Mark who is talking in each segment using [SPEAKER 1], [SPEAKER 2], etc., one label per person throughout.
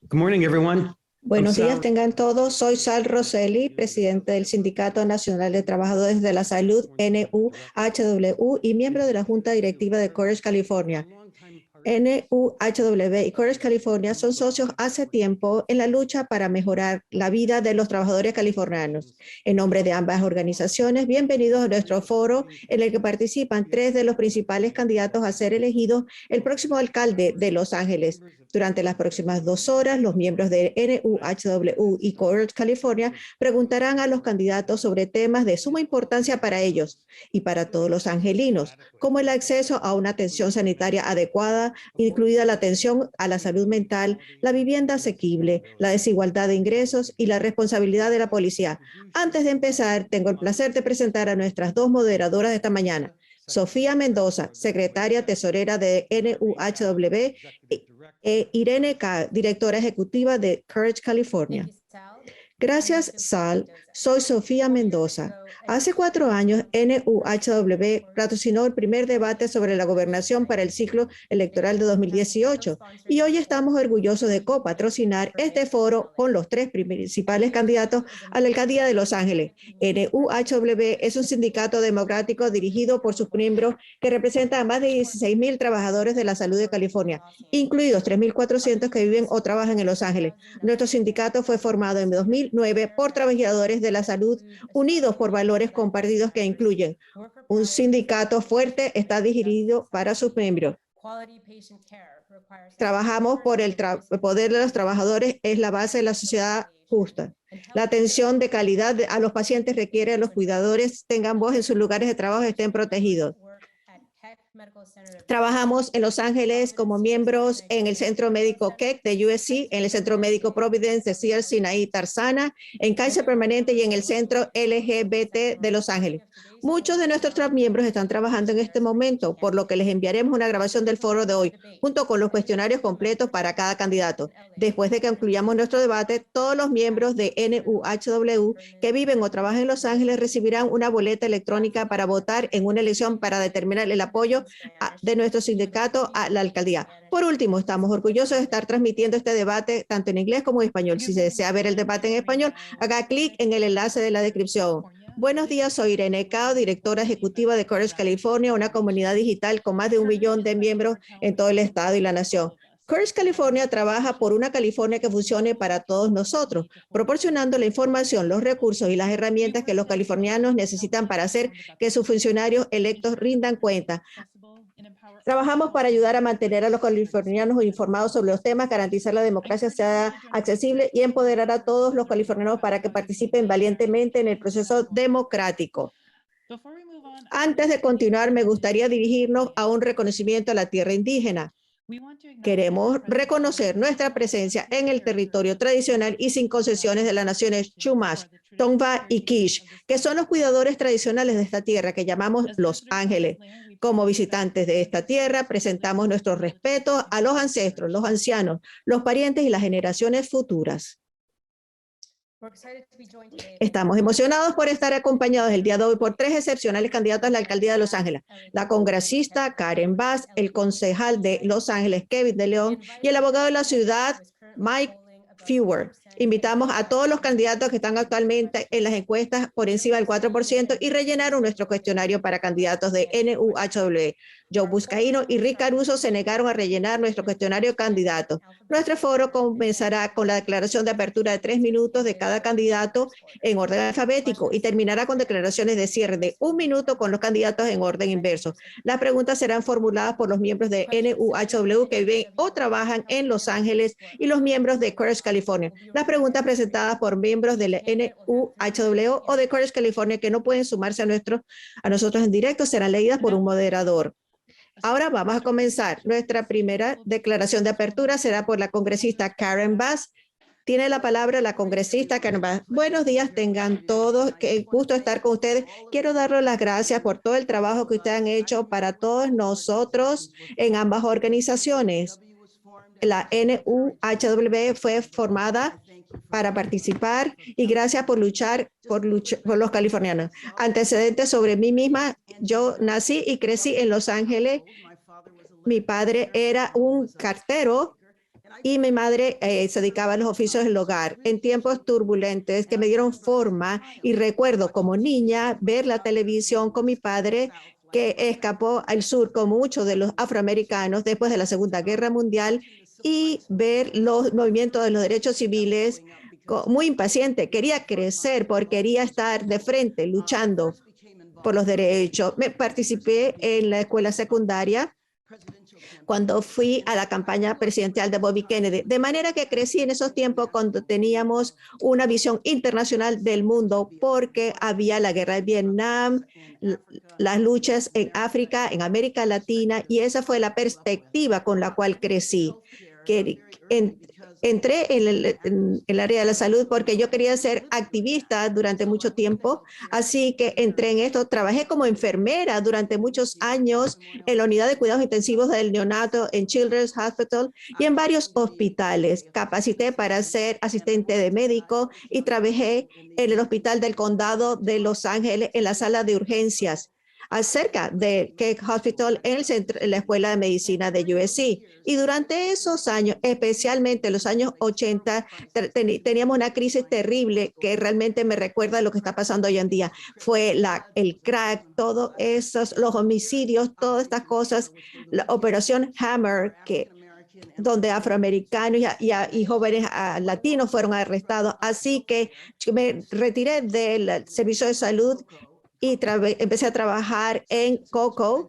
[SPEAKER 1] Good morning, everyone.
[SPEAKER 2] Buenos días, tengan todos. Soy Sal Rosselli, presidente del Sindicato Nacional de Trabajadores de la Salud, NUHW, y miembro de la Junta Directiva de Courage California. NUHW y Courage California son socios hace tiempo en la lucha para mejorar la vida de los trabajadores californianos. En nombre de ambas organizaciones, bienvenidos a nuestro foro en el que participan 3 de los principales candidatos a ser elegidos el próximo alcalde de Los Ángeles. Durante las próximas 2 horas, los miembros de NUHW y Courage California preguntarán a los candidatos sobre temas de suma importancia para ellos y para todos los angelinos, como el acceso a una atención sanitaria adecuada, incluida la atención a la salud mental, la vivienda asequible, la desigualdad de ingresos y la responsabilidad de la policía. Antes de empezar, tengo el placer de presentar a nuestras 2 moderadoras de esta mañana. Sofía Mendoza, secretaria tesorera de NUHW, e Irene K., directora ejecutiva de Courage California. Gracias, Sal. Soy Sofía Mendoza. Hace 4 años, NUHW patrocinó el primer debate sobre la gobernación para el ciclo electoral de 2018 y hoy estamos orgullosos de copatrocinar este foro con los 3 principales candidatos a la alcaldía de Los Ángeles. NUHW es un sindicato democrático dirigido por sus miembros que representa a más de 16,000 trabajadores de la salud de California, incluidos 3,400 que viven o trabajan en Los Ángeles. Nuestro sindicato fue formado en 2009 por trabajadores de la salud unidos por valores compartidos que incluyen un sindicato fuerte está dirigido para sus miembros. Trabajamos por el poder de los trabajadores es la base de la sociedad justa. La atención de calidad a los pacientes requiere que los cuidadores tengan voz en sus lugares de trabajo y estén protegidos. Trabajamos en Los Ángeles como miembros en el Centro Médico Keck de USC, en el Centro Médico Providence de Cedar Sinai Tarzana, en Kaiser Permanente y en el Centro LGBT de Los Ángeles. Muchos de nuestros miembros están trabajando en este momento, por lo que les enviaremos una grabación del foro de hoy, junto con los cuestionarios completos para cada candidato. Después de que concluyamos nuestro debate, todos los miembros de NUHW que viven o trabajan en Los Ángeles recibirán una boleta electrónica para votar en una elección para determinar el apoyo de nuestro sindicato a la alcaldía. Por último, estamos orgullosos de estar transmitiendo este debate tanto en inglés como en español. Si se desea ver el debate en español, haga clic en el enlace de la descripción. Buenos días, soy Irene Cao, directora ejecutiva de Courage California, una comunidad digital con más de 1 millón de miembros en todo el estado y la nación. Courage California trabaja por una California que funcione para todos nosotros, proporcionando la información, los recursos y las herramientas que los californianos necesitan para hacer que sus funcionarios electos rindan cuenta. Trabajamos para ayudar a mantener a los californianos informados sobre los temas, garantizar la democracia sea accesible y empoderar a todos los californianos para que participen valientemente en el proceso democrático. Antes de continuar, me gustaría dirigirnos a un reconocimiento a la tierra indígena. Queremos reconocer nuestra presencia en el territorio tradicional y sin concesiones de las naciones Chumash, Tongva y Kish, que son los cuidadores tradicionales de esta tierra que llamamos Los Ángeles. Como visitantes de esta tierra, presentamos nuestro respeto a los ancestros, los ancianos, los parientes y las generaciones futuras. Estamos emocionados por estar acompañados el día de hoy por 3 excepcionales candidatos a la alcaldía de Los Ángeles: la congresista Karen Bass, el concejal de Los Ángeles Kevin de León y el abogado de la ciudad Mike Fewer. Invitamos a todos los candidatos que están actualmente en las encuestas por encima del 4% y rellenaron nuestro cuestionario para candidatos de NUHW. Joe Buscaino y Rick Caruso se negaron a rellenar nuestro cuestionario de candidatos. Nuestro foro comenzará con la declaración de apertura de 3 minutos de cada candidato en orden alfabético y terminará con declaraciones de cierre de 1 minuto con los candidatos en orden inverso. Las preguntas serán formuladas por los miembros de NUHW que viven o trabajan en Los Ángeles y los miembros de Courage California. Las preguntas presentadas por miembros de la NUHW o de Courage California que no pueden sumarse a nosotros en directo serán leídas por un moderador. Ahora vamos a comenzar. Nuestra primera declaración de apertura será por la congresista Karen Bass. Tiene la palabra la congresista Karen Bass. Buenos días, tengan todos. Qué gusto estar con ustedes. Quiero darles las gracias por todo el trabajo que ustedes han hecho para todos nosotros en ambas organizaciones. La NUHW fue formada para participar y gracias por luchar por los californianos. Antecedentes sobre mí misma: yo nací y crecí en Los Ángeles. Mi padre era un cartero y mi madre se dedicaba a los oficios del hogar en tiempos turbulentos que me dieron forma y recuerdo como niña ver la televisión con mi padre que escapó al sur con muchos de los afroamericanos después de la Segunda Guerra Mundial y ver los movimientos de los derechos civiles muy impaciente. Quería crecer porque quería estar de frente luchando por los derechos. Me participé en la escuela secundaria cuando fui a la campaña presidencial de Bobby Kennedy. De manera que crecí en esos tiempos cuando teníamos una visión internacional del mundo porque había la guerra de Vietnam, las luchas en África, en América Latina, y esa fue la perspectiva con la cual crecí. Que entré en el área de la salud porque yo quería ser activista durante mucho tiempo, así que entré en esto, trabajé como enfermera durante muchos años en la unidad de cuidados intensivos del neonato en Children's Hospital y en varios hospitales. Capacité para ser asistente de médico y trabajé en el Hospital del Condado de Los Ángeles en la sala de urgencias acerca de Keck Hospital en, el centro, en la Escuela de Medicina de USC. Y durante esos años, especialmente en los años 80, teníamos una crisis terrible que realmente me recuerda a lo que está pasando hoy en día. Fue el crack, todos esos, los homicidios, todas estas cosas, la operación Hammer, que donde afroamericanos y jóvenes latinos fueron arrestados. Así que me retiré del servicio de salud y empecé a trabajar en COCO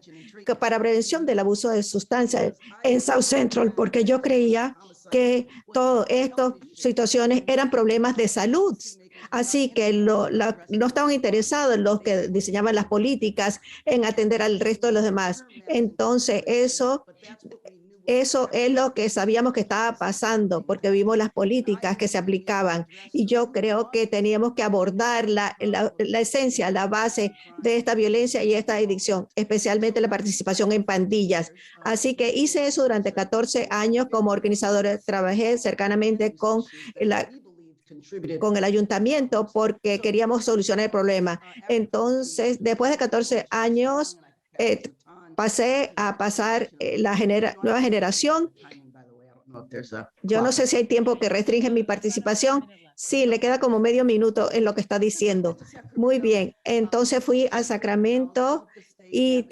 [SPEAKER 2] para prevención del abuso de sustancias en South Central, porque yo creía que todas estas situaciones eran problemas de salud. Así que no estaban interesados en los que diseñaban las políticas en atender al resto de los demás. Entonces, eso es lo que sabíamos que estaba pasando porque vimos las políticas que se aplicaban y yo creo que teníamos que abordar la esencia, la base de esta violencia y esta adicción, especialmente la participación en pandillas. Así que hice eso durante 14 años como organizadora. Trabajé cercanamente con el ayuntamiento porque queríamos solucionar el problema. Entonces, después de 14 años, pasé a pasar la nueva generación. Yo no sé si hay tiempo que restringe mi participación. Sí, le queda como medio minuto en lo que está diciendo. Muy bien, entonces fui a Sacramento y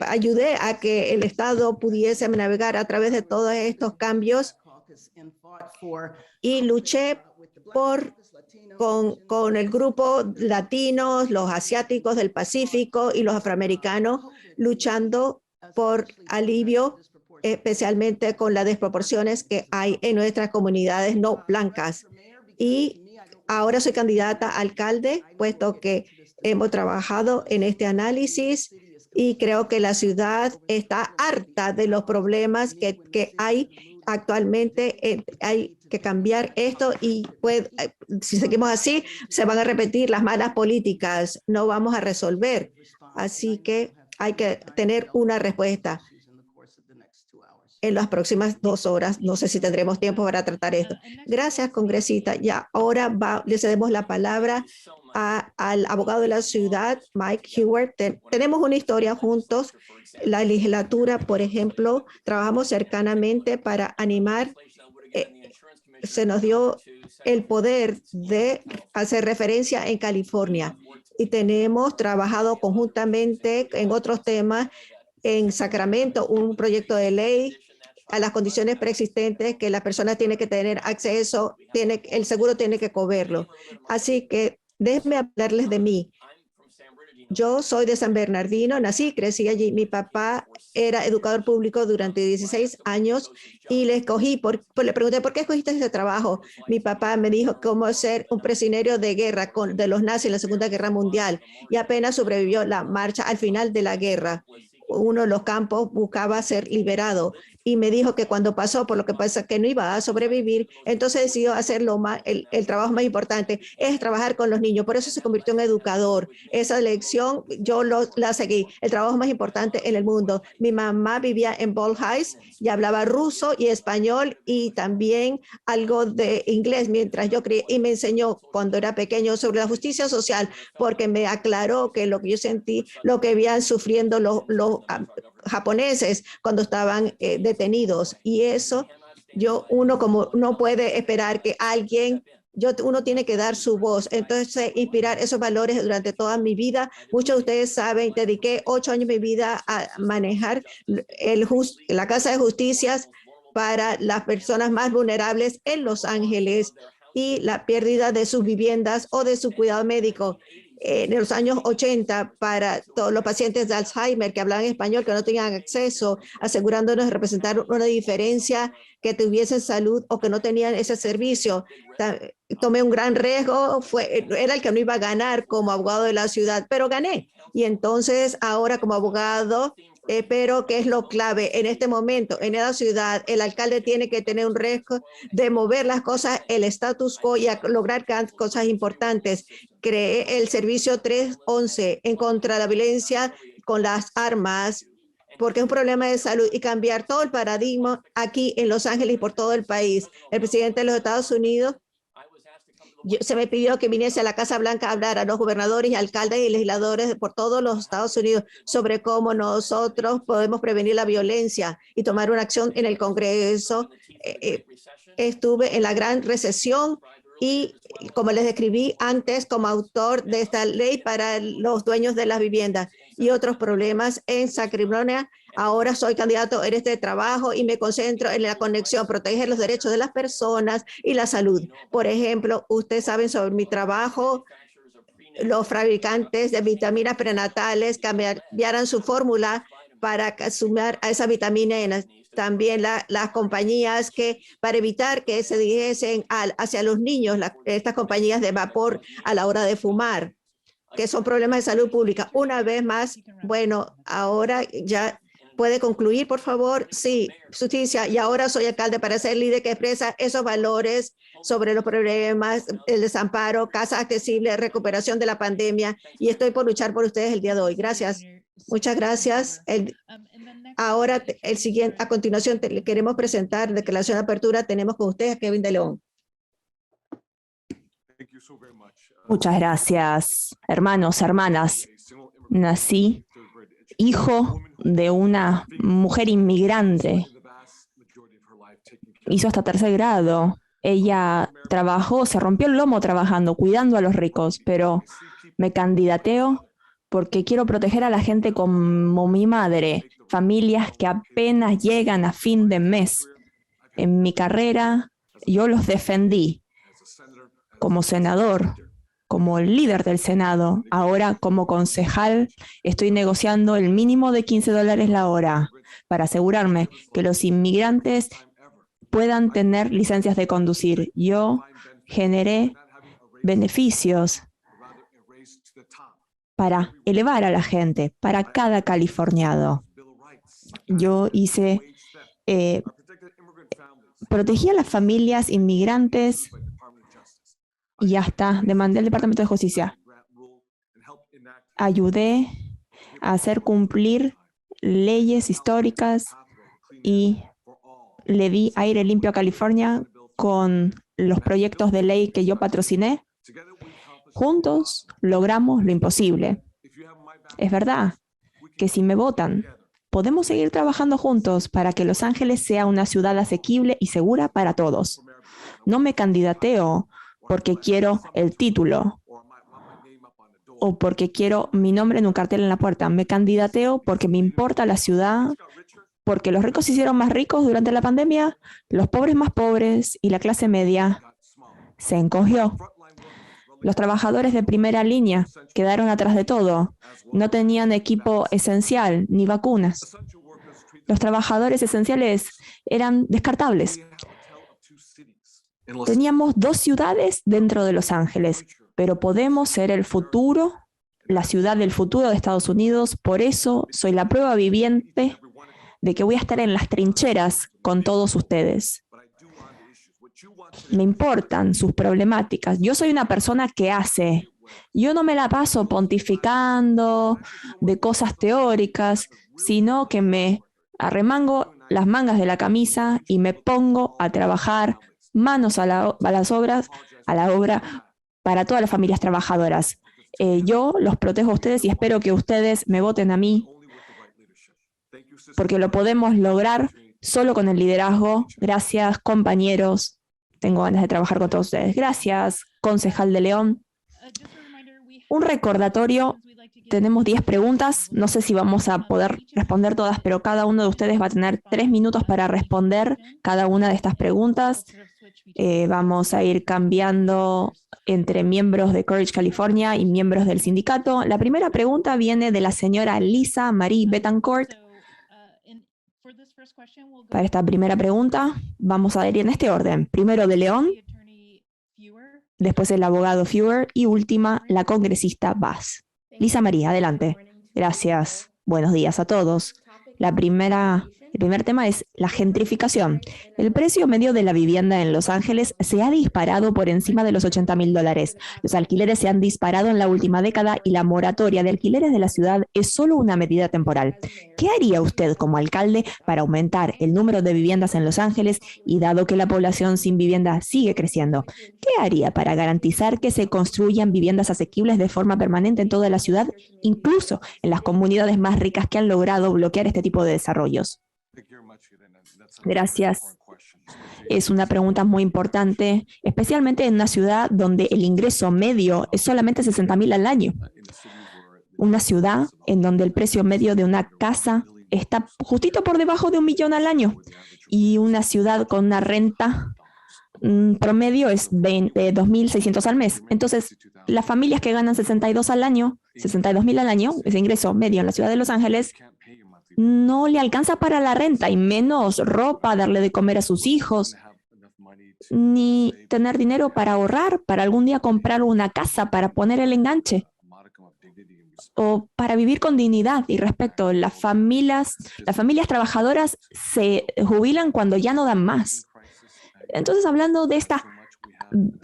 [SPEAKER 2] ayudé a que el Estado pudiese navegar a través de todos estos cambios y luché con el grupo latinos, los asiáticos del Pacífico y los afroamericanos luchando por alivio, especialmente con las desproporciones que hay en nuestras comunidades no blancas. Y ahora soy candidata a alcalde, puesto que hemos trabajado en este análisis y creo que la ciudad está harta de los problemas que hay actualmente. Hay que cambiar esto y si seguimos así, se van a repetir las malas políticas, no vamos a resolver. Así que hay que tener una respuesta en las próximas 2 horas. No sé si tendremos tiempo para tratar esto. Gracias, congresista. Ya ahora le cedemos la palabra al abogado de la ciudad, Mike Hewitt. Tenemos una historia juntos. La legislatura, por ejemplo, trabajamos cercanamente para animar. Se nos dio el poder de hacer referencia en California y tenemos trabajado conjuntamente en otros temas en Sacramento, un proyecto de ley a las condiciones preexistentes que la persona tiene que tener acceso, el seguro tiene que cubrirlo. Así que déjenme hablarles de mí. Yo soy de San Bernardino, nací y crecí allí. Mi papá era educador público durante 16 años y le pregunté, ¿por qué escogiste ese trabajo? Mi papá me dijo cómo ser un prisionero de guerra de los nazis en la Segunda Guerra Mundial y apenas sobrevivió la marcha al final de la guerra. Uno de los campos buscaba ser liberado y me dijo que cuando pasó por lo que pasa que no iba a sobrevivir, entonces decidió hacer el trabajo más importante, es trabajar con los niños. Por eso se convirtió en educador. Esa lección yo la seguí, el trabajo más importante en el mundo. Mi mamá vivía en Ball Heights y hablaba ruso y español y también algo de inglés mientras yo creí, y me enseñó cuando era pequeño sobre la justicia social porque me aclaró que lo que yo sentí, lo que habían sufriendo los japoneses cuando estaban detenidos y eso Uno como no puede esperar que alguien, uno tiene que dar su voz. Entonces, inspirar esos valores durante toda mi vida. Muchos de ustedes saben, dediqué 8 años de mi vida a manejar la Casa de Justicias para las personas más vulnerables en Los Ángeles y la pérdida de sus viviendas o de su cuidado médico. En los años 80 para todos los pacientes de Alzheimer que hablaban español, que no tenían acceso, asegurándonos de representar una diferencia, que tuviesen salud o que no tenían ese servicio. Tomé un gran riesgo, era el que no iba a ganar como abogado de la ciudad, pero gané. Y entonces ahora como abogado, pero ¿qué es lo clave? En este momento, en esa ciudad, el alcalde tiene que tener un riesgo de mover las cosas, el status quo y a lograr cosas importantes. Creé el servicio 311 en contra de la violencia con las armas, porque es un problema de salud, y cambiar todo el paradigma aquí en Los Ángeles y por todo el país. El presidente de los Estados Unidos se me pidió que viniese a la Casa Blanca a hablar a los gobernadores y alcaldes y legisladores por todos los Estados Unidos sobre cómo nosotros podemos prevenir la violencia y tomar una acción en el Congreso. Estuve en la gran recesión y, como les describí antes, como autor de esta ley para los dueños de las viviendas y otros problemas en Sacramento. Ahora soy candidato en este trabajo y me concentro en la conexión, proteger los derechos de las personas y la salud. Por ejemplo, ustedes saben sobre mi trabajo, los fabricantes de vitaminas prenatales cambiaran su fórmula para sumar a esa vitamina. También las compañías que, para evitar que se dirigiesen hacia los niños, estas compañías de vapor a la hora de fumar, que son problemas de salud pública. Una vez más, bueno, ahora ya puede concluir, por favor. Sí, justicia. Y ahora soy alcalde para ser líder que expresa esos valores sobre los problemas, el desamparo, casa accesible, recuperación de la pandemia. Y estoy por luchar por ustedes el día de hoy. Gracias. Muchas gracias. Ahora, a continuación, le queremos presentar declaración de apertura. Tenemos con ustedes a Kevin de León.
[SPEAKER 1] Muchas gracias, hermanos, hermanas. Nací hijo de una mujer inmigrante. Hizo hasta 3er grado. Ella trabajó, se rompió el lomo trabajando, cuidando a los ricos, pero me candidateo porque quiero proteger a la gente como mi madre, familias que apenas llegan a fin de mes. En mi carrera, yo los defendí como senador, como líder del Senado. Ahora, como concejal, estoy negociando el mínimo de $15 la hora para asegurarme que los inmigrantes puedan tener licencias de conducir. Yo generé beneficios para elevar a la gente, para cada californiano. Yo protegí a las familias inmigrantes y hasta demandé al Departamento de Justicia. Ayudé a hacer cumplir leyes históricas y le di aire limpio a California con los proyectos de ley que yo patrociné. Juntos logramos lo imposible. Es verdad que si me votan, podemos seguir trabajando juntos para que Los Ángeles sea una ciudad asequible y segura para todos. No me candidateo porque quiero el título o porque quiero mi nombre en un cartel en la puerta. Me candidateo porque me importa la ciudad, porque los ricos se hicieron más ricos durante la pandemia, los pobres más pobres y la clase media se encogió. Los trabajadores de primera línea quedaron atrás de todo. No tenían equipo esencial ni vacunas. Los trabajadores esenciales eran descartables. Teníamos 2 ciudades dentro de Los Ángeles, pero podemos ser el futuro, la ciudad del futuro de Estados Unidos. Por eso soy la prueba viviente de que voy a estar en las trincheras con todos ustedes. Me importan sus problemáticas. Yo soy una persona que hace. Yo no me la paso pontificando de cosas teóricas, sino que me arremango las mangas de la camisa y me pongo a trabajar manos a la obra para todas las familias trabajadoras. Yo los protejo a ustedes y espero que ustedes me voten a mí, porque lo podemos lograr solo con el liderazgo. Gracias, compañeros. Tengo ganas de trabajar con todos ustedes. Gracias, concejal de León. Un recordatorio. Tenemos 10 preguntas. No sé si vamos a poder responder todas, pero cada uno de ustedes va a tener 3 minutos para responder cada una de estas preguntas. Vamos a ir cambiando entre miembros de Courage California y miembros del sindicato. La primera pregunta viene de la señora Lisa Marie Betancourt. Para esta primera pregunta, vamos a ir en este orden. Primero de León, después el abogado Fewer y última, la congresista Bass. Lisa María, adelante. Gracias. Buenos días a todos. El primer tema es la gentrificación. El precio medio de la vivienda en Los Ángeles se ha disparado por encima de los $80,000. Los alquileres se han disparado en la última década y la moratoria de alquileres de la ciudad es solo una medida temporal. ¿Qué haría usted como alcalde para aumentar el número de viviendas en Los Ángeles y dado que la población sin vivienda sigue creciendo? ¿Qué haría para garantizar que se construyan viviendas asequibles de forma permanente en toda la ciudad, incluso en las comunidades más ricas que han logrado bloquear este tipo de desarrollos? Gracias. Es una pregunta muy importante, especialmente en una ciudad donde el ingreso medio es solamente $60,000 al año. Una ciudad en donde el precio medio de una casa está justito por debajo de $1 millón al año. Y una ciudad con una renta promedio es de $2,600 al mes. Entonces, las familias que ganan $62,000 al año, ese ingreso medio en la ciudad de Los Ángeles, no le alcanza para la renta y menos ropa, darle de comer a sus hijos, ni tener dinero para ahorrar, para algún día comprar una casa, para poner el enganche o para vivir con dignidad y respeto. Las familias trabajadoras se jubilan cuando ya no dan más. Entonces, hablando de esta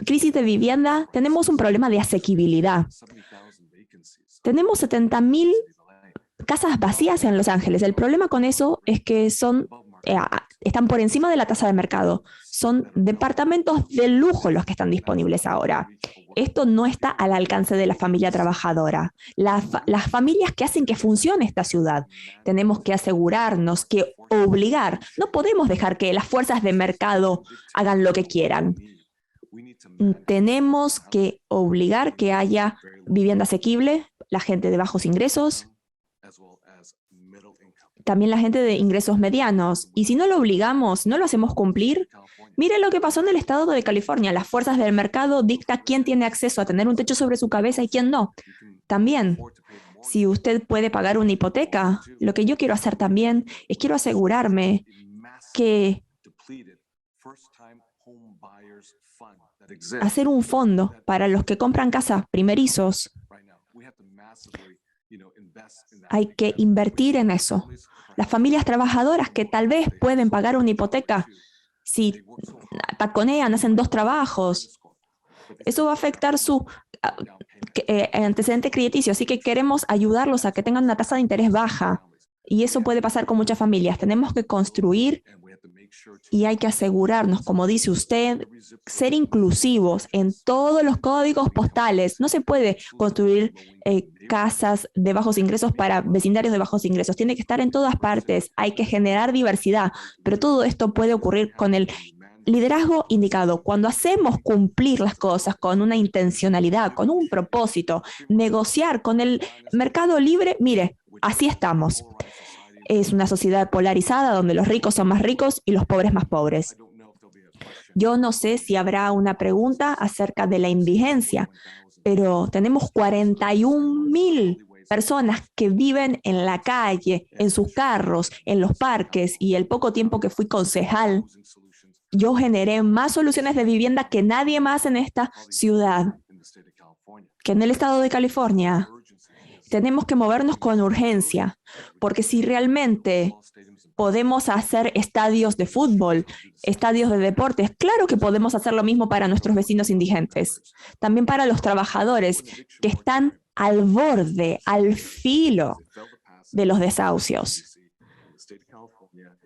[SPEAKER 1] crisis de vivienda, tenemos un problema de asequibilidad. Tenemos 70,000 casas vacías en Los Ángeles. El problema con eso es que están por encima de la tasa de mercado. Son departamentos de lujo los que están disponibles ahora. Esto no está al alcance de la familia trabajadora. Las familias que hacen que funcione esta ciudad. Tenemos que asegurarnos, que obligar. No podemos dejar que las fuerzas de mercado hagan lo que quieran. Tenemos que obligar que haya vivienda asequible, la gente de bajos ingresos, también la gente de ingresos medianos. Y si no lo obligamos, no lo hacemos cumplir, mire lo que pasó en el estado de California. Las fuerzas del mercado dictan quién tiene acceso a tener un techo sobre su cabeza y quién no. También, si usted puede pagar una hipoteca, lo que yo quiero hacer también es quiero asegurarme que hacer un fondo para los que compran casa primerizos. Hay que invertir en eso. Las familias trabajadoras que tal vez pueden pagar una hipoteca, si taconean, hacen 2 trabajos, eso va a afectar su antecedente crediticio. Así que queremos ayudarlos a que tengan una tasa de interés baja. Y eso puede pasar con muchas familias. Tenemos que construir y hay que asegurarnos, como dice usted, ser inclusivos en todos los códigos postales. No se puede construir casas de bajos ingresos para vecindarios de bajos ingresos. Tiene que estar en todas partes. Hay que generar diversidad. Pero todo esto puede ocurrir con el liderazgo indicado. Cuando hacemos cumplir las cosas con una intencionalidad, con un propósito, negociar con el mercado libre, mire, así estamos. Es una sociedad polarizada donde los ricos son más ricos y los pobres más pobres. Yo no sé si habrá una pregunta acerca de la indigencia, pero tenemos 41,000 personas que viven en la calle, en sus carros, en los parques, y el poco tiempo que fui concejal, yo generé más soluciones de vivienda que nadie más en esta ciudad, que en el estado de California. Tenemos que movernos con urgencia, porque si realmente podemos hacer estadios de fútbol, estadios de deportes, claro que podemos hacer lo mismo para nuestros vecinos indigentes. También para los trabajadores que están al borde, al filo de los desahucios.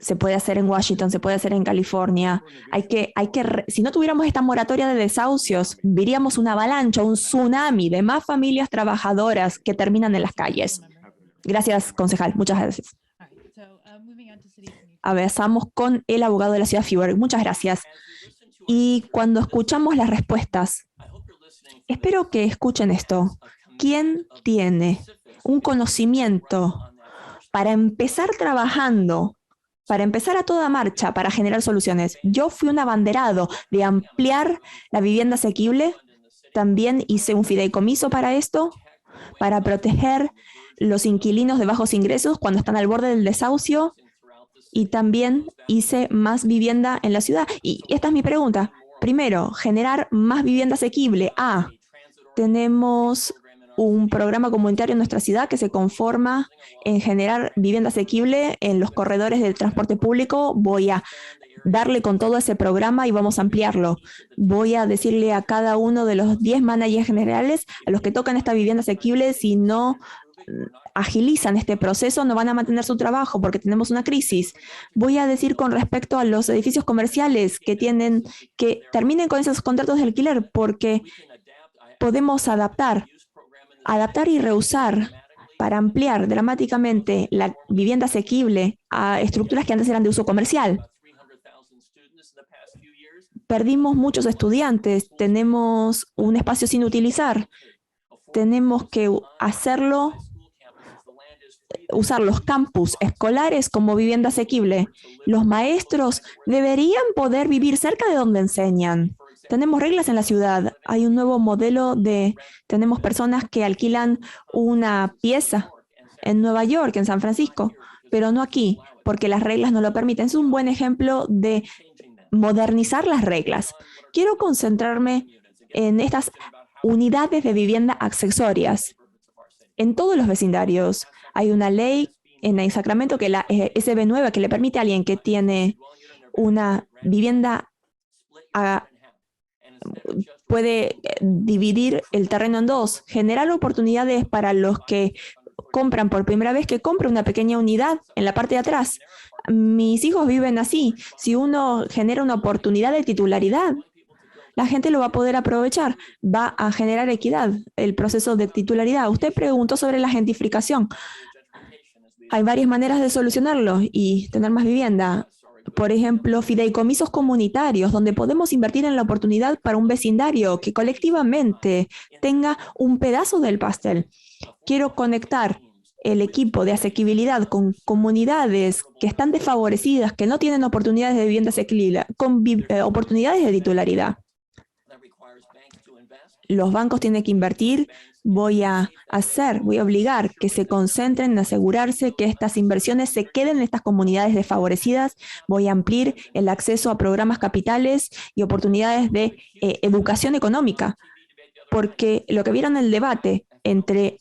[SPEAKER 1] Se puede hacer en Washington, se puede hacer en California. Si no tuviéramos esta moratoria de desahucios, veríamos una avalancha, un tsunami de más familias trabajadoras que terminan en las calles. Gracias, concejal. Muchas gracias. avanzamos con el abogado de la ciudad Feuer. Muchas gracias. Y cuando escuchamos las respuestas, espero que escuchen esto. ¿Quién tiene un conocimiento para empezar trabajando, para empezar a toda marcha, para generar soluciones? Yo fui un abanderado de ampliar la vivienda asequible. También hice un fideicomiso para esto, para proteger los inquilinos de bajos ingresos cuando están al borde del desahucio. Y también hice más vivienda en la ciudad. Y esta es mi pregunta. Primero, generar más vivienda asequible. Tenemos un programa comunitario en nuestra ciudad que se conforma en generar vivienda asequible en los corredores del transporte público. Voy a darle con todo ese programa y vamos a ampliarlo. Voy a decirle a cada uno de los 10 managers generales, a los que tocan esta vivienda asequible, si no agilizan este proceso, no van a mantener su trabajo porque tenemos una crisis. Voy a decir con respecto a los edificios comerciales que terminen con esos contratos de alquiler, porque podemos adaptar y reusar para ampliar dramáticamente la vivienda asequible a estructuras que antes eran de uso comercial. Perdimos muchos estudiantes, tenemos un espacio sin utilizar. Tenemos que usar los campus escolares como vivienda asequible. Los maestros deberían poder vivir cerca de donde enseñan. Tenemos reglas en la ciudad. Hay un nuevo modelo tenemos personas que alquilan una pieza en Nueva York, en San Francisco, pero no aquí, porque las reglas no lo permiten. Es un buen ejemplo de modernizar las reglas. Quiero concentrarme en estas unidades de vivienda accesorias. En todos los vecindarios hay una ley en Sacramento, que la SB 9, que le permite a alguien que tiene una vivienda puede dividir el terreno en dos, generar oportunidades para los que compran por primera vez, que compre una pequeña unidad en la parte de atrás. Mis hijos viven así. Si uno genera una oportunidad de titularidad, la gente lo va a poder aprovechar, va a generar equidad, el proceso de titularidad. Usted preguntó sobre la gentrificación. Hay varias maneras de solucionarlo y tener más vivienda. Por ejemplo, fideicomisos comunitarios, donde podemos invertir en la oportunidad para un vecindario que colectivamente tenga un pedazo del pastel. Quiero conectar el equipo de asequibilidad con comunidades que están desfavorecidas, que no tienen oportunidades de vivienda asequible, con oportunidades de titularidad. Los bancos tienen que invertir. Voy a obligar que se concentren en asegurarse que estas inversiones se queden en estas comunidades desfavorecidas. Voy a ampliar el acceso a programas capitales y oportunidades de educación económica, porque lo que vieron en el debate entre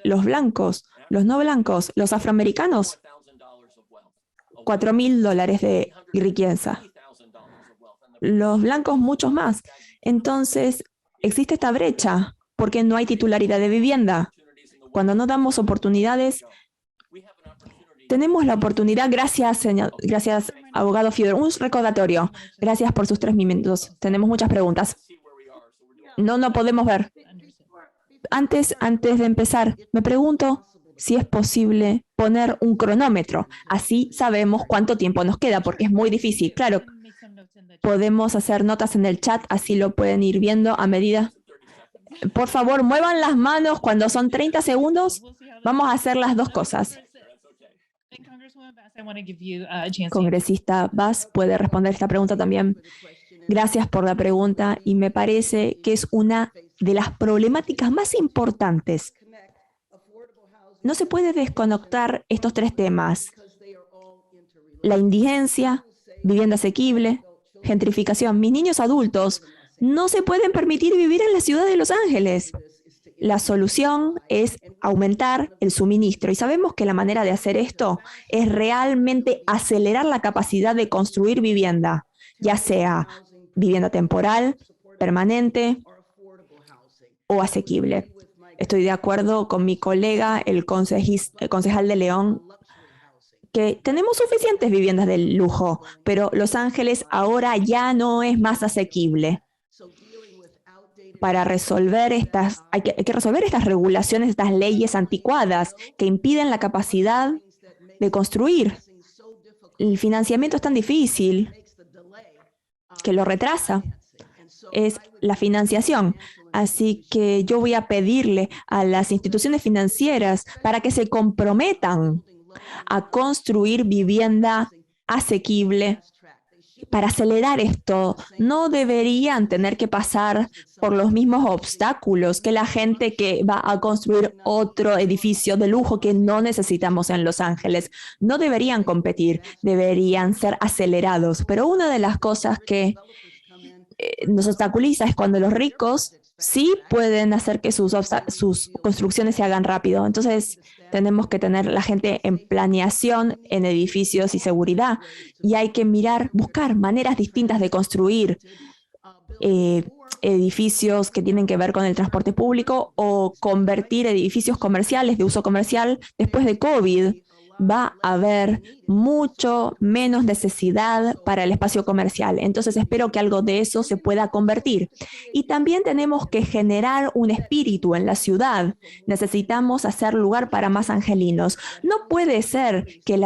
[SPEAKER 1] los blancos, los no blancos, los afroamericanos, $4,000 de riqueza. Los blancos muchos más. Entonces, existe esta brecha porque no hay titularidad de vivienda. Cuando no damos oportunidades, tenemos la oportunidad. Gracias, abogado Feuer. Un recordatorio. Gracias por sus 3 minutos. Tenemos muchas preguntas. No podemos ver. Antes de empezar, me pregunto si es posible poner un cronómetro. Así sabemos cuánto tiempo nos queda, porque es muy difícil. Claro, podemos hacer notas en el chat, así lo pueden ir viendo a medida. Por favor, muevan las manos cuando son 30 segundos. Vamos a hacer las dos cosas. Congresista Bass puede responder esta pregunta también. Gracias por la pregunta y me parece que es una de las problemáticas más importantes. No se puede desconectar estos 3 temas. La indigencia, vivienda asequible, gentrificación. Mis niños adultos no se pueden permitir vivir en la ciudad de Los Ángeles. La solución es aumentar el suministro y sabemos que la manera de hacer esto es realmente acelerar la capacidad de construir vivienda, ya sea vivienda temporal, permanente o asequible. Estoy de acuerdo con mi colega, el concejal de León, que tenemos suficientes viviendas de lujo, pero Los Ángeles ahora ya no es más asequible. Para resolver hay que resolver estas regulaciones, estas leyes anticuadas que impiden la capacidad de construir. el financiamiento es tan difícil que lo retrasa. Es la financiación. Así que yo voy a pedirle a las instituciones financieras para que se comprometan a construir vivienda asequible. Para acelerar esto, no deberían tener que pasar por los mismos obstáculos que la gente que va a construir otro edificio de lujo que no necesitamos en Los Ángeles. No deberían competir, deberían ser acelerados. Pero una de las cosas que nos obstaculiza es cuando los ricos sí pueden hacer que sus construcciones se hagan rápido. Entonces, tenemos que tener la gente en planeación, en edificios y seguridad. Y hay que buscar maneras distintas de construir edificios que tienen que ver con el transporte público o convertir edificios comerciales de uso comercial después de COVID. Va a haber mucho menos necesidad para el espacio comercial. Entonces espero que algo de eso se pueda convertir. Y también tenemos que generar un espíritu en la ciudad. Necesitamos hacer lugar para más angelinos. No puede ser que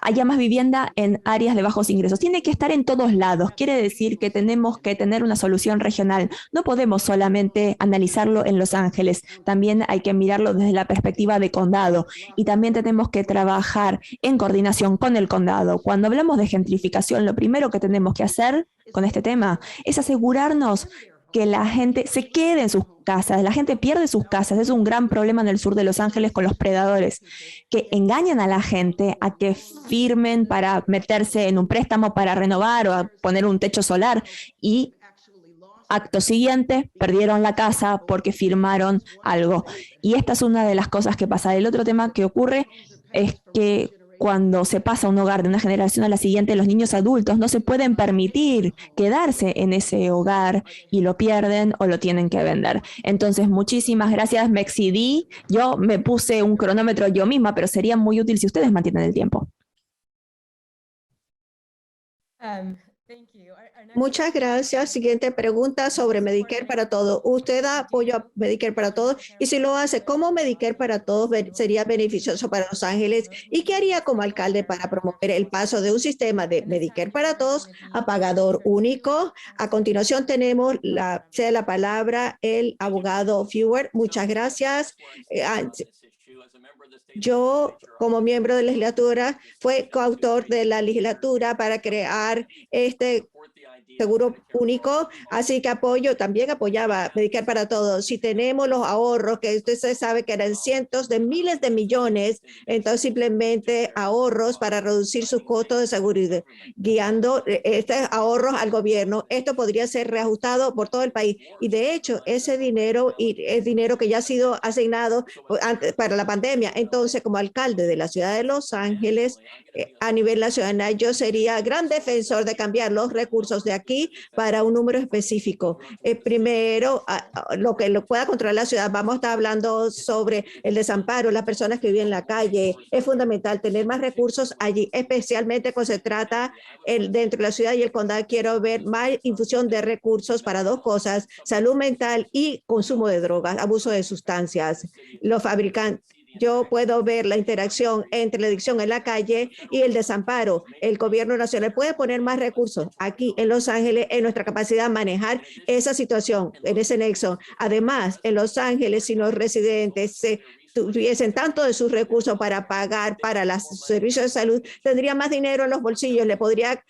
[SPEAKER 1] haya más vivienda en áreas de bajos ingresos. Tiene que estar en todos lados. Quiere decir que tenemos que tener una solución regional. No podemos solamente analizarlo en Los Ángeles. También hay que mirarlo desde la perspectiva de condado. Y también tenemos que trabajar en coordinación con el condado. Cuando hablamos de gentrificación, lo primero que tenemos que hacer con este tema es asegurarnos que la gente se quede en sus casas, la gente pierde sus casas. Es un gran problema en el sur de Los Ángeles con los predadores, que engañan a la gente a que firmen para meterse en un préstamo para renovar o a poner un techo solar y acto siguiente perdieron la casa porque firmaron algo. Y esta es una de las cosas que pasa. El otro tema que ocurre es que cuando se pasa un hogar de una generación a la siguiente, los niños adultos no se pueden permitir quedarse en ese hogar y lo pierden o lo tienen que vender. Entonces, muchísimas gracias, me excedí. Yo me puse un cronómetro yo misma, pero sería muy útil si ustedes mantienen el tiempo.
[SPEAKER 2] Muchas gracias. Siguiente pregunta sobre Medicare para todos. ¿Usted da apoyo a Medicare para todos? Y si lo hace, ¿cómo Medicare para todos sería beneficioso para Los Ángeles? ¿Y qué haría como alcalde para promover el paso de un sistema de Medicare para todos a pagador único? A continuación tenemos la palabra el abogado Fewer. Muchas gracias. Yo, como miembro de la legislatura, fui coautor de la legislatura para crear este seguro único, así que también apoyaba Medicare para todos. Si tenemos los ahorros, que usted sabe que eran cientos de miles de millones, entonces simplemente ahorros para reducir sus costos de seguridad, guiando estos ahorros al gobierno. Esto podría ser reajustado por todo el país. Y de hecho, ese dinero es dinero que ya ha sido asignado para la pandemia. Entonces, como alcalde de la ciudad de Los Ángeles, a nivel nacional, yo sería gran defensor de cambiar los recursos de aquí para un número específico. Primero, lo que lo pueda controlar la ciudad. Vamos a estar hablando sobre el desamparo, las personas que viven en la calle. Es fundamental tener más recursos allí, especialmente cuando se trata dentro de la ciudad y el condado. Quiero ver más infusión de recursos para dos cosas: salud mental y consumo de drogas, abuso de sustancias. Los fabricantes. Yo puedo ver la interacción entre la adicción en la calle y el desamparo. El gobierno nacional puede poner más recursos aquí en Los Ángeles en nuestra capacidad de manejar esa situación, en ese nexo. Además, en Los Ángeles, si los residentes tuviesen tanto de sus recursos para pagar para los servicios de salud, tendría más dinero en los bolsillos, le podría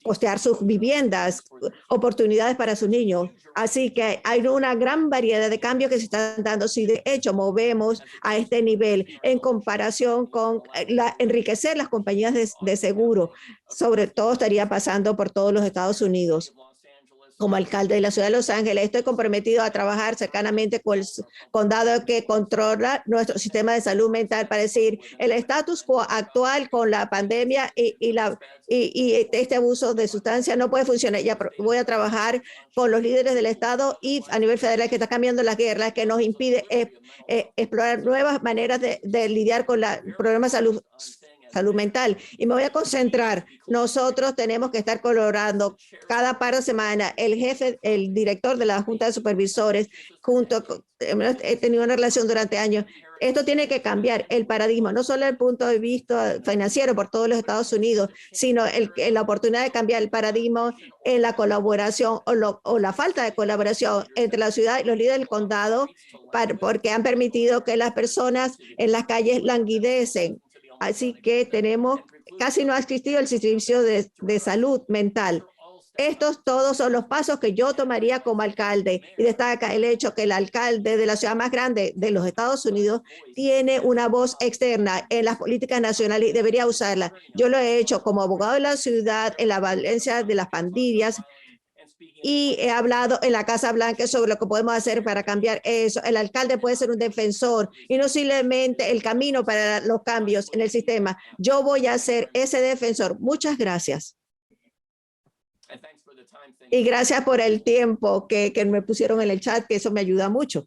[SPEAKER 2] costear sus viviendas, oportunidades para sus niños. Así que hay una gran variedad de cambios que se están dando si de hecho movemos a este nivel en comparación con enriquecer las compañías de seguro. Sobre todo estaría pasando por todos los Estados Unidos. Como alcalde de la ciudad de Los Ángeles, estoy comprometido a trabajar cercanamente con el condado que controla nuestro sistema de salud mental para decir el estatus quo actual con la pandemia y este abuso de sustancias no puede funcionar. Ya voy a trabajar con los líderes del estado y a nivel federal que está cambiando las guerras, que nos impide explorar nuevas maneras de lidiar con el problema de salud salud mental. Y me voy a concentrar. Nosotros tenemos que estar colaborando cada par de semanas. El jefe, el director de la Junta de Supervisores, he tenido una relación durante años. Esto tiene que cambiar el paradigma, no solo desde el punto de vista financiero por todos los Estados Unidos, sino la oportunidad de cambiar el paradigma en la colaboración o la falta de colaboración entre la ciudad y los líderes del condado, porque han permitido que las personas en las calles languidecen. Así que casi no ha existido el servicio de salud mental. Estos todos son los pasos que yo tomaría como alcalde, y destaca el hecho que el alcalde de la ciudad más grande de los Estados Unidos tiene una voz externa en las políticas nacionales y debería usarla. Yo lo he hecho como abogado de la ciudad en la violencia de las pandillas y he hablado en la Casa Blanca sobre lo que podemos hacer para cambiar eso. El alcalde puede ser un defensor y no simplemente el camino para los cambios en el sistema. Yo voy a ser ese defensor. Muchas gracias. Y gracias por el tiempo que me pusieron en el chat, que eso me ayuda mucho.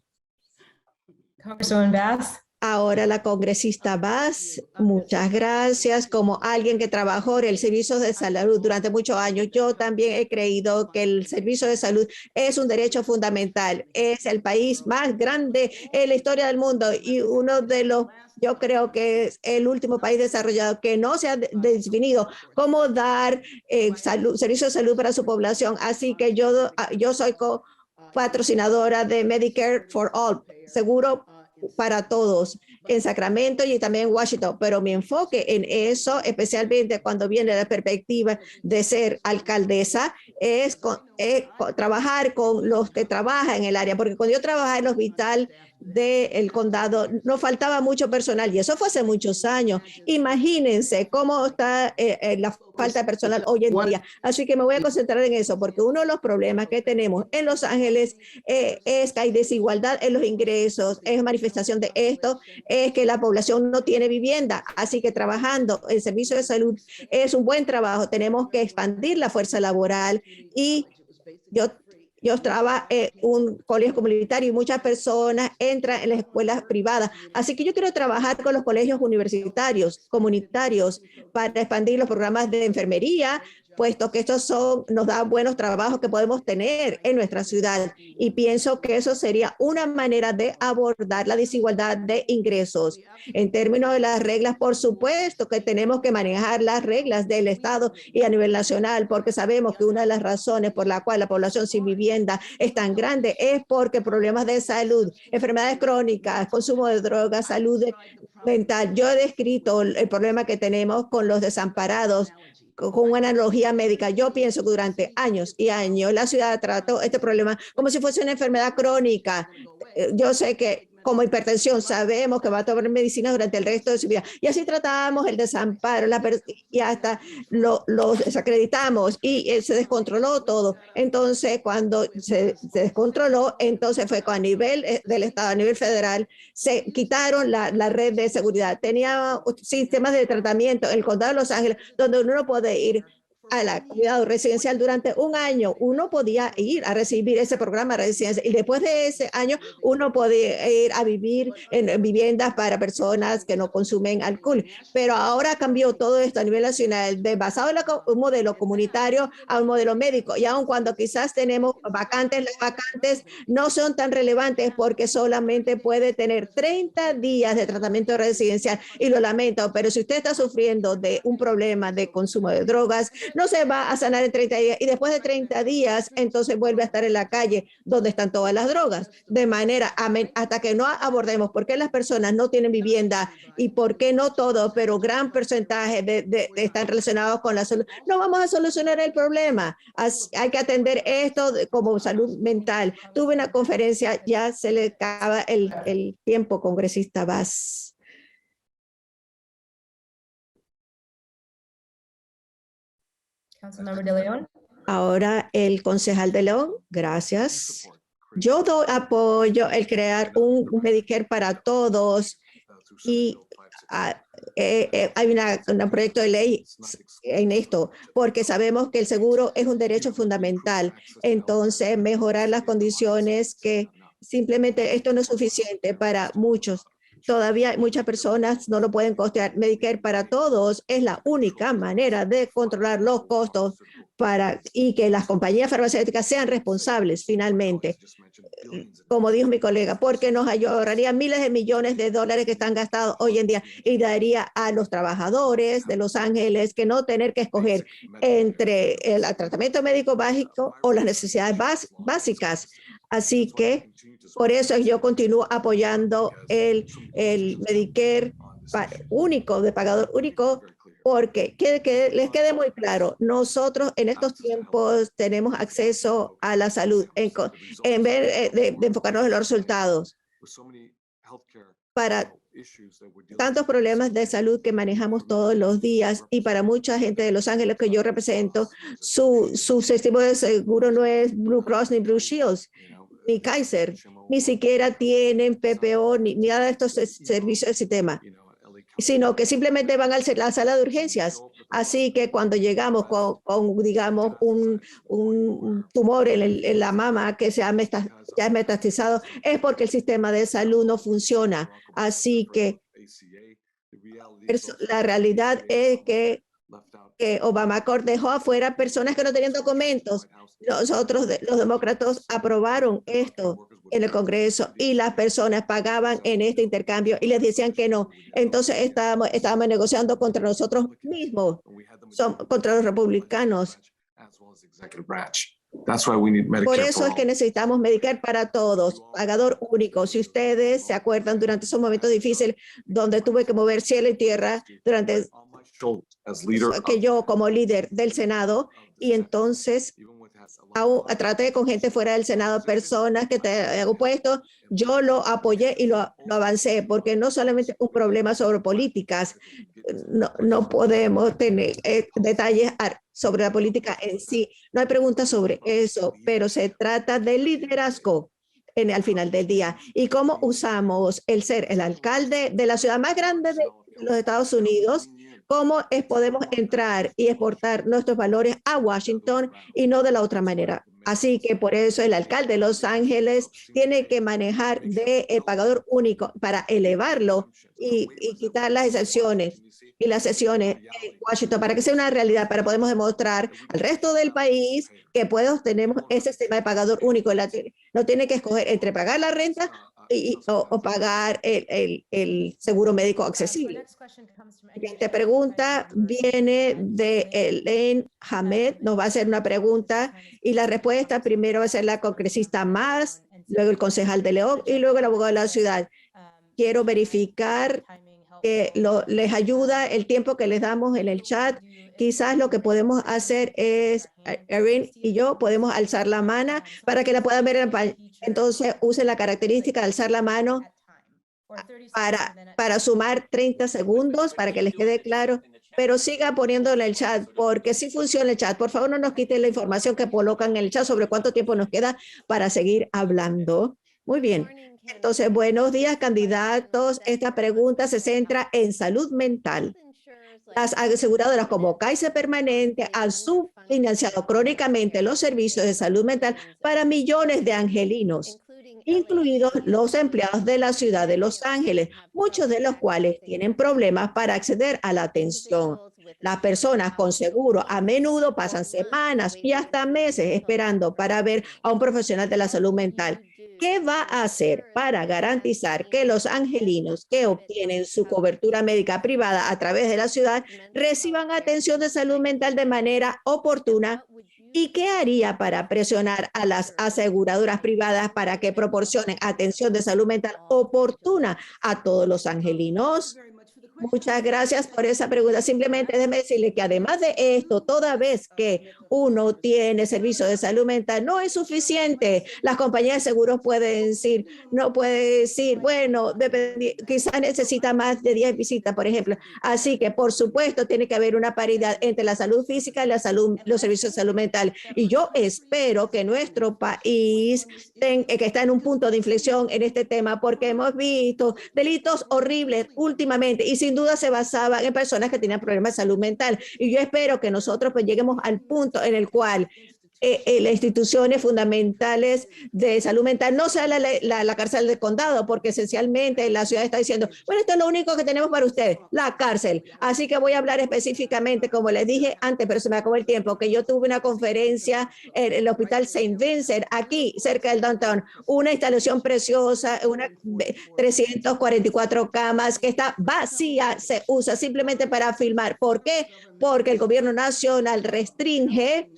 [SPEAKER 3] Congresswoman Bass.
[SPEAKER 2] Ahora la congresista Bass, muchas gracias. Como alguien que trabajó en el servicio de salud durante muchos años, yo también he creído que el servicio de salud es un derecho fundamental. Es el país más grande en la historia del mundo y uno de los, yo creo que es el último país desarrollado que no se ha definido cómo dar servicio de salud para su población. Así que yo soy patrocinadora de Medicare for All, seguro para todos, en Sacramento y también en Washington, pero mi enfoque en eso, especialmente cuando viene la perspectiva de ser alcaldesa, es trabajar con los que trabajan en el área, porque cuando yo trabajaba en el hospital del condado, no faltaba mucho personal y eso fue hace muchos años. Imagínense cómo está la falta de personal hoy en día. Así que me voy a concentrar en eso, porque uno de los problemas que tenemos en Los Ángeles es que hay desigualdad en los ingresos. Es manifestación de esto, es que la población no tiene vivienda. Así que trabajando en servicio de salud es un buen trabajo. Tenemos que expandir la fuerza laboral y yo trabajo en un colegio comunitario y muchas personas entran en las escuelas privadas. Así que yo quiero trabajar con los colegios universitarios, comunitarios, para expandir los programas de enfermería, puesto que estos nos dan buenos trabajos que podemos tener en nuestra ciudad. Y pienso que eso sería una manera de abordar la desigualdad de ingresos. En términos de las reglas, por supuesto que tenemos que manejar las reglas del Estado y a nivel nacional, porque sabemos que una de las razones por la cual la población sin vivienda es tan grande es porque problemas de salud, enfermedades crónicas, consumo de drogas, salud mental. Yo he descrito el problema que tenemos con los desamparados con una analogía médica. Yo pienso que durante años y años la ciudad trató este problema como si fuese una enfermedad crónica. Yo sé que como hipertensión sabemos que va a tomar medicina durante el resto de su vida. Y así tratábamos el desamparo y hasta lo desacreditamos y se descontroló todo. Entonces, cuando se descontroló, entonces fue a nivel del Estado, a nivel federal, se quitaron la red de seguridad. Tenía sistemas de tratamiento en el condado de Los Ángeles donde uno no puede ir a la cuidado residencial durante un año. Uno podía ir a recibir ese programa residencial y después de ese año uno podía ir a vivir en viviendas para personas que no consumen alcohol. Pero ahora cambió todo esto a nivel nacional, basado en un modelo comunitario a un modelo médico. Y aun cuando quizás tenemos vacantes, las vacantes no son tan relevantes porque solamente puede tener 30 días de tratamiento residencial. Y lo lamento, pero si usted está sufriendo de un problema de consumo de drogas, no se va a sanar en 30 días y después de 30 días entonces vuelve a estar en la calle donde están todas las drogas. De manera, hasta que no abordemos por qué las personas no tienen vivienda y por qué no todo, pero gran porcentaje están relacionados con la salud, no vamos a solucionar el problema. Hay que atender esto como salud mental. Tuve una conferencia, ya se le acaba el tiempo, congresista Bass.
[SPEAKER 3] Councilmember De Leon.
[SPEAKER 2] Ahora el concejal de León, gracias. Yo doy apoyo el crear un Medicare para todos y hay un proyecto de ley en esto, porque sabemos que el seguro es un derecho fundamental. Entonces, mejorar las condiciones que simplemente esto no es suficiente para muchos. todavía muchas personas no lo pueden costear. Medicare para todos es la única manera de controlar los costos y que las compañías farmacéuticas sean responsables finalmente, como dijo mi colega, porque nos ahorraría miles de millones de dólares que están gastados hoy en día y daría a los trabajadores de Los Ángeles que no tener que escoger entre el tratamiento médico básico o las necesidades básicas. Así que por eso yo continúo apoyando el Medicare único, de pagador único, porque que les quede muy claro, nosotros en estos tiempos tenemos acceso a la salud en vez de enfocarnos en los resultados. Para tantos problemas de salud que manejamos todos los días y para mucha gente de Los Ángeles que yo represento, su sistema de seguro no es Blue Cross ni Blue Shields ni Kaiser, ni siquiera tienen PPO ni nada de estos servicios del sistema, sino que simplemente van a la sala de urgencias. Así que cuando llegamos con digamos, un tumor en la mama que ya es metastizado, es porque el sistema de salud no funciona. Así que la realidad es que Obamacare dejó afuera personas que no tenían documentos. Nosotros, los demócratas, aprobaron esto en el Congreso y las personas pagaban en este intercambio y les decían que no. Entonces estábamos negociando contra nosotros mismos, contra los republicanos. Por eso es que necesitamos Medicare para todos, pagador único. Si ustedes se acuerdan, durante esos momentos difíciles donde tuve que mover cielo y tierra, durante que yo como líder del Senado, y entonces traté con gente fuera del Senado, personas que te han opuesto, yo lo apoyé y lo avancé, porque no solamente un problema sobre políticas, no podemos tener detalles sobre la política en sí, no hay preguntas sobre eso, pero se trata de liderazgo al final del día y cómo usamos el ser el alcalde de la ciudad más grande de los Estados Unidos, cómo podemos entrar y exportar nuestros valores a Washington y no de la otra manera. Así que por eso el alcalde de Los Ángeles tiene que manejar el pagador único para elevarlo y quitar las excepciones y las sesiones en Washington para que sea una realidad, para podemos demostrar al resto del país que tenemos ese sistema de pagador único. No tiene que escoger entre pagar la renta o pagar el seguro médico accesible. La siguiente pregunta viene de Elaine Hamed. Nos va a hacer una pregunta y la respuesta primero va a ser la congresista más, luego el concejal de León y luego el abogado de la ciudad. Quiero verificar que les ayuda el tiempo que les damos en el chat. Quizás lo que podemos hacer es, Erin y yo podemos alzar la mano para que la puedan ver en pantalla. Entonces, use la característica de alzar la mano para sumar 30 segundos para que les quede claro, pero siga poniéndole el chat, porque sí funciona el chat. Por favor, no nos quiten la información que colocan en el chat sobre cuánto tiempo nos queda para seguir hablando. Muy bien. Entonces, buenos días, candidatos. Esta pregunta se centra en salud mental. Las aseguradoras como Kaiser Permanente han subfinanciado crónicamente los servicios de salud mental para millones de angelinos, incluidos los empleados de la ciudad de Los Ángeles, muchos de los cuales tienen problemas para acceder a la atención. Las personas con seguro a menudo pasan semanas y hasta meses esperando para ver a un profesional de la salud mental. ¿Qué va a hacer para garantizar que los angelinos que obtienen su cobertura médica privada a través de la ciudad reciban atención de salud mental de manera oportuna? ¿Y qué haría para presionar a las aseguradoras privadas para que proporcionen atención de salud mental oportuna a todos los angelinos? Muchas gracias por esa pregunta. Simplemente déjeme decirle que además de esto, toda vez que uno tiene servicio de salud mental, no es suficiente. Las compañías de seguros pueden decir, bueno, quizás necesita más de 10 visitas, por ejemplo. Así que, por supuesto, tiene que haber una paridad entre la salud física y los servicios de salud mental. Y yo espero que nuestro país, que está en un punto de inflexión en este tema, porque hemos visto delitos horribles últimamente y sin duda se basaban en personas que tenían problemas de salud mental. Y yo espero que nosotros pues lleguemos al punto en el cual las instituciones fundamentales de salud mental no sea la cárcel del condado, porque esencialmente la ciudad está diciendo, bueno, esto es lo único que tenemos para ustedes, la cárcel. Así que voy a hablar específicamente, como les dije antes, pero se me acabó el tiempo, que yo tuve una conferencia en el Hospital St. Vincent, aquí cerca del downtown, una instalación preciosa, 344 camas que está vacía, se usa simplemente para filmar. ¿Por qué? Porque el gobierno nacional restringe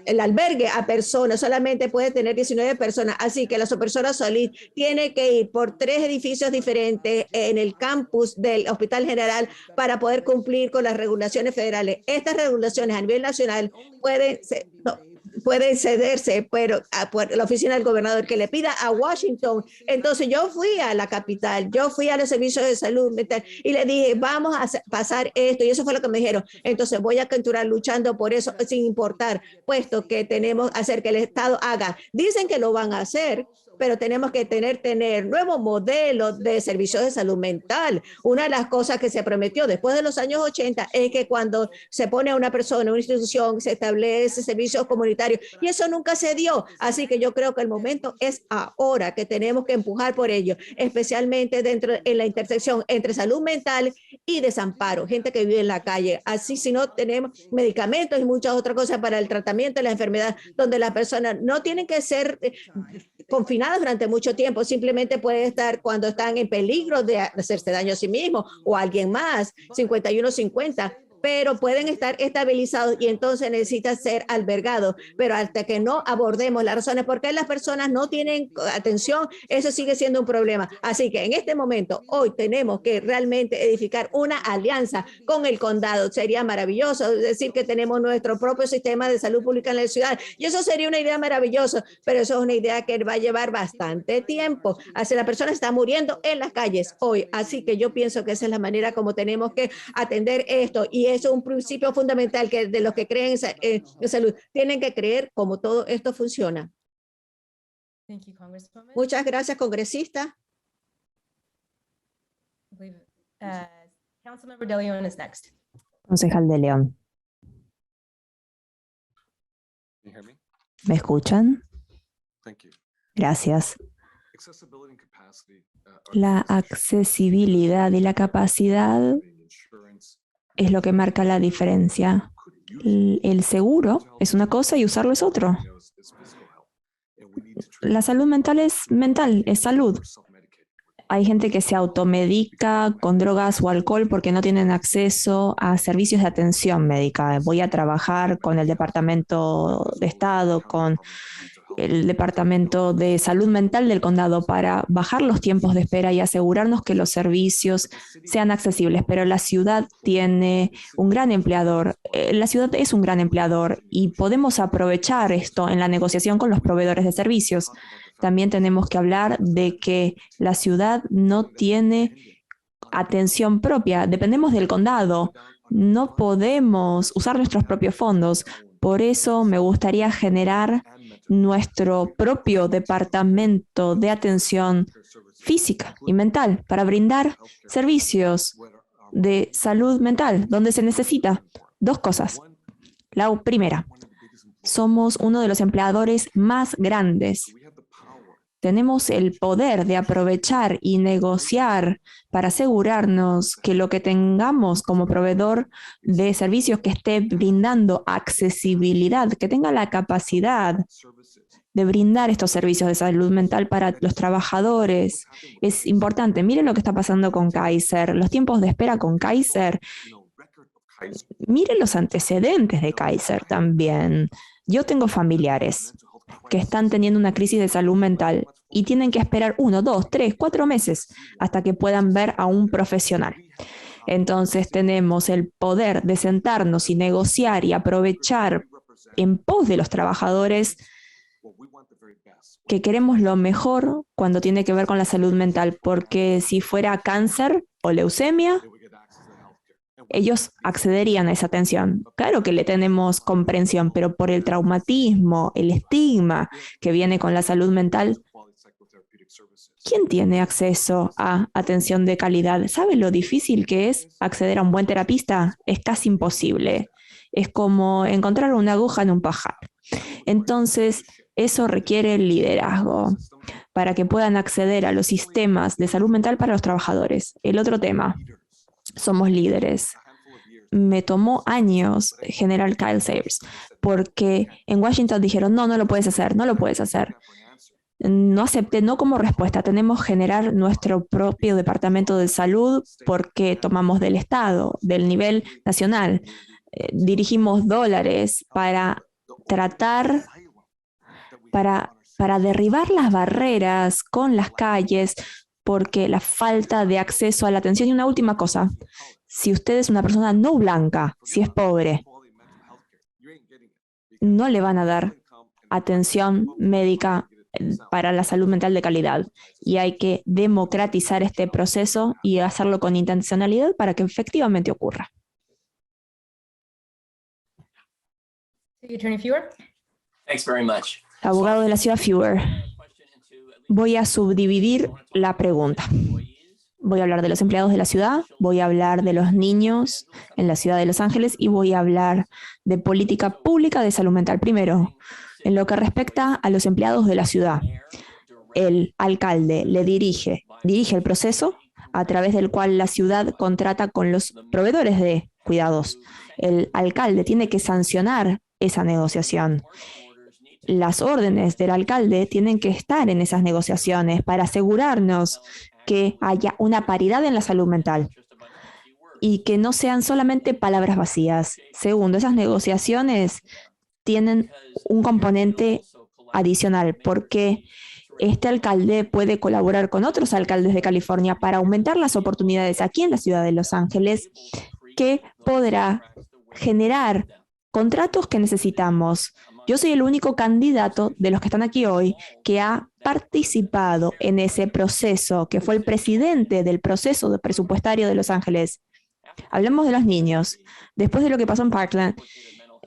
[SPEAKER 2] el albergue a personas, solamente puede tener 19 personas, así que las personas Solís tiene que ir por 3 edificios diferentes en el campus del Hospital General para poder cumplir con las regulaciones federales. Estas regulaciones a nivel nacional pueden cederse, pero por la oficina del gobernador que le pida a Washington. Entonces yo fui a la capital, yo fui a los servicios de salud mental y le dije, vamos a pasar esto, y eso fue lo que me dijeron. Entonces voy a continuar luchando por eso sin importar, puesto que tenemos que hacer que el Estado haga. Dicen que lo van a hacer, pero tenemos que tener nuevos modelos de servicios de salud mental. Una de las cosas que se prometió después de los años 80 es que cuando se pone a una persona, una institución, se establece servicios comunitarios, y eso nunca se dio. Así que yo creo que el momento es ahora, que tenemos que empujar por ello, especialmente en la intersección entre salud mental y desamparo, gente que vive en la calle. Así, si no tenemos medicamentos y muchas otras cosas para el tratamiento de la enfermedad, donde las personas no tienen que ser confinadas durante mucho tiempo, simplemente puede estar cuando están en peligro de hacerse daño a sí mismo o a alguien más, 51-50, pero pueden estar estabilizados y entonces necesitan ser albergados. Pero hasta que no abordemos las razones por qué las personas no tienen atención, eso sigue siendo un problema. Así que en este momento, hoy tenemos que realmente edificar una alianza con el condado. Sería maravilloso decir que tenemos nuestro propio sistema de salud pública en la ciudad, y eso sería una idea maravillosa, pero eso es una idea que va a llevar bastante tiempo. Así la persona está muriendo en las calles hoy. Así que yo pienso que esa es la manera como tenemos que atender esto, y eso es un principio fundamental que de los que creen en salud tienen que creer cómo todo esto funciona.
[SPEAKER 3] Thank you, Congresswoman.
[SPEAKER 2] Muchas gracias, congresista.
[SPEAKER 3] Councilmember De Leon is next.
[SPEAKER 1] Concejal de León.
[SPEAKER 4] Can you hear me?
[SPEAKER 1] ¿Me escuchan?
[SPEAKER 4] Thank you.
[SPEAKER 1] Gracias.
[SPEAKER 4] Accessibility and capacity,
[SPEAKER 1] La accesibilidad y la capacidad es lo que marca la diferencia. El seguro es una cosa y usarlo es otro. La salud mental es salud. Hay gente que se automedica con drogas o alcohol porque no tienen acceso a servicios de atención médica. Voy a trabajar con el Departamento de Estado, con el Departamento de Salud Mental del condado para bajar los tiempos de espera y asegurarnos que los servicios sean accesibles. Pero la ciudad tiene un gran empleador. La ciudad es un gran empleador y podemos aprovechar esto en la negociación con los proveedores de servicios. También tenemos que hablar de que la ciudad no tiene atención propia. Dependemos del condado. No podemos usar nuestros propios fondos. Por eso me gustaría generar nuestro propio departamento de atención física y mental para brindar servicios de salud mental donde se necesita. 2 cosas. La primera, somos uno de los empleadores más grandes. Tenemos el poder de aprovechar y negociar para asegurarnos que lo que tengamos como proveedor de servicios que esté brindando accesibilidad, que tenga la capacidad de brindar estos servicios de salud mental para los trabajadores. Es importante. Miren lo que está pasando con Kaiser. Los tiempos de espera con Kaiser. Miren los antecedentes de Kaiser también. Yo tengo familiares que están teniendo una crisis de salud mental y tienen que esperar 1, 2, 3, 4 meses hasta que puedan ver a un profesional. Entonces tenemos el poder de sentarnos y negociar y aprovechar en pos de los trabajadores que queremos lo mejor cuando tiene que ver con la salud mental, porque si fuera cáncer o leucemia, ellos accederían a esa atención. Claro que le tenemos comprensión, pero por el traumatismo, el estigma que viene con la salud mental, ¿quién tiene acceso a atención de calidad? ¿Sabe lo difícil que es acceder a un buen terapista? Es casi imposible. Es como encontrar una aguja en un pajar. Entonces, eso requiere liderazgo para que puedan acceder a los sistemas de salud mental para los trabajadores. El otro tema, somos líderes. Me tomó años, General Kyle Sayers, porque en Washington dijeron, no, no lo puedes hacer, no lo puedes hacer. No acepté, no como respuesta. Tenemos que generar nuestro propio departamento de salud porque tomamos del Estado, del nivel nacional. Dirigimos dólares para tratar, para derribar las barreras con las calles, porque la falta de acceso a la atención. Y una última cosa, si usted es una persona no blanca, si es pobre, no le van a dar atención médica para la salud mental de calidad. Y hay que democratizar este proceso y hacerlo con intencionalidad para que efectivamente ocurra.
[SPEAKER 3] City Attorney Fewer.
[SPEAKER 5] Thanks very much.
[SPEAKER 1] Abogado de la ciudad Fewer, voy a subdividir la pregunta. Voy a hablar de los empleados de la ciudad, voy a hablar de los niños en la ciudad de Los Ángeles y voy a hablar de política pública de salud mental. Primero, en lo que respecta a los empleados de la ciudad, el alcalde le dirige el proceso a través del cual la ciudad contrata con los proveedores de cuidados. El alcalde tiene que sancionar esa negociación. Las órdenes del alcalde tienen que estar en esas negociaciones para asegurarnos que haya una paridad en la salud mental y que no sean solamente palabras vacías. Segundo, esas negociaciones tienen un componente adicional porque este alcalde puede colaborar con otros alcaldes de California para aumentar las oportunidades aquí en la ciudad de Los Ángeles, que podrá generar contratos que necesitamos. Yo soy el único candidato de los que están aquí hoy que ha participado en ese proceso, que fue el presidente del proceso presupuestario de Los Ángeles. Hablemos de los niños. Después de lo que pasó en Parkland,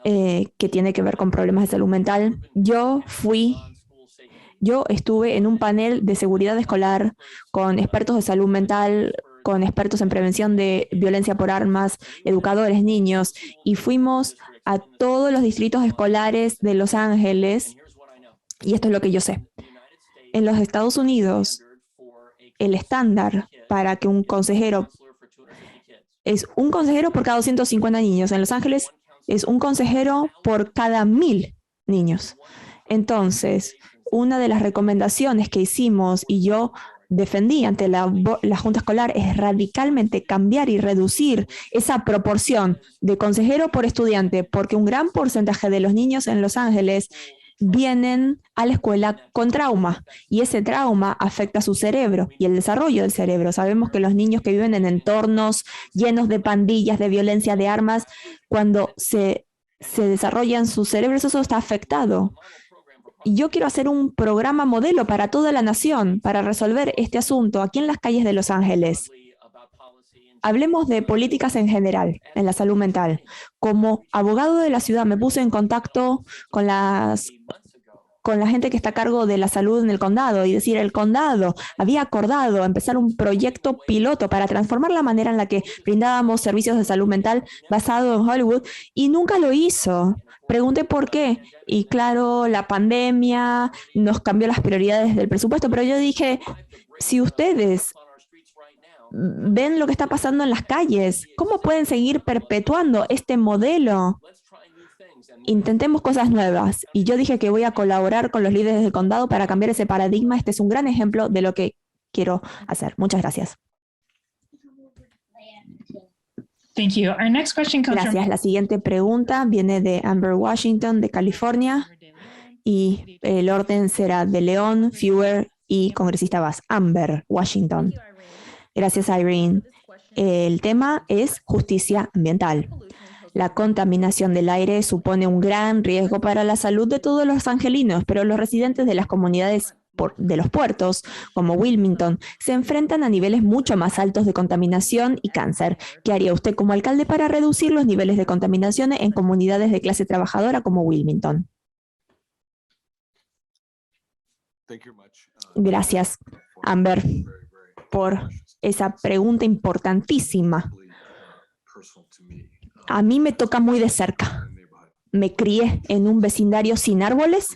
[SPEAKER 1] que tiene que ver con problemas de salud mental, yo estuve en un panel de seguridad escolar con expertos de salud mental, con expertos en prevención de violencia por armas, educadores, niños, y fuimos a todos los distritos escolares de Los Ángeles, y esto es lo que yo sé. En los Estados Unidos, el estándar para que un consejero es un consejero por cada 250 niños. En Los Ángeles es un consejero por cada 1000 niños. Entonces, una de las recomendaciones que hicimos y yo defendí ante la Junta Escolar es radicalmente cambiar y reducir esa proporción de consejero por estudiante, porque un gran porcentaje de los niños en Los Ángeles vienen a la escuela con trauma y ese trauma afecta a su cerebro y el desarrollo del cerebro. Sabemos que los niños que viven en entornos llenos de pandillas, de violencia, de armas, cuando se desarrollan sus cerebros, eso está afectado. Y yo quiero hacer un programa modelo para toda la nación para resolver este asunto aquí en las calles de Los Ángeles. Hablemos de políticas en general, en la salud mental. Como abogado de la ciudad me puse en contacto con la gente que está a cargo de la salud en el condado y decir, el condado había acordado empezar un proyecto piloto para transformar la manera en la que brindábamos servicios de salud mental basado en Hollywood y nunca lo hizo. Pregunté por qué y claro, la pandemia nos cambió las prioridades del presupuesto, pero yo dije, si ustedes ven lo que está pasando en las calles, ¿cómo pueden seguir perpetuando este modelo? Intentemos cosas nuevas. Y yo dije que voy a colaborar con los líderes del condado para cambiar ese paradigma. Este es un gran ejemplo de lo que quiero hacer. Muchas gracias.
[SPEAKER 6] Thank you. Our next question comes
[SPEAKER 1] Gracias. La siguiente pregunta viene de Amber Washington, de California. Y el orden será de León, Fewer y congresista Vaz. Amber Washington. Gracias, Irene. El tema es justicia ambiental. La contaminación del aire supone un gran riesgo para la salud de todos los angelinos, pero los residentes de las comunidades de los puertos, como Wilmington, se enfrentan a niveles mucho más altos de contaminación y cáncer. ¿Qué haría usted como alcalde para reducir los niveles de contaminación en comunidades de clase trabajadora como Wilmington? Gracias, Amber, por esa pregunta importantísima A mí me toca muy de cerca. Me crié en un vecindario sin árboles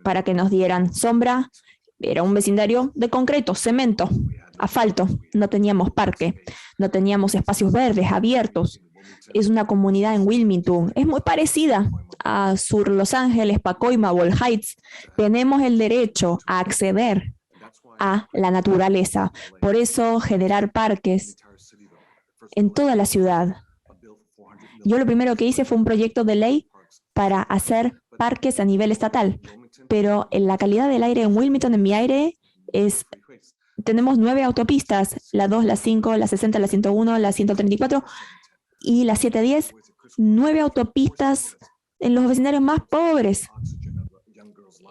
[SPEAKER 1] para que nos dieran sombra. Era un vecindario de concreto, cemento, asfalto. No teníamos parque, no teníamos espacios verdes abiertos. Es una comunidad en Wilmington. Es muy parecida a Sur Los Ángeles, Pacoima, Wall Heights. Tenemos el derecho a acceder a la naturaleza. Por eso generar parques en toda la ciudad. Yo lo primero que hice fue un proyecto de ley para hacer parques a nivel estatal, pero en la calidad del aire en Wilmington, en mi aire, tenemos 9 autopistas, la 2, la 5, la 60, la 101, la 134 y la 710, 9 autopistas en los vecindarios más pobres.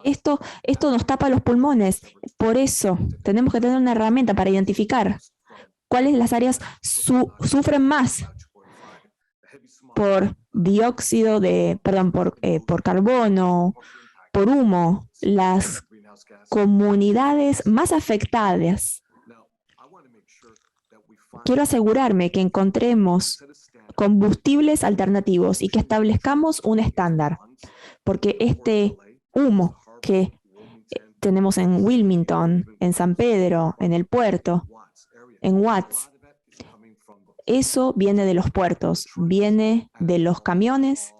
[SPEAKER 1] Esto nos tapa los pulmones, por eso tenemos que tener una herramienta para identificar cuáles las áreas sufren más por dióxido por carbono, por humo, las comunidades más afectadas. Quiero asegurarme que encontremos combustibles alternativos y que establezcamos un estándar, porque este humo que tenemos en Wilmington, en San Pedro, en el puerto, en Watts, eso viene de los puertos, viene de los camiones,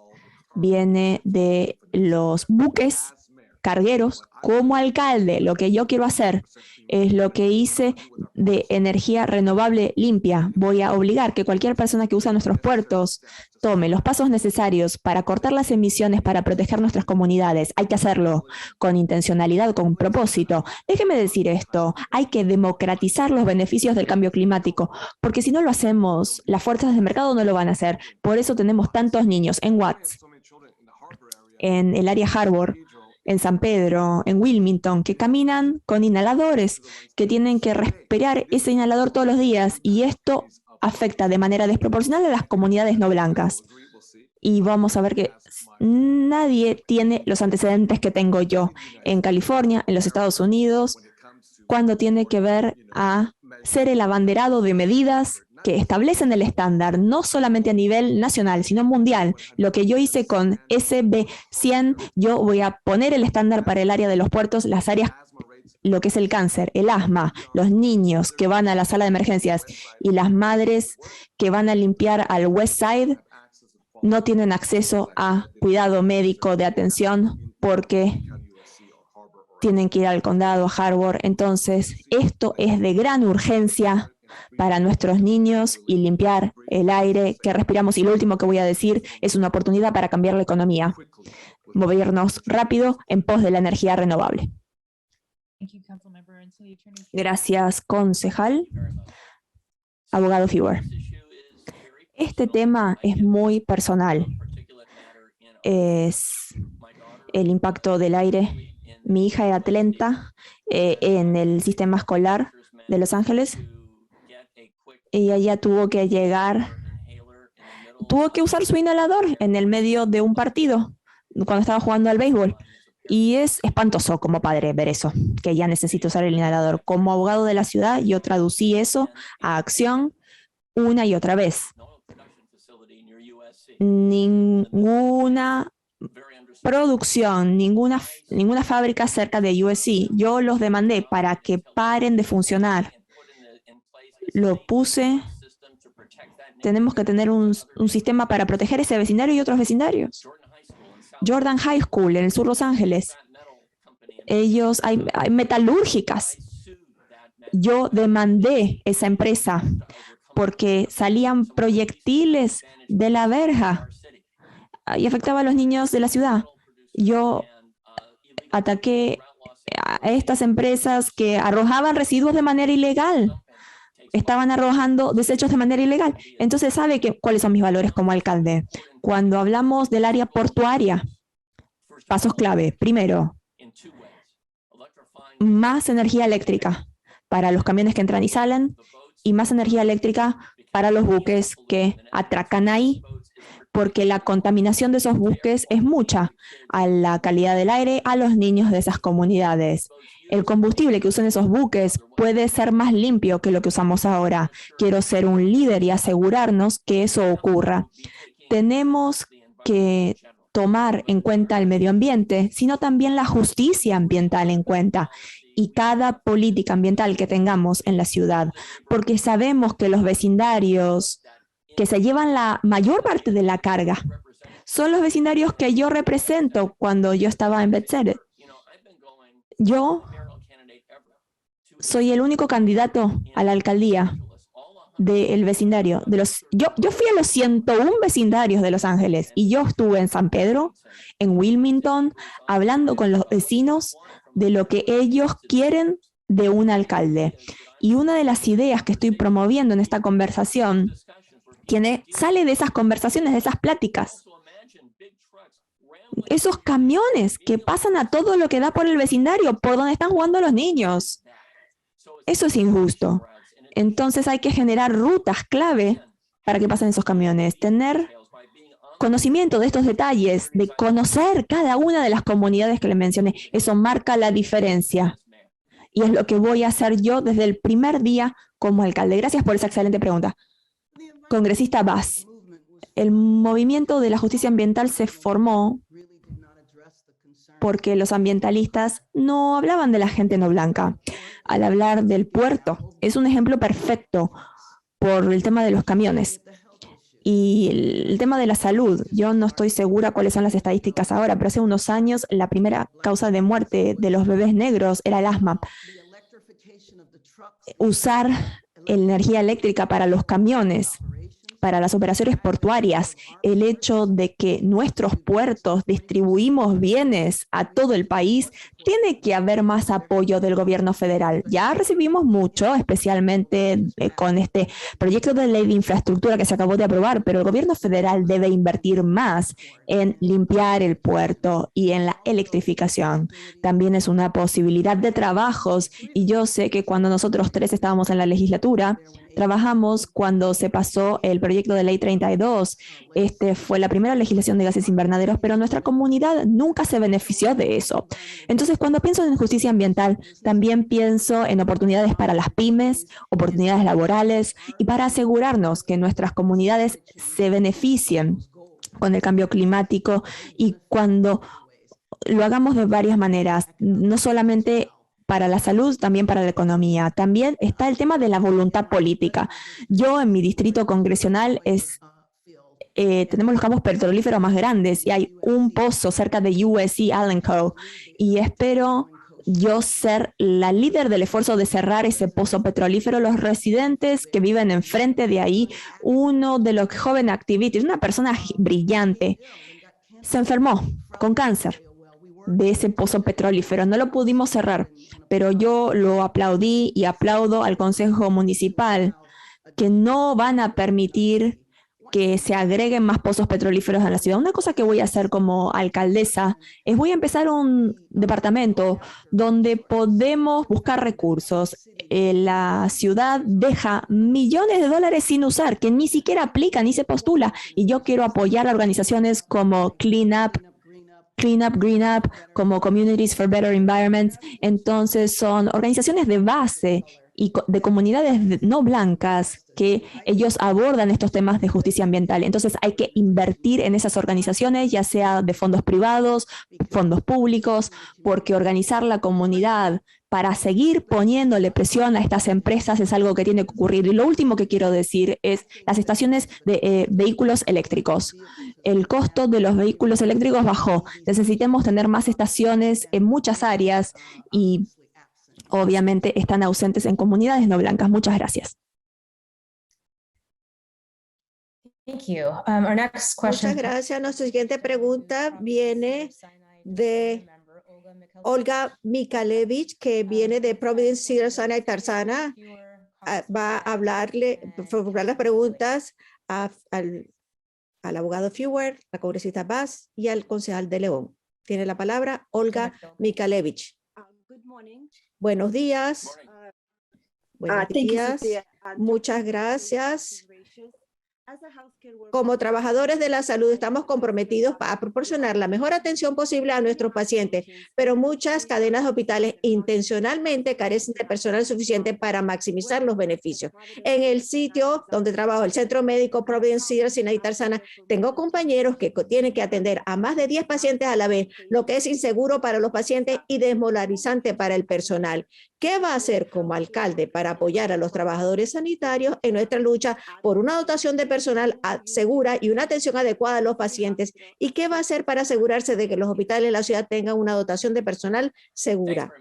[SPEAKER 1] viene de los buques cargueros. Como alcalde, lo que yo quiero hacer es lo que hice de energía renovable limpia. Voy a obligar que cualquier persona que usa nuestros puertos tome los pasos necesarios para cortar las emisiones para proteger nuestras comunidades. Hay que hacerlo con intencionalidad, con propósito. Déjeme decir esto, hay que democratizar los beneficios del cambio climático, porque si no lo hacemos, las fuerzas de mercado no lo van a hacer. Por eso tenemos tantos niños en Watts, en el área Harbor, en San Pedro, en Wilmington, que caminan con inhaladores, que tienen que respirar ese inhalador todos los días, y esto afecta de manera desproporcional a las comunidades no blancas. Y vamos a ver que nadie tiene los antecedentes que tengo yo en California, en los Estados Unidos, cuando tiene que ver a ser el abanderado de medidas que establecen el estándar, no solamente a nivel nacional, sino mundial. Lo que yo hice con SB100, yo voy a poner el estándar para el área de los puertos, las áreas, lo que es el cáncer, el asma, los niños que van a la sala de emergencias y las madres que van a limpiar al West Side no tienen acceso a cuidado médico de atención porque tienen que ir al condado, a Harbor. Entonces, esto es de gran urgencia para nuestros niños y limpiar el aire que respiramos. Y lo último que voy a decir es una oportunidad para cambiar la economía, movernos rápido en pos de la energía renovable. Gracias, concejal. Abogado Fewer. Este tema es muy personal. Es el impacto del aire. Mi hija era atleta en el sistema escolar de Los Ángeles. Y ella tuvo que usar su inhalador en el medio de un partido, cuando estaba jugando al béisbol. Y es espantoso como padre ver eso, que ella necesita usar el inhalador. Como abogado de la ciudad, yo traducí eso a acción una y otra vez. Ninguna producción, ninguna fábrica cerca de USC. Yo los demandé para que paren de funcionar. Lo puse. Tenemos que tener un sistema para proteger ese vecindario y otros vecindarios. Jordan High School en el sur Los Ángeles. Hay metalúrgicas. Yo demandé esa empresa porque salían proyectiles de la verja y afectaba a los niños de la ciudad. Yo ataqué a estas empresas que arrojaban residuos de manera ilegal. Estaban arrojando desechos de manera ilegal. Entonces, ¿sabe cuáles son mis valores como alcalde? Cuando hablamos del área portuaria, pasos clave. Primero, más energía eléctrica para los camiones que entran y salen y más energía eléctrica para los buques que atracan ahí, porque la contaminación de esos buques es mucha a la calidad del aire, a los niños de esas comunidades. El combustible que usan esos buques puede ser más limpio que lo que usamos ahora. Quiero ser un líder y asegurarnos que eso ocurra. Tenemos que tomar en cuenta el medio ambiente, sino también la justicia ambiental en cuenta y cada política ambiental que tengamos en la ciudad, porque sabemos que los vecindarios que se llevan la mayor parte de la carga son los vecindarios que yo represento cuando yo estaba en Bethesda. Yo soy el único candidato a la alcaldía del vecindario. Yo fui a los 101 vecindarios de Los Ángeles y yo estuve en San Pedro, en Wilmington, hablando con los vecinos de lo que ellos quieren de un alcalde. Y una de las ideas que estoy promoviendo en esta conversación sale de esas conversaciones, de esas pláticas. Esos camiones que pasan a todo lo que da por el vecindario, por donde están jugando los niños. Eso es injusto. Entonces hay que generar rutas clave para que pasen esos camiones. Tener conocimiento de estos detalles, de conocer cada una de las comunidades que les mencioné, eso marca la diferencia. Y es lo que voy a hacer yo desde el primer día como alcalde. Gracias por esa excelente pregunta. Congresista Bass, el movimiento de la justicia ambiental se formó porque los ambientalistas no hablaban de la gente no blanca. Al hablar del puerto, es un ejemplo perfecto por el tema de los camiones. Y el tema de la salud, yo no estoy segura cuáles son las estadísticas ahora, pero hace unos años la primera causa de muerte de los bebés negros era el asma. Usar energía eléctrica para los camiones, para las operaciones portuarias, el hecho de que nuestros puertos distribuimos bienes a todo el país, tiene que haber más apoyo del gobierno federal. Ya recibimos mucho, especialmente con este proyecto de ley de infraestructura que se acabó de aprobar, pero el gobierno federal debe invertir más en limpiar el puerto y en la electrificación. También es una posibilidad de trabajos y yo sé que cuando nosotros tres estábamos en la legislatura, trabajamos cuando se pasó el proyecto de ley 32. Fue la primera legislación de gases invernaderos, pero nuestra comunidad nunca se benefició de eso. Entonces, cuando pienso en justicia ambiental, también pienso en oportunidades para las pymes, oportunidades laborales y para asegurarnos que nuestras comunidades se beneficien con el cambio climático y cuando lo hagamos de varias maneras, no solamente para la salud, también para la economía. También está el tema de la voluntad política. Yo en mi distrito congresional tenemos los campos petrolíferos más grandes y hay un pozo cerca de USC Allenco y espero yo ser la líder del esfuerzo de cerrar ese pozo petrolífero. Los residentes que viven enfrente de ahí, uno de los jóvenes activistas, una persona brillante, se enfermó con cáncer de ese pozo petrolífero. No lo pudimos cerrar, pero yo lo aplaudí y aplaudo al Consejo Municipal que no van a permitir que se agreguen más pozos petrolíferos en la ciudad. Una cosa que voy a hacer como alcaldesa es voy a empezar un departamento donde podemos buscar recursos. La ciudad deja millones de dólares sin usar, que ni siquiera aplica ni se postula. Y yo quiero apoyar a organizaciones como Clean Up, Green Up, como Communities for Better Environments. Entonces son organizaciones de base y de comunidades no blancas que ellos abordan estos temas de justicia ambiental. Entonces hay que invertir en esas organizaciones, ya sea de fondos privados, fondos públicos, porque organizar la comunidad para seguir poniéndole presión a estas empresas es algo que tiene que ocurrir. Y lo último que quiero decir es las estaciones de vehículos eléctricos. El costo de los vehículos eléctricos bajó. Necesitamos tener más estaciones en muchas áreas y obviamente están ausentes en comunidades no blancas. Muchas gracias.
[SPEAKER 3] Thank you. Our next question.
[SPEAKER 2] Muchas gracias. Nuestra siguiente pregunta viene de Olga Mikalevich, que viene de Providence, Cedar Sinai, Tarzana. Va a formular las preguntas al abogado Fewer, la congresista Bass y al concejal de León. Tiene la palabra Olga Mikalevich. Buenos días. Buenos días. Muchas gracias Como trabajadores de la salud estamos comprometidos a proporcionar la mejor atención posible a nuestros pacientes, pero muchas cadenas de hospitales intencionalmente carecen de personal suficiente para maximizar los beneficios. En el sitio donde trabajo, el Centro Médico Providence Cedar Sinai Tarzana, tengo compañeros que tienen que atender a más de 10 pacientes a la vez, lo que es inseguro para los pacientes y desmoralizante para el personal. ¿Qué va a hacer como alcalde para apoyar a los trabajadores sanitarios en nuestra lucha por una dotación de personal segura y una atención adecuada a los pacientes? ¿Y qué va a hacer para asegurarse de que los hospitales de la ciudad tengan una dotación de personal segura?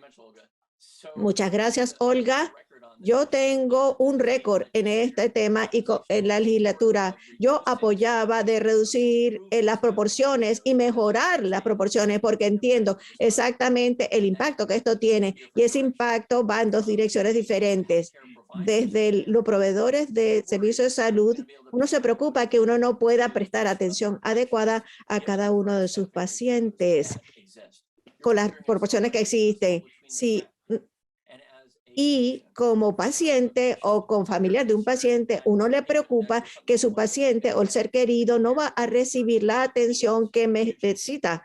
[SPEAKER 2] Muchas gracias, Olga. Yo tengo un récord en este tema y en la legislatura. Yo apoyaba de reducir las proporciones y mejorar las proporciones porque entiendo exactamente el impacto que esto tiene y ese impacto va en dos direcciones diferentes. Desde los proveedores de servicios de salud, uno se preocupa que uno no pueda prestar atención adecuada a cada uno de sus pacientes con las proporciones que existen. Sí. Y como paciente o con familiar de un paciente, uno le preocupa que su paciente o el ser querido no va a recibir la atención que necesita.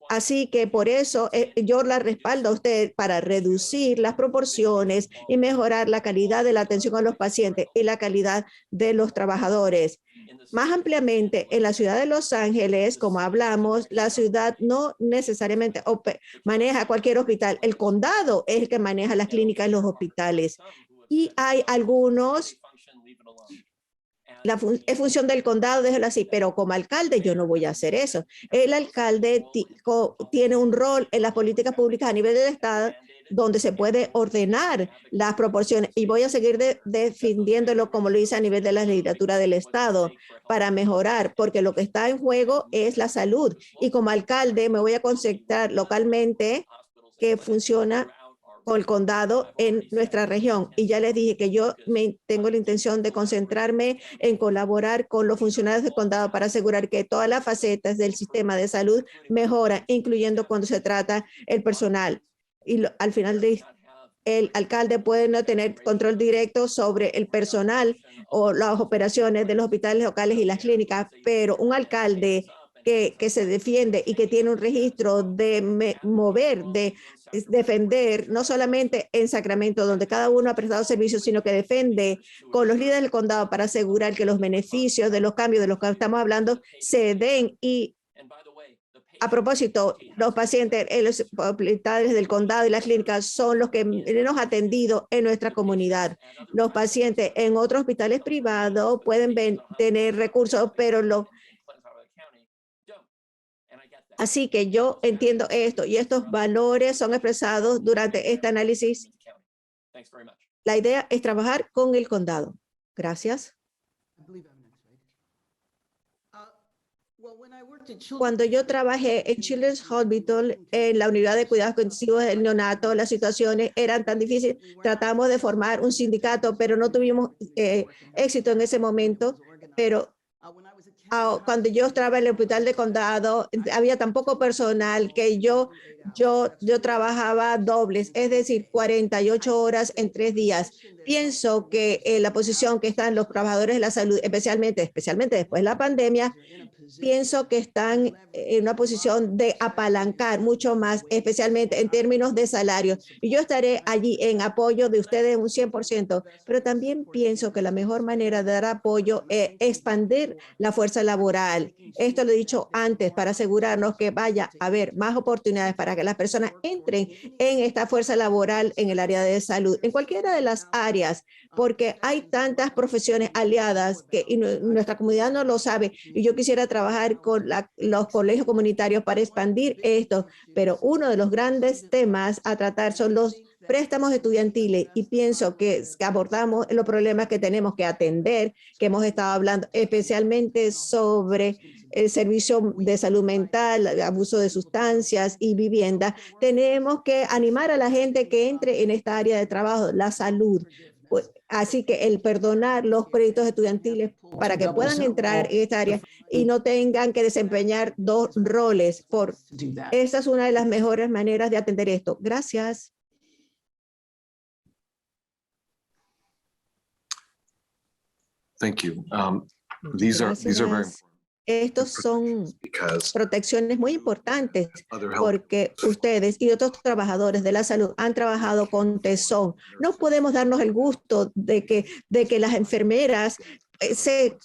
[SPEAKER 2] Así que por eso yo la respaldo a usted para reducir las proporciones y mejorar la calidad de la atención a los pacientes y la calidad de los trabajadores. Más ampliamente, en la ciudad de Los Ángeles, como hablamos, la ciudad no necesariamente maneja cualquier hospital. El condado es el que maneja las clínicas y los hospitales. Y hay algunos, es función del condado, déjalo así, pero como alcalde yo no voy a hacer eso. El alcalde tiene un rol en las políticas públicas a nivel del estado donde se puede ordenar las proporciones y voy a seguir defendiéndolo como lo hice a nivel de la legislatura del estado para mejorar, porque lo que está en juego es la salud y como alcalde me voy a concentrar localmente que funciona con el condado en nuestra región. Y ya les dije que yo tengo la intención de concentrarme en colaborar con los funcionarios del condado para asegurar que todas las facetas del sistema de salud mejoran, incluyendo cuando se trata el personal. Y al final el alcalde puede no tener control directo sobre el personal o las operaciones de los hospitales locales y las clínicas, pero un alcalde que se defiende y que tiene un registro de defender, no solamente en Sacramento, donde cada uno ha prestado servicios, sino que defiende con los líderes del condado para asegurar que los beneficios de los cambios de los que estamos hablando se den. Y a propósito, los pacientes en los hospitales del condado y las clínicas son los que menos atendido en nuestra comunidad. Los pacientes en otros hospitales privados pueden tener recursos, pero así que yo entiendo esto y estos valores son expresados durante este análisis. La idea es trabajar con el condado. Gracias. Cuando yo trabajé en Children's Hospital, en la unidad de cuidados intensivos del neonato, las situaciones eran tan difíciles. Tratamos de formar un sindicato, pero no tuvimos éxito en ese momento. Pero cuando yo estaba en el hospital de condado, había tan poco personal que yo trabajaba dobles, es decir, 48 horas en 3 días. Pienso que la posición que están los trabajadores de la salud, especialmente después de la pandemia, pienso que están en una posición de apalancar mucho más, especialmente en términos de salario. Y yo estaré allí en apoyo de ustedes un 100%, pero también pienso que la mejor manera de dar apoyo es expandir la fuerza laboral. Esto lo he dicho antes para asegurarnos que vaya a haber más oportunidades para que las personas entren en esta fuerza laboral en el área de salud, en cualquiera de las áreas, porque hay tantas profesiones aliadas que nuestra comunidad no lo sabe y yo quisiera trabajar con los colegios comunitarios para expandir esto, pero uno de los grandes temas a tratar son los préstamos estudiantiles y pienso que abordamos los problemas que tenemos que atender, que hemos estado hablando especialmente sobre el servicio de salud mental, abuso de sustancias y vivienda. Tenemos que animar a la gente que entre en esta área de trabajo, la salud. Así que el perdonar los créditos estudiantiles para que puedan entrar en esta área y no tengan que desempeñar 2 roles. Esta es una de las mejores maneras de atender esto. Gracias.
[SPEAKER 4] Thank you. These are very
[SPEAKER 2] Gracias. Estos son
[SPEAKER 4] because
[SPEAKER 2] protecciones muy importantes
[SPEAKER 4] other health
[SPEAKER 2] porque ustedes y otros trabajadores de la salud han trabajado con tesón. No podemos darnos el gusto de que las enfermeras se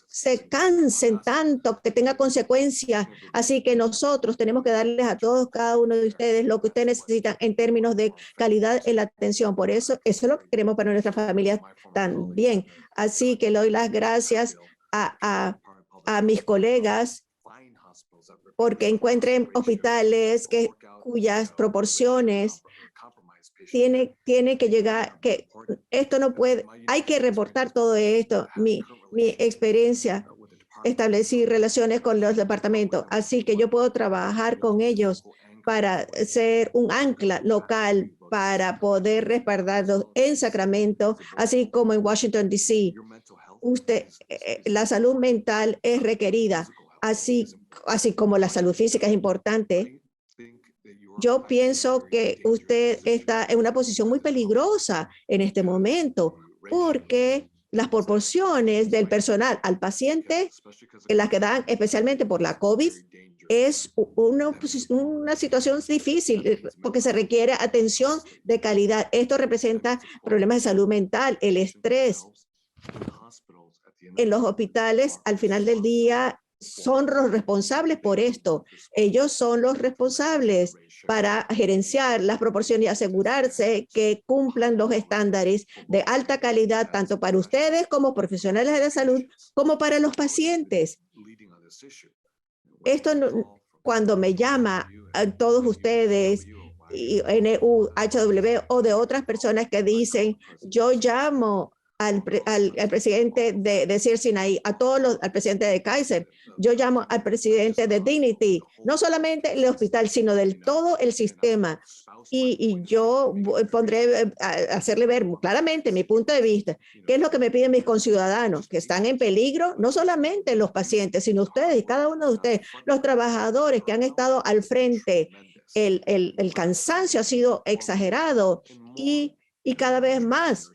[SPEAKER 2] cansen tanto, que tenga consecuencias. Así que nosotros tenemos que darles a todos, cada uno de ustedes, lo que ustedes necesitan en términos de calidad en la atención. Por eso es lo que queremos para nuestras familias también. Así que le doy las gracias a mis colegas porque encuentren hospitales cuyas proporciones tiene que llegar, que esto no puede, hay que reportar todo esto. Mi experiencia, establecí relaciones con los departamentos, así que yo puedo trabajar con ellos para ser un ancla local para poder respaldarlos en Sacramento, así como en Washington, D.C. La salud mental es requerida, así como la salud física es importante. Yo pienso que usted está en una posición muy peligrosa en este momento porque las proporciones del personal al paciente, las que dan especialmente por la COVID, es una situación difícil porque se requiere atención de calidad. Esto representa problemas de salud mental, el estrés. En los hospitales, al final del día, son los responsables por esto. Ellos son los responsables para gerenciar las proporciones y asegurarse que cumplan los estándares de alta calidad, tanto para ustedes como profesionales de la salud, como para los pacientes. Esto cuando me llama a todos ustedes, y NUHW o de otras personas que dicen, yo llamo al presidente de Cedars Sinai, al presidente de Kaiser, yo llamo al presidente de Dignity, no solamente el hospital, sino del todo el sistema. Y yo pondré a hacerle ver claramente mi punto de vista, qué es lo que me piden mis conciudadanos, que están en peligro, no solamente los pacientes, sino ustedes y cada uno de ustedes, los trabajadores que han estado al frente. El cansancio ha sido exagerado y cada vez más,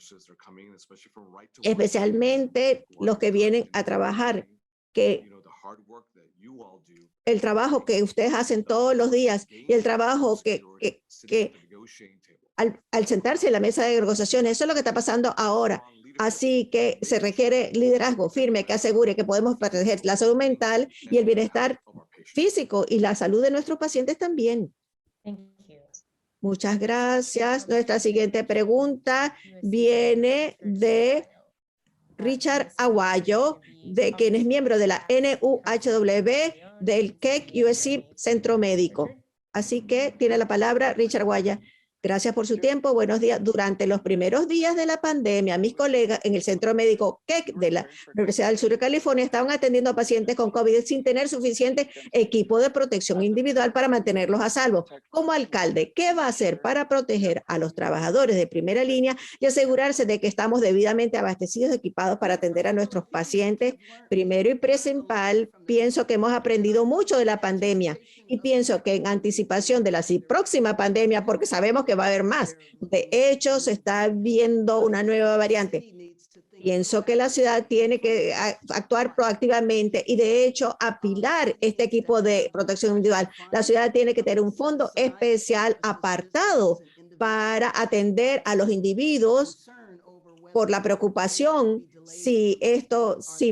[SPEAKER 2] especialmente los que vienen a trabajar, que el trabajo que ustedes hacen todos los días y el trabajo que al sentarse en la mesa de negociaciones, eso es lo que está pasando ahora. Así que se requiere liderazgo firme que asegure que podemos proteger la salud mental y el bienestar físico y la salud de nuestros pacientes también. Muchas gracias. Nuestra siguiente pregunta viene de Richard Aguayo, quien es miembro de la NUHW del Keck USC Centro Médico. Así que tiene la palabra Richard Aguayo. Gracias por su tiempo. Buenos días. Durante los primeros días de la pandemia, mis colegas en el Centro Médico Keck de la Universidad del Sur de California estaban atendiendo a pacientes con COVID sin tener suficiente equipo de protección individual para mantenerlos a salvo. Como alcalde, ¿qué va a hacer para proteger a los trabajadores de primera línea y asegurarse de que estamos debidamente abastecidos y equipados para atender a nuestros pacientes? Primero y principal, pienso que hemos aprendido mucho de la pandemia y pienso que en anticipación de la próxima pandemia, porque sabemos que va a haber más. De hecho, se está viendo una nueva variante. Pienso que la ciudad tiene que actuar proactivamente y, de hecho, apilar este equipo de protección individual. La ciudad tiene que tener un fondo especial apartado para atender a los individuos por la preocupación si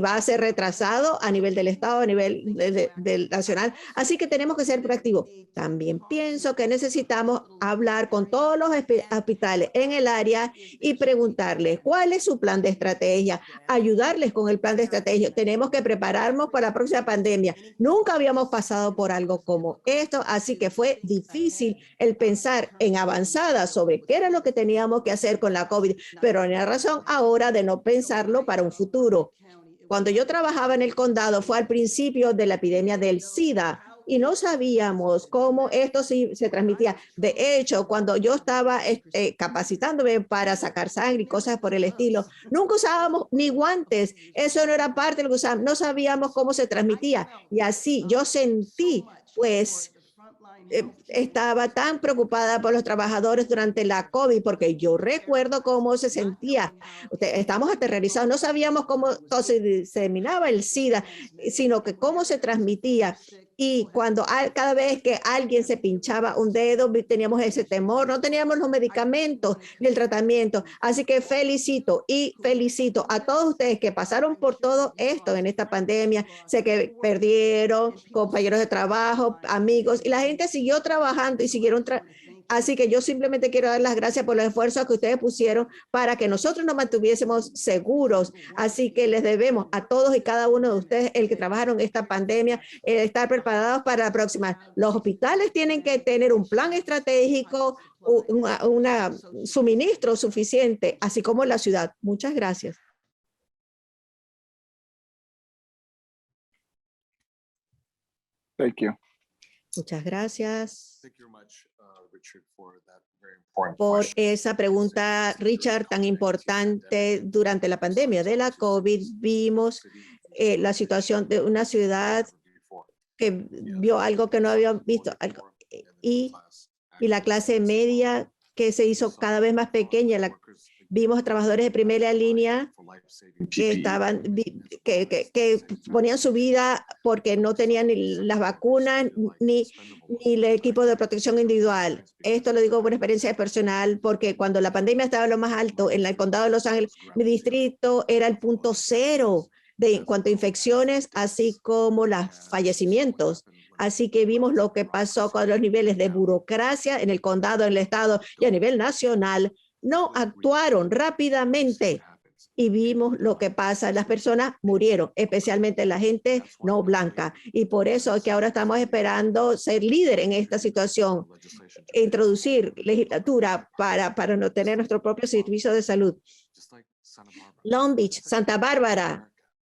[SPEAKER 2] va a ser retrasado a nivel del Estado, a nivel del nacional. Así que tenemos que ser proactivos. También pienso que necesitamos hablar con todos los hospitales en el área y preguntarles cuál es su plan de estrategia, ayudarles con el plan de estrategia. Tenemos que prepararnos para la próxima pandemia. Nunca habíamos pasado por algo como esto, así que fue difícil el pensar en avanzada sobre qué era lo que teníamos que hacer con la COVID, pero no hay razón ahora de no pensarlo para un futuro. Cuando yo trabajaba en el condado fue al principio de la epidemia del SIDA y no sabíamos cómo esto se transmitía. De hecho, cuando yo estaba capacitándome para sacar sangre y cosas por el estilo, nunca usábamos ni guantes. Eso no era parte de lo que usábamos. No sabíamos cómo se transmitía. Y así yo sentí, pues, estaba tan preocupada por los trabajadores durante la COVID, porque yo recuerdo cómo se sentía. Estamos aterrorizados, no sabíamos cómo se diseminaba el SIDA, sino que cómo se transmitía. Y cuando cada vez que alguien se pinchaba un dedo, teníamos ese temor, no teníamos los medicamentos ni el tratamiento. Así que felicito a todos ustedes que pasaron por todo esto en esta pandemia. Sé que perdieron compañeros de trabajo, amigos, y la gente siguió trabajando y siguieron Así que yo simplemente quiero dar las gracias por los esfuerzos que ustedes pusieron para que nosotros nos mantuviésemos seguros. Así que les debemos a todos y cada uno de ustedes, el que trabajaron esta pandemia, estar preparados para la próxima. Los hospitales tienen que tener un plan estratégico, un suministro suficiente, así como la ciudad. Muchas gracias.
[SPEAKER 7] Thank you.
[SPEAKER 2] Muchas gracias
[SPEAKER 4] Thank you very much, Richard, for that very important
[SPEAKER 2] por
[SPEAKER 4] question.
[SPEAKER 2] esa pregunta, Richard, tan importante. Durante la pandemia de la COVID vimos la situación de una ciudad que vio algo que no había visto, y la clase media que se hizo cada vez más pequeña. Vimos trabajadores de primera línea que estaban, que ponían su vida porque no tenían ni las vacunas ni el equipo de protección individual. Esto lo digo por experiencia personal, porque cuando la pandemia estaba a lo más alto en el condado de Los Ángeles, mi distrito era el punto cero en cuanto a infecciones, así como los fallecimientos. Así que vimos lo que pasó con los niveles de burocracia en el condado, en el estado y a nivel nacional. No actuaron rápidamente y vimos lo que pasa. Las personas murieron, especialmente la gente no blanca. Y por eso es que ahora estamos esperando ser líder en esta situación, introducir legislatura para no tener nuestro propio servicio de salud. Long Beach, Santa Bárbara,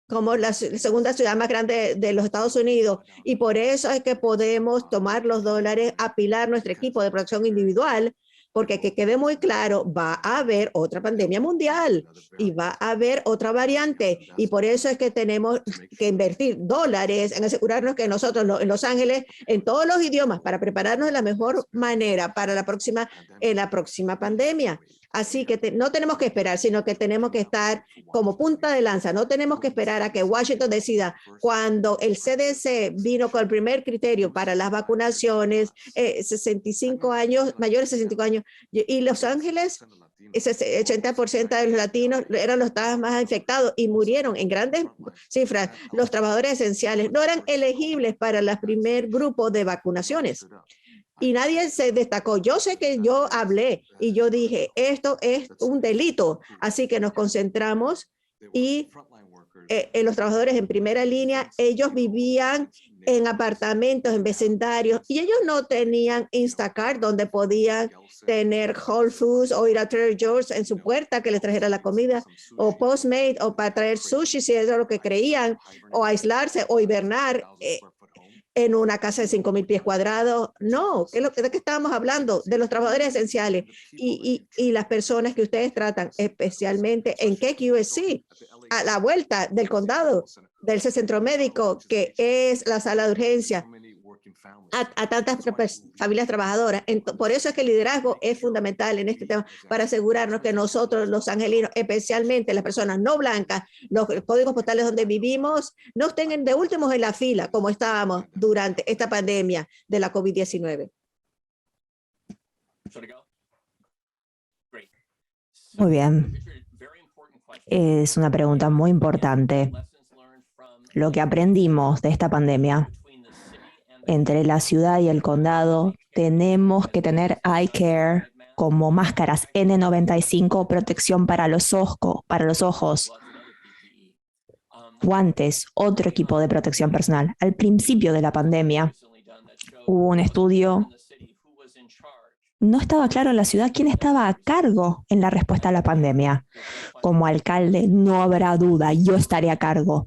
[SPEAKER 2] como la segunda ciudad más grande de los Estados Unidos. Y por eso es que podemos tomar los dólares, apilar nuestro equipo de protección individual, porque que quede muy claro, va a haber otra pandemia mundial y va a haber otra variante. Y por eso es que tenemos que invertir dólares en asegurarnos que nosotros en Los Ángeles, en todos los idiomas, para prepararnos de la mejor manera para la próxima pandemia. Así que no tenemos que esperar, sino que tenemos que estar como punta de lanza. No tenemos que esperar a que Washington decida. Cuando el CDC vino con el primer criterio para las vacunaciones, 65 años, mayores de 65 años, y Los Ángeles, ese 80% de los latinos eran los estados más infectados y murieron en grandes cifras. Los trabajadores esenciales no eran elegibles para el primer grupo de vacunaciones. Y nadie se destacó. Yo sé que yo hablé y yo dije, esto es un delito. Así que nos concentramos y los trabajadores en primera línea, ellos vivían en apartamentos, en vecindarios, y ellos no tenían Instacart donde podían tener Whole Foods o ir a Trader Joe's en su puerta que les trajera la comida, o Postmate, o para traer sushi si eso es lo que creían, o aislarse o hibernar en una casa de 5,000 pies cuadrados. No, ¿de qué estábamos hablando? De los trabajadores esenciales y las personas que ustedes tratan, especialmente en Keck USC, a la vuelta del condado, del centro médico, que es la sala de urgencia, a tantas familias trabajadoras. Por eso es que el liderazgo es fundamental en este tema, para asegurarnos que nosotros, los angelinos, especialmente las personas no blancas, los códigos postales donde vivimos, no estén de últimos en la fila, como estábamos durante esta pandemia de la COVID-19.
[SPEAKER 1] Muy bien. Es una pregunta muy importante. Lo que aprendimos de esta pandemia entre la ciudad y el condado, tenemos que tener eye care como máscaras N95, protección para los ojos, guantes, otro equipo de protección personal. Al principio de la pandemia hubo un estudio. No estaba claro en la ciudad quién estaba a cargo en la respuesta a la pandemia. Como alcalde, no habrá duda, yo estaré a cargo.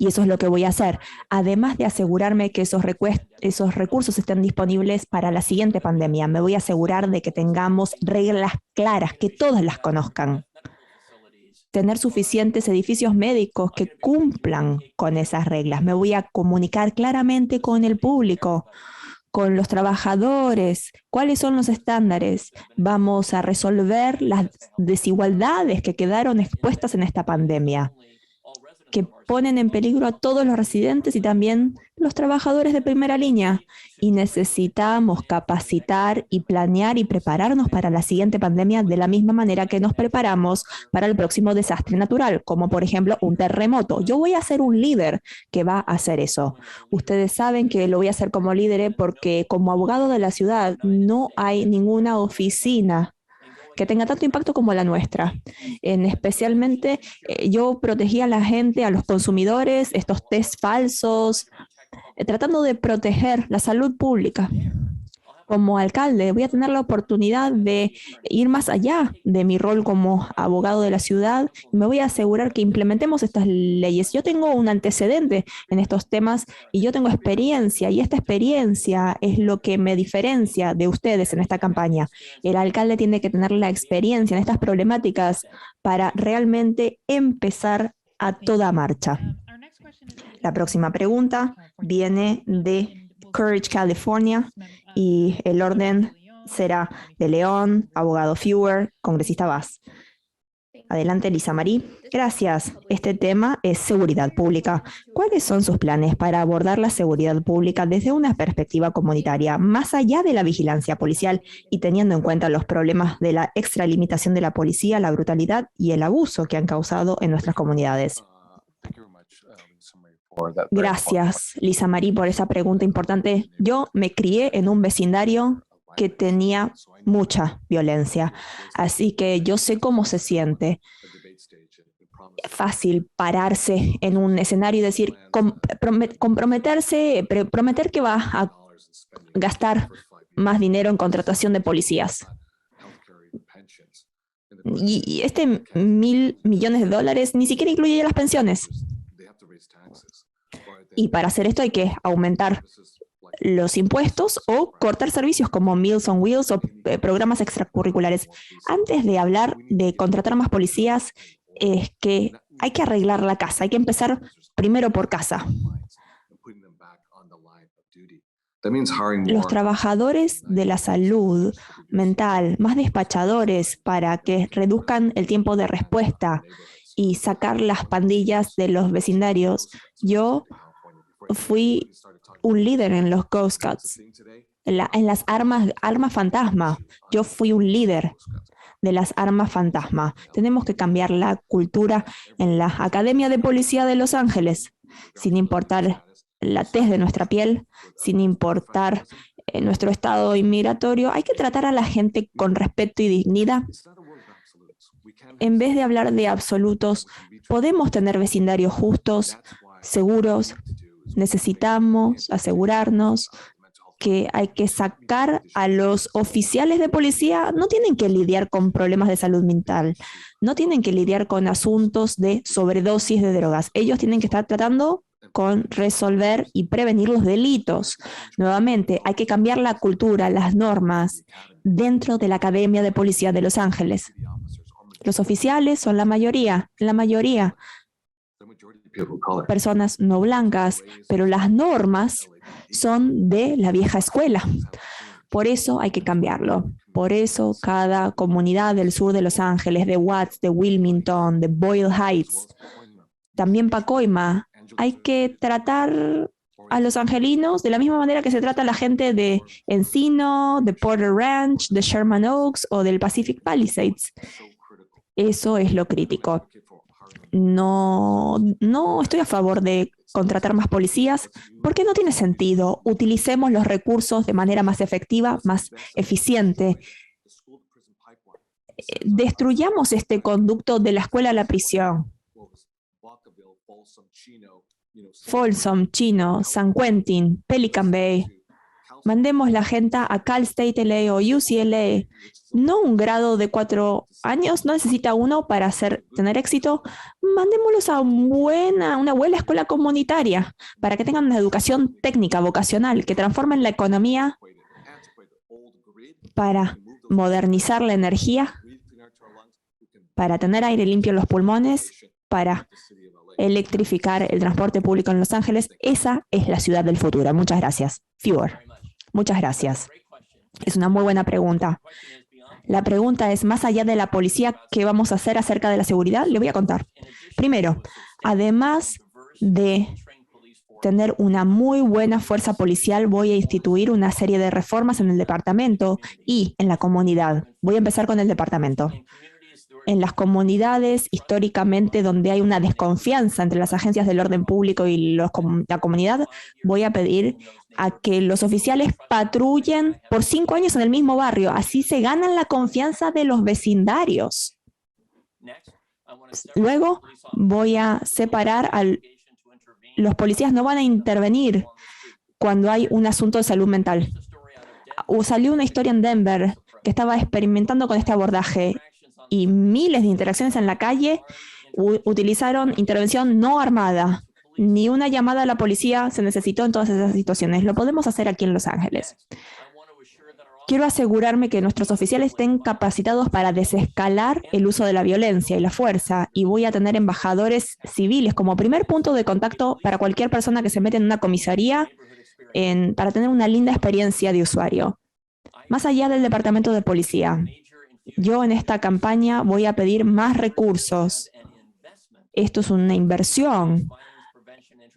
[SPEAKER 1] Y eso es lo que voy a hacer, además de asegurarme que esos recursos estén disponibles para la siguiente pandemia. Me voy a asegurar de que tengamos reglas claras, que todas las conozcan. Tener suficientes edificios médicos que cumplan con esas reglas. Me voy a comunicar claramente con el público, con los trabajadores, cuáles son los estándares. Vamos a resolver las desigualdades que quedaron expuestas en esta pandemia, que ponen en peligro a todos los residentes y también los trabajadores de primera línea. Y necesitamos capacitar y planear y prepararnos para la siguiente pandemia de la misma manera que nos preparamos para el próximo desastre natural, como por ejemplo un terremoto. Yo voy a ser un líder que va a hacer eso. Ustedes saben que lo voy a hacer como líder porque como abogado de la ciudad no hay ninguna oficina que tenga tanto impacto como la nuestra. Especialmente yo protegía a la gente, a los consumidores, estos test falsos, tratando de proteger la salud pública. Como alcalde voy a tener la oportunidad de ir más allá de mi rol como abogado de la ciudad y me voy a asegurar que implementemos estas leyes. Yo tengo un antecedente en estos temas y yo tengo experiencia y esta experiencia es lo que me diferencia de ustedes en esta campaña. El alcalde tiene que tener la experiencia en estas problemáticas para realmente empezar a toda marcha. La próxima pregunta viene de Courage, California, y el orden será de León, abogado Fewer, congresista Vaz. Adelante, Lisa Marie. Gracias. Este tema es seguridad pública. ¿Cuáles son sus planes para abordar la seguridad pública desde una perspectiva comunitaria, más allá de la vigilancia policial y teniendo en cuenta los problemas de la extralimitación de la policía, la brutalidad y el abuso que han causado en nuestras comunidades? Gracias, Lisa Marie, por esa pregunta importante. Yo me crié en un vecindario que tenía mucha violencia, así que yo sé cómo se siente. Es fácil pararse en un escenario y decir, comprometerse, prometer que va a gastar más dinero en contratación de policías. Y este $1.000 millones ni siquiera incluye las pensiones. Y para hacer esto hay que aumentar los impuestos o cortar servicios como Meals on Wheels o programas extracurriculares. Antes de hablar de contratar más policías, es que hay que arreglar la casa, hay que empezar primero por casa. Los trabajadores de la salud mental, más despachadores para que reduzcan el tiempo de respuesta y sacar las pandillas de los vecindarios. Yo fui un líder en los Ghost Scouts, en las armas fantasma. Yo fui un líder de las armas fantasma. Tenemos que cambiar la cultura en la Academia de Policía de Los Ángeles, sin importar la tez de nuestra piel, sin importar nuestro estado inmigratorio. Hay que tratar a la gente con respeto y dignidad. En vez de hablar de absolutos, podemos tener vecindarios justos, seguros. Necesitamos asegurarnos que hay que sacar a los oficiales de policía. No tienen que lidiar con problemas de salud mental, no tienen que lidiar con asuntos de sobredosis de drogas. Ellos tienen que estar tratando con resolver y prevenir los delitos. Nuevamente, hay que cambiar la cultura, las normas dentro de la Academia de Policía de Los Ángeles. Los oficiales son la mayoría personas no blancas, pero las normas son de la vieja escuela. Por eso hay que cambiarlo. Por eso cada comunidad del sur de Los Ángeles, de Watts, de Wilmington, de Boyle Heights, también Pacoima, hay que tratar a los angelinos de la misma manera que se trata a la gente de Encino, de Porter Ranch, de Sherman Oaks o del Pacific Palisades. Eso es lo crítico. No estoy a favor de contratar más policías porque no tiene sentido. Utilicemos los recursos de manera más efectiva, más eficiente. Destruyamos este conducto de la escuela a la prisión. Folsom, Chino, San Quentin, Pelican Bay. Mandemos la gente a Cal State LA o UCLA. No un grado de 4 años, no necesita uno para tener éxito. Mandémoslos a una buena escuela comunitaria para que tengan una educación técnica, vocacional, que transformen la economía para modernizar la energía, para tener aire limpio en los pulmones, para electrificar el transporte público en Los Ángeles. Esa es la ciudad del futuro. Muchas gracias. Fewer. Muchas gracias. Es una muy buena pregunta. La pregunta es, más allá de la policía, ¿qué vamos a hacer acerca de la seguridad? Le voy a contar. Primero, además de tener una muy buena fuerza policial, voy a instituir una serie de reformas en el departamento y en la comunidad. Voy a empezar con el departamento. En las comunidades, históricamente, donde hay una desconfianza entre las agencias del orden público y la comunidad, voy a pedir a que los oficiales patrullen por 5 años en el mismo barrio. Así se ganan la confianza de los vecindarios. Luego voy a separar los policías no van a intervenir cuando hay un asunto de salud mental. Salió una historia en Denver que estaba experimentando con este abordaje y miles de interacciones en la calle utilizaron intervención no armada. Ni una llamada a la policía se necesitó en todas esas situaciones. Lo podemos hacer aquí en Los Ángeles. Quiero asegurarme que nuestros oficiales estén capacitados para desescalar el uso de la violencia y la fuerza, y voy a tener embajadores civiles como primer punto de contacto para cualquier persona que se mete en una comisaría para tener una linda experiencia de usuario. Más allá del departamento de policía, yo en esta campaña voy a pedir más recursos. Esto es una inversión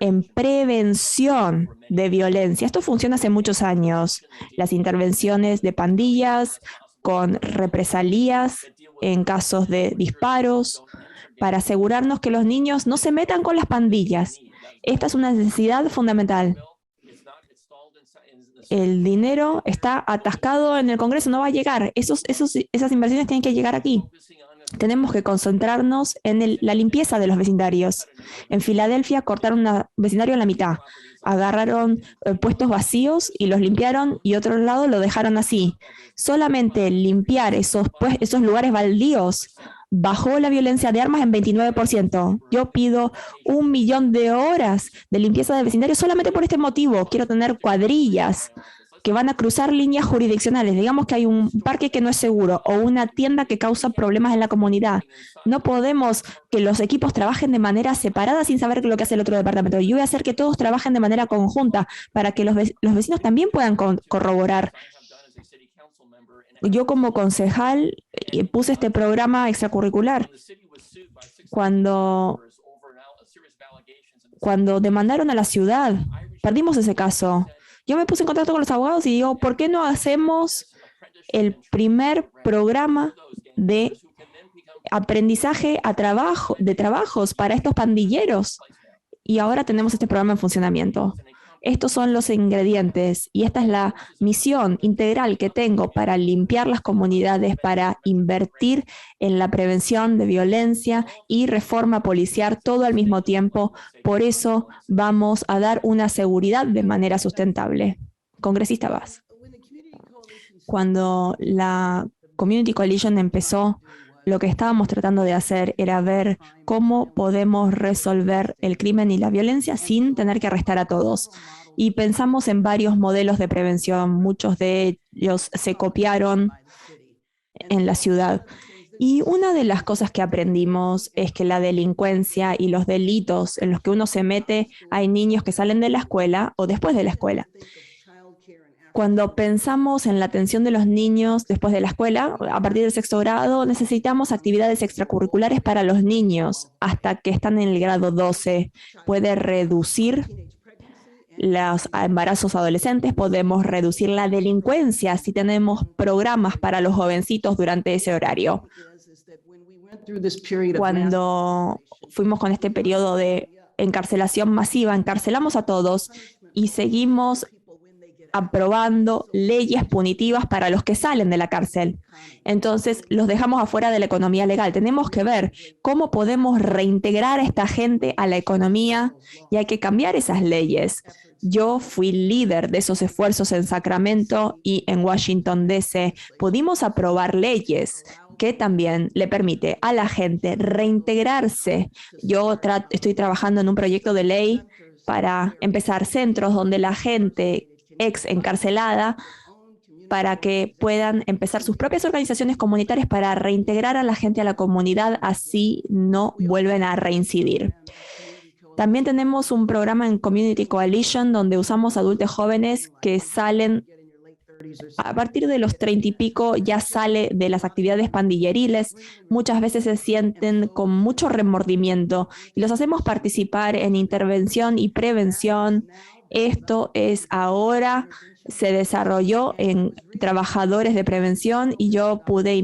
[SPEAKER 1] en prevención de violencia. Esto funciona hace muchos años. Las intervenciones de pandillas con represalias en casos de disparos, para asegurarnos que los niños no se metan con las pandillas. Esta es una necesidad fundamental. El dinero está atascado en el Congreso, no va a llegar. Esas inversiones tienen que llegar aquí. Tenemos que concentrarnos en la limpieza de los vecindarios. En Filadelfia cortaron un vecindario en la mitad. Agarraron puestos vacíos y los limpiaron, y otro lado lo dejaron así. Solamente limpiar esos lugares baldíos bajó la violencia de armas en 29%. Yo pido 1 millón de horas de limpieza de vecindarios solamente por este motivo. Quiero tener cuadrillas que van a cruzar líneas jurisdiccionales. Digamos que hay un parque que no es seguro o una tienda que causa problemas en la comunidad. No podemos que los equipos trabajen de manera separada sin saber lo que hace el otro departamento. Yo voy a hacer que todos trabajen de manera conjunta para que los vecinos también puedan corroborar. Yo como concejal puse este programa extracurricular. Cuando demandaron a la ciudad, perdimos ese caso. Yo me puse en contacto con los abogados y digo, ¿por qué no hacemos el primer programa de aprendizaje de trabajos para estos pandilleros? Y ahora tenemos este programa en funcionamiento. Estos son los ingredientes y esta es la misión integral que tengo para limpiar las comunidades, para invertir en la prevención de violencia y reforma policial, todo al mismo tiempo. Por eso vamos a dar una seguridad de manera sustentable. Congresista Bass. Cuando la Community Coalition empezó, lo que estábamos tratando de hacer era ver cómo podemos resolver el crimen y la violencia sin tener que arrestar a todos. Y pensamos en varios modelos de prevención. Muchos de ellos se copiaron en la ciudad. Y una de las cosas que aprendimos es que la delincuencia y los delitos en los que uno se mete, hay niños que salen de la escuela o después de la escuela. Cuando pensamos en la atención de los niños después de la escuela, a partir del 6º grado, necesitamos actividades extracurriculares para los niños hasta que están en el grado 12. Puede reducir los embarazos adolescentes, podemos reducir la delincuencia si tenemos programas para los jovencitos durante ese horario. Cuando fuimos con este periodo de encarcelación masiva, encarcelamos a todos y seguimos aprobando leyes punitivas para los que salen de la cárcel. Entonces, los dejamos afuera de la economía legal. Tenemos que ver cómo podemos reintegrar a esta gente a la economía y hay que cambiar esas leyes. Yo fui líder de esos esfuerzos en Sacramento y en Washington, D.C. Pudimos aprobar leyes que también le permite a la gente reintegrarse. Yo estoy trabajando en un proyecto de ley para empezar centros donde la gente ex encarcelada, para que puedan empezar sus propias organizaciones comunitarias para reintegrar a la gente a la comunidad, así no vuelven a reincidir. También tenemos un programa en Community Coalition donde usamos adultos jóvenes que salen a partir de los 30 y pico ya sale de las actividades pandilleriles, muchas veces se sienten con mucho remordimiento y los hacemos participar en intervención y prevención. Esto es ahora, se desarrolló en trabajadores de prevención y yo pude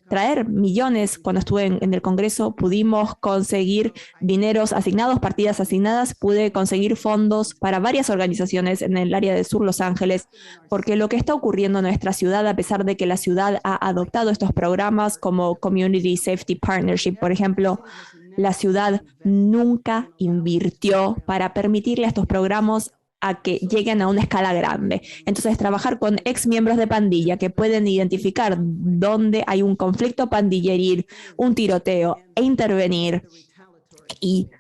[SPEAKER 1] traer millones cuando estuve en el Congreso, pudimos conseguir dineros asignados, partidas asignadas, pude conseguir fondos para varias organizaciones en el área del sur Los Ángeles, porque lo que está ocurriendo en nuestra ciudad, a pesar de que la ciudad ha adoptado estos programas como Community Safety Partnership, por ejemplo, la ciudad nunca invirtió para permitirle a estos programas a que lleguen a una escala grande. Entonces, trabajar con ex miembros de pandilla que pueden identificar dónde hay un conflicto pandilleril, un tiroteo, e intervenir y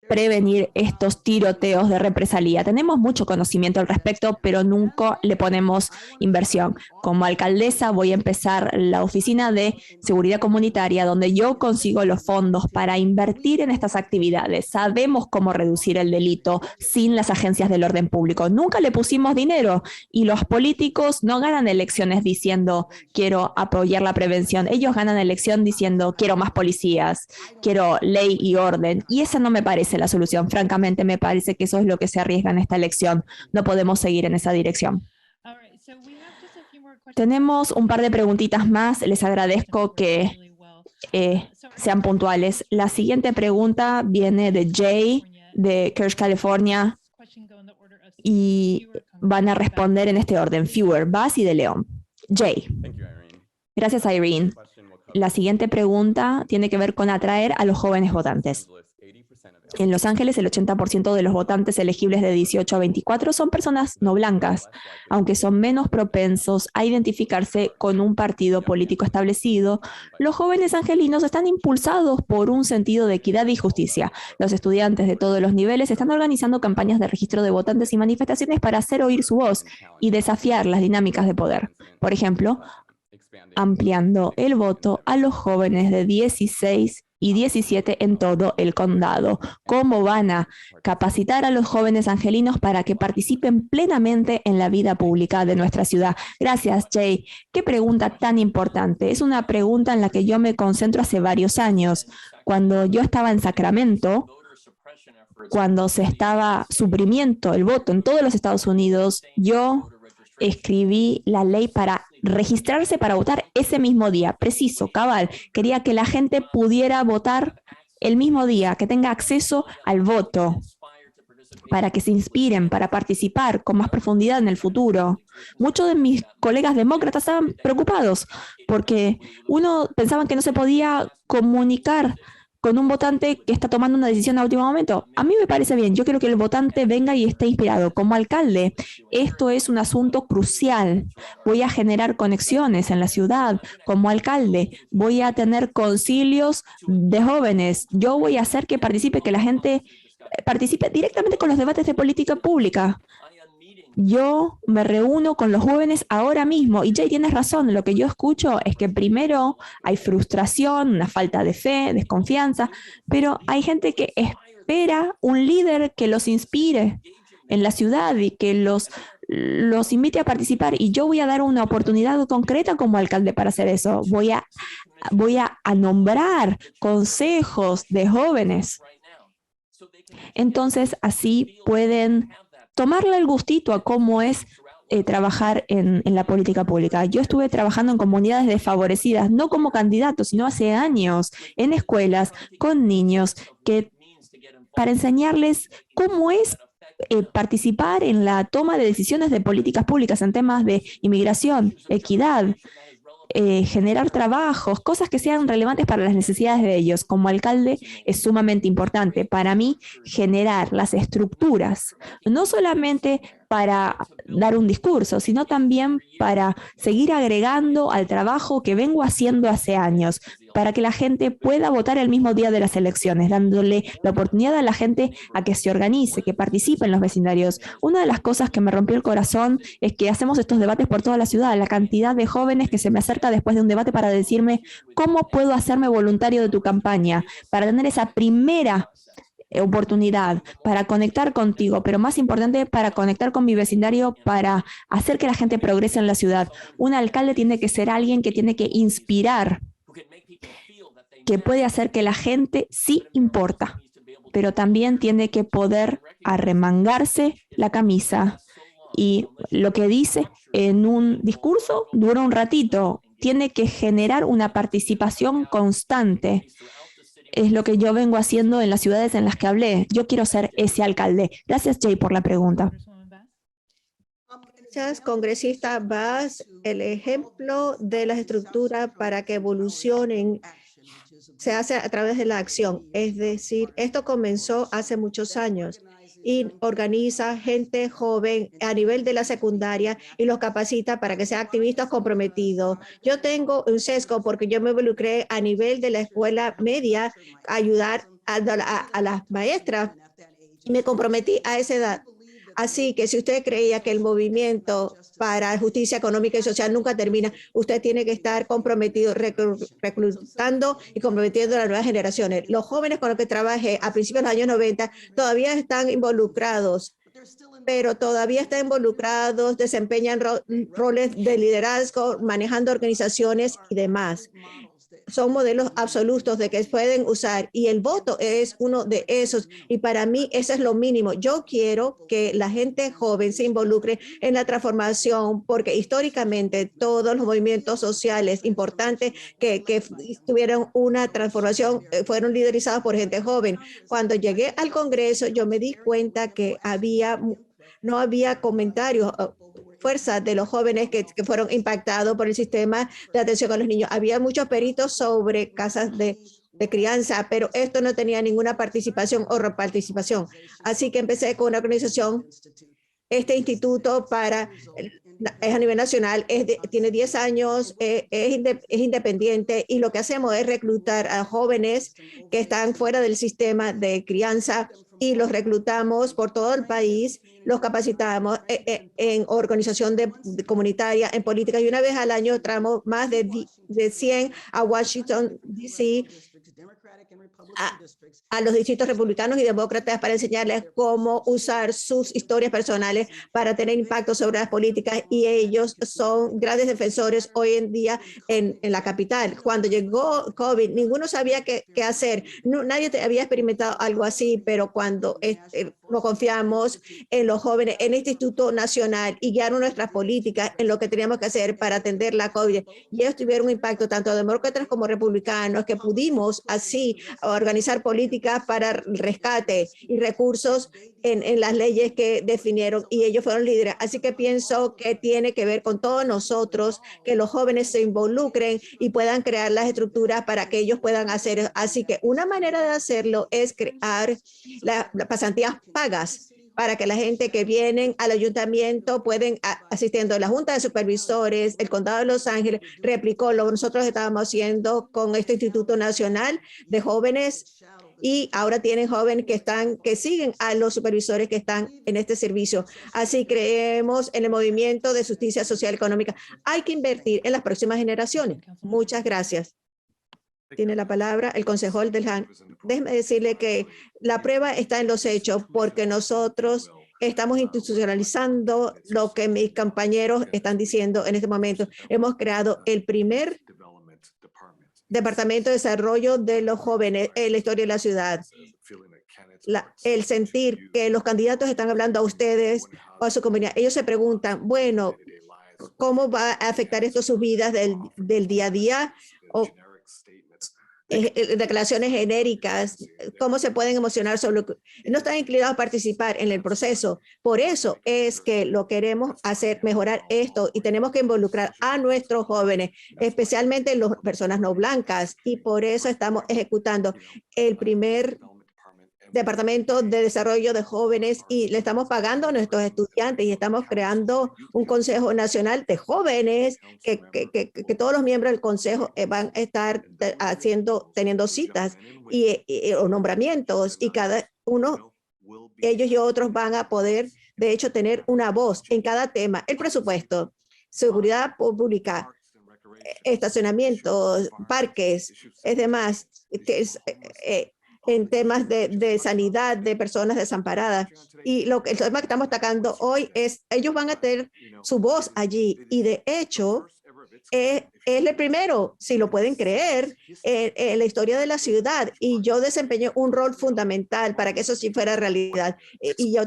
[SPEAKER 1] prevenir estos tiroteos de represalia. Tenemos mucho conocimiento al respecto, pero nunca le ponemos inversión. Como alcaldesa voy a empezar la oficina de seguridad comunitaria, donde yo consigo los fondos para invertir en estas actividades. Sabemos cómo reducir el delito sin las agencias del orden público. Nunca le pusimos dinero y los políticos no ganan elecciones diciendo quiero apoyar la prevención. Ellos ganan elección diciendo quiero más policías, quiero ley y orden. Y esa no me parece la solución. Francamente, me parece que eso es lo que se arriesga en esta elección. No podemos seguir en esa dirección. Tenemos un par de preguntitas más. Les agradezco que sean puntuales. La siguiente pregunta viene de Jay, de Kirsch, California, y van a responder en este orden: Fewer, Bass y de León. Jay. Gracias, Irene. La siguiente pregunta tiene que ver con atraer a los jóvenes votantes. En Los Ángeles, el 80% de los votantes elegibles de 18 a 24 son personas no blancas, aunque son menos propensos a identificarse con un partido político establecido. Los jóvenes angelinos están impulsados por un sentido de equidad y justicia. Los estudiantes de todos los niveles están organizando campañas de registro de votantes y manifestaciones para hacer oír su voz y desafiar las dinámicas de poder. Por ejemplo, ampliando el voto a los jóvenes de 16 y 17 en todo el condado. ¿Cómo van a capacitar a los jóvenes angelinos para que participen plenamente en la vida pública de nuestra ciudad? Gracias, Jay. Qué pregunta tan importante. Es una pregunta en la que yo me concentro hace varios años. Cuando yo estaba en Sacramento, cuando se estaba suprimiendo el voto en todos los Estados Unidos, yo escribí la ley para registrarse para votar ese mismo día, preciso, cabal. Quería que la gente pudiera votar el mismo día, que tenga acceso al voto, para que se inspiren, para participar con más profundidad en el futuro. Muchos de mis colegas demócratas estaban preocupados porque pensaban que no se podía comunicar con un votante que está tomando una decisión a último momento. A mí me parece bien. Yo quiero que el votante venga y esté inspirado. Como alcalde, esto es un asunto crucial. Voy a generar conexiones en la ciudad. Como alcalde, voy a tener concilios de jóvenes. Yo voy a hacer que la gente participe directamente con los debates de política pública. Yo me reúno con los jóvenes ahora mismo y Jay, tienes razón, lo que yo escucho es que primero hay frustración, una falta de fe, desconfianza, pero hay gente que espera un líder que los inspire en la ciudad y que los invite a participar, y yo voy a dar una oportunidad concreta como alcalde para hacer eso. Voy a nombrar consejos de jóvenes. Entonces, así pueden tomarle el gustito a cómo es trabajar en la política pública. Yo estuve trabajando en comunidades desfavorecidas, no como candidato, sino hace años, en escuelas, con niños, para enseñarles cómo es participar en la toma de decisiones de políticas públicas en temas de inmigración, equidad, generar trabajos, cosas que sean relevantes para las necesidades de ellos. Como alcalde es sumamente importante para mí generar las estructuras, no solamente para dar un discurso, sino también para seguir agregando al trabajo que vengo haciendo hace años, para que la gente pueda votar el mismo día de las elecciones, dándole la oportunidad a la gente a que se organice, que participe en los vecindarios. Una de las cosas que me rompió el corazón es que hacemos estos debates por toda la ciudad, la cantidad de jóvenes que se me acerca después de un debate para decirme cómo puedo hacerme voluntario de tu campaña, para tener esa primera oportunidad para conectar contigo, pero más importante, para conectar con mi vecindario, para hacer que la gente progrese en la ciudad. Un alcalde tiene que ser alguien que tiene que inspirar, que puede hacer que la gente sí importa, pero también tiene que poder arremangarse la camisa. Y lo que dice en un discurso dura un ratito. Tiene que generar una participación constante. Es lo que yo vengo haciendo en las ciudades en las que hablé. Yo quiero ser ese alcalde. Gracias, Jay, por la pregunta.
[SPEAKER 2] Gracias, congresista Bass. El ejemplo de las estructuras para que evolucionen se hace a través de la acción. Es decir, esto comenzó hace muchos años y organiza gente joven a nivel de la secundaria y los capacita para que sean activistas comprometidos. Yo tengo un sesgo porque yo me involucré a nivel de la escuela media a ayudar a las maestras y me comprometí a esa edad. Así que si usted creía que el movimiento para justicia económica y social nunca termina, usted tiene que estar comprometido, reclutando y comprometiendo a las nuevas generaciones. Los jóvenes con los que trabajé a principios de los años 90 todavía están involucrados, pero todavía están involucrados, desempeñan roles de liderazgo, manejando organizaciones y demás. Son modelos absolutos de que pueden usar y el voto es uno de esos y para mí eso es lo mínimo. Yo quiero que la gente joven se involucre en la transformación porque históricamente todos los movimientos sociales importantes que tuvieron una transformación fueron liderizados por gente joven. Cuando llegué al Congreso yo me di cuenta que no había comentarios fuerza de los jóvenes que fueron impactados por el sistema de atención a los niños. Había muchos peritos sobre casas de crianza, pero esto no tenía ninguna participación o reparticipación. Así que empecé con una organización, este instituto es a nivel nacional, tiene 10 años, es independiente y lo que hacemos es reclutar a jóvenes que están fuera del sistema de crianza y los reclutamos por todo el país, los capacitamos en organización comunitaria, en política y una vez al año traemos más de 100 a Washington, D.C., a los distritos republicanos y demócratas para enseñarles cómo usar sus historias personales para tener impacto sobre las políticas y ellos son grandes defensores hoy en día en la capital. Cuando llegó COVID, ninguno sabía qué hacer. Nadie había experimentado algo así, pero cuando nos confiamos en los jóvenes, en este Instituto Nacional y guiaron nuestras políticas en lo que teníamos que hacer para atender la COVID. Y ellos tuvieron un impacto tanto demócratas como republicanos que pudimos así organizar políticas para rescate y recursos en las leyes que definieron y ellos fueron líderes. Así que pienso que tiene que ver con todos nosotros, que los jóvenes se involucren y puedan crear las estructuras para que ellos puedan hacer. Así que una manera de hacerlo es crear las pasantías pagas para que la gente que vienen al ayuntamiento pueden asistiendo a la Junta de Supervisores, el Condado de Los Ángeles, replicó lo que nosotros estábamos haciendo con este Instituto Nacional de Jóvenes y ahora tienen jóvenes que siguen a los supervisores que están en este servicio. Así creemos en el movimiento de justicia social y económica. Hay que invertir en las próximas generaciones. Muchas gracias. Tiene la palabra el concejal del Han. Déjeme decirle que la prueba está en los hechos porque nosotros estamos institucionalizando lo que mis compañeros están diciendo en este momento. Hemos creado el primer Departamento de Desarrollo de los Jóvenes en la historia de la ciudad. El sentir que los candidatos están hablando a ustedes o a su comunidad. Ellos se preguntan, bueno, ¿cómo va a afectar esto sus vidas del día a día? O declaraciones genéricas, cómo se pueden emocionar sobre lo que no están inclinados a participar en el proceso. Por eso es que lo queremos hacer, mejorar esto y tenemos que involucrar a nuestros jóvenes, especialmente las personas no blancas y por eso estamos ejecutando el primer Departamento de Desarrollo de Jóvenes y le estamos pagando a nuestros estudiantes y estamos creando un Consejo Nacional de Jóvenes que todos los miembros del Consejo van a estar teniendo citas o nombramientos y cada uno, ellos y otros van a poder, de hecho, tener una voz en cada tema. El presupuesto, seguridad pública, estacionamientos, parques, es demás, en temas de sanidad de personas desamparadas. Y el tema que estamos atacando hoy es, ellos van a tener su voz allí. Y de hecho, es el primero, si lo pueden creer, en la historia de la ciudad. Y yo desempeñé un rol fundamental para que eso sí fuera realidad. Y yo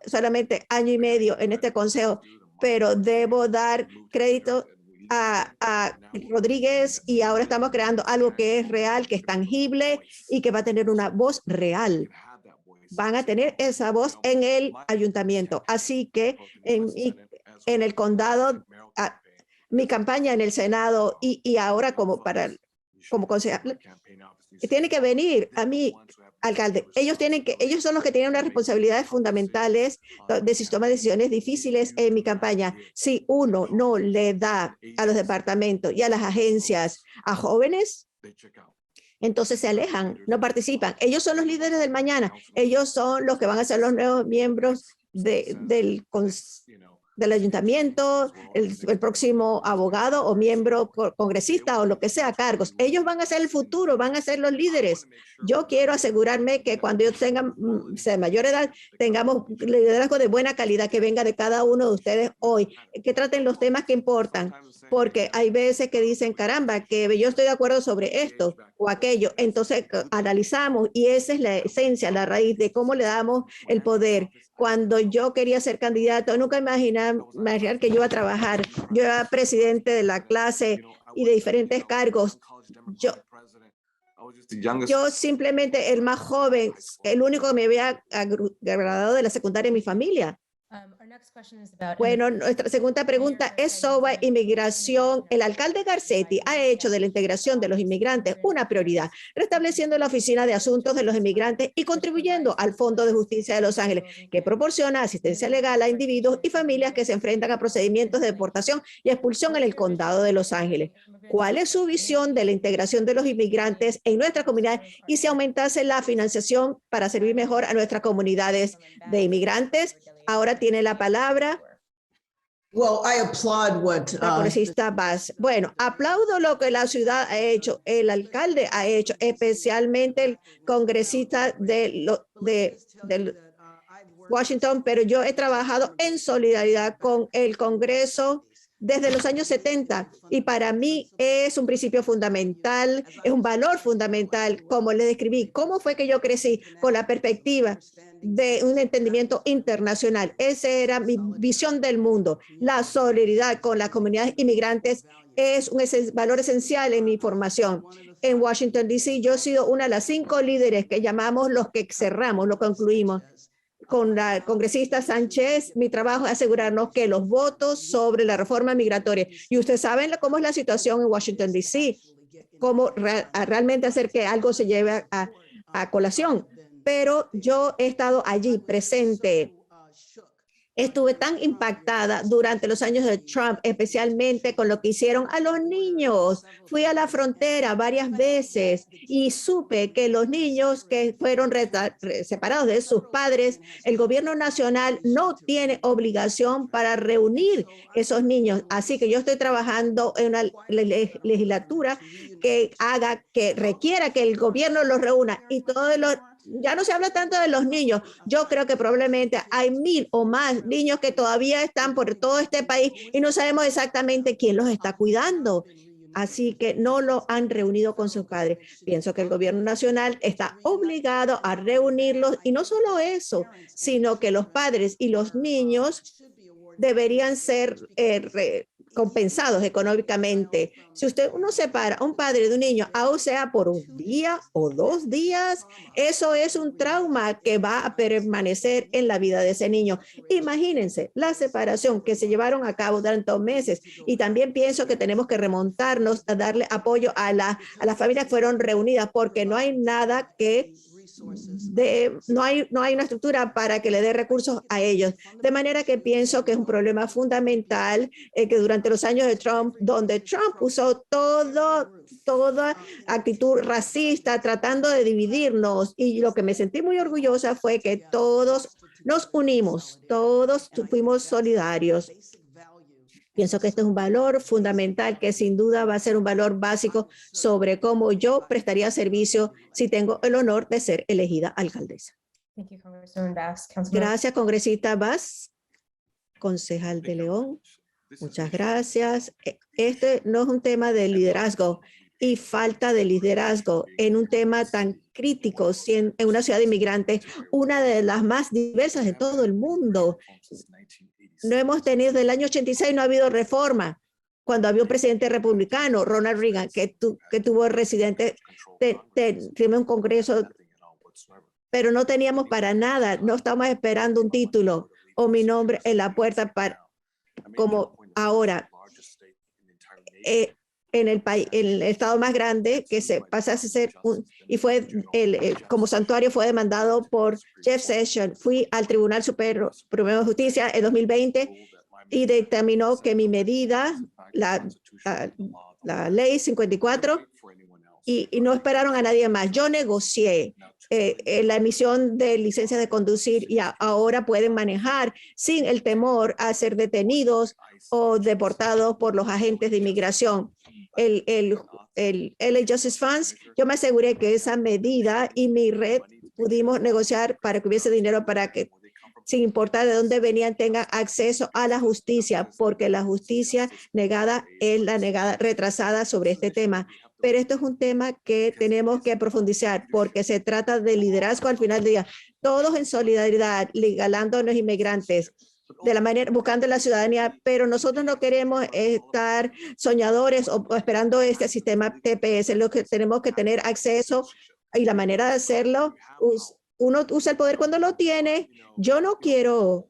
[SPEAKER 2] solamente año y medio en este consejo, pero debo dar crédito a Rodríguez, y ahora estamos creando algo que es real, que es tangible y que va a tener una voz real. Van a tener esa voz en el ayuntamiento. Así que en el condado, mi campaña en el Senado y ahora como concejal, tiene que venir a mí, alcalde. Ellos son los que tienen unas responsabilidades fundamentales de toma de decisiones difíciles en mi campaña. Si uno no le da a los departamentos y a las agencias a jóvenes, entonces se alejan, no participan. Ellos son los líderes del mañana. Ellos son los que van a ser los nuevos miembros del ayuntamiento, el próximo abogado o miembro congresista o lo que sea, cargos. Ellos van a ser el futuro, van a ser los líderes. Yo quiero asegurarme que cuando ellos tengan de mayor edad, tengamos liderazgo de buena calidad que venga de cada uno de ustedes hoy, que traten los temas que importan, porque hay veces que dicen, caramba, que yo estoy de acuerdo sobre esto o aquello. Entonces analizamos, y esa es la esencia, la raíz de cómo le damos el poder. Cuando yo quería ser candidato, nunca imaginar que yo iba a trabajar. Yo era presidente de la clase y de diferentes cargos. Yo simplemente el más joven, el único que me había graduado de la secundaria en mi familia. Bueno, nuestra segunda pregunta es sobre inmigración. El alcalde Garcetti ha hecho de la integración de los inmigrantes una prioridad, restableciendo la Oficina de Asuntos de los Inmigrantes y contribuyendo al Fondo de Justicia de Los Ángeles, que proporciona asistencia legal a individuos y familias que se enfrentan a procedimientos de deportación y expulsión en el condado de Los Ángeles. ¿Cuál es su visión de la integración de los inmigrantes en nuestra comunidad y si aumentase la financiación para servir mejor a nuestras comunidades de inmigrantes? Ahora tiene la palabra la congresista Bass. Bueno, aplaudo lo que la ciudad ha hecho, el alcalde ha hecho, especialmente el congresista de Washington, pero yo he trabajado en solidaridad con el Congreso desde los años 70 y para mí es un principio fundamental, es un valor fundamental, como le describí. ¿Cómo fue que yo crecí? Con la perspectiva de un entendimiento internacional. Esa era mi visión del mundo. La solidaridad con las comunidades inmigrantes es un valor esencial en mi formación. En Washington, D.C., yo he sido una de las 5 líderes que llamamos los que cerramos, lo concluimos. Con la congresista Sánchez, mi trabajo es asegurarnos que los votos sobre la reforma migratoria, y ustedes saben cómo es la situación en Washington, D.C., cómo realmente hacer que algo se lleve a colación. Pero yo he estado allí presente. Estuve tan impactada durante los años de Trump, especialmente con lo que hicieron a los niños. Fui a la frontera varias veces y supe que los niños que fueron separados de sus padres, el gobierno nacional no tiene obligación para reunir esos niños. Así que yo estoy trabajando en una legislatura que requiera que el gobierno los reúna, y todos los ya no se habla tanto de los niños. Yo creo que probablemente hay 1000 o más niños que todavía están por todo este país y no sabemos exactamente quién los está cuidando. Así que no lo han reunido con sus padres. Pienso que el gobierno nacional está obligado a reunirlos, y no solo eso, sino que los padres y los niños deberían ser compensados económicamente. Si uno separa a un padre de un niño, aun sea por un día o 2 días, eso es un trauma que va a permanecer en la vida de ese niño. Imagínense la separación que se llevaron a cabo durante 2 meses. Y también pienso que tenemos que remontarnos a darle apoyo a las familias que fueron reunidas, porque no hay nada que no hay una estructura para que le dé recursos a ellos. De manera que pienso que es un problema fundamental que durante los años de Trump, donde Trump usó toda actitud racista tratando de dividirnos, y lo que me sentí muy orgullosa fue que todos nos unimos, todos fuimos solidarios. Pienso que este es un valor fundamental que sin duda va a ser un valor básico sobre cómo yo prestaría servicio si tengo el honor de ser elegida alcaldesa.
[SPEAKER 3] Thank you, Congresswoman Bass. Councilmember.
[SPEAKER 2] Gracias, congresista Bass, concejal de León. Muchas gracias. Este no es un tema de liderazgo y falta de liderazgo en un tema tan crítico en una ciudad de inmigrantes, una de las más diversas de todo el mundo. No hemos tenido, desde el año 86 no ha habido reforma. Cuando había un presidente republicano, Ronald Reagan, que tuvo residente, tenía un congreso, pero no teníamos para nada, no estábamos esperando un título o mi nombre en la puerta para, como ahora. En el país, el estado más grande que se pasase a ser y fue como santuario fue demandado por Jeff Sessions. Fui al Tribunal Supremo de Justicia en 2020 y determinó que mi medida, la ley 54, y no esperaron a nadie más. Yo negocié la emisión de licencias de conducir y ahora pueden manejar sin el temor a ser detenidos o deportados por los agentes de inmigración. El LA Justice Funds, yo me aseguré que esa medida y mi red pudimos negociar para que hubiese dinero para que, sin importar de dónde venían, tengan acceso a la justicia, porque la justicia negada es la negada retrasada sobre este tema. Pero esto es un tema que tenemos que profundizar porque se trata de liderazgo al final del día. Todos en solidaridad, legalando a los inmigrantes, de la manera, buscando la ciudadanía, pero nosotros no queremos estar soñadores o esperando este sistema TPS. Lo que tenemos que tener acceso y la manera de hacerlo, uno usa el poder cuando lo tiene. Yo no quiero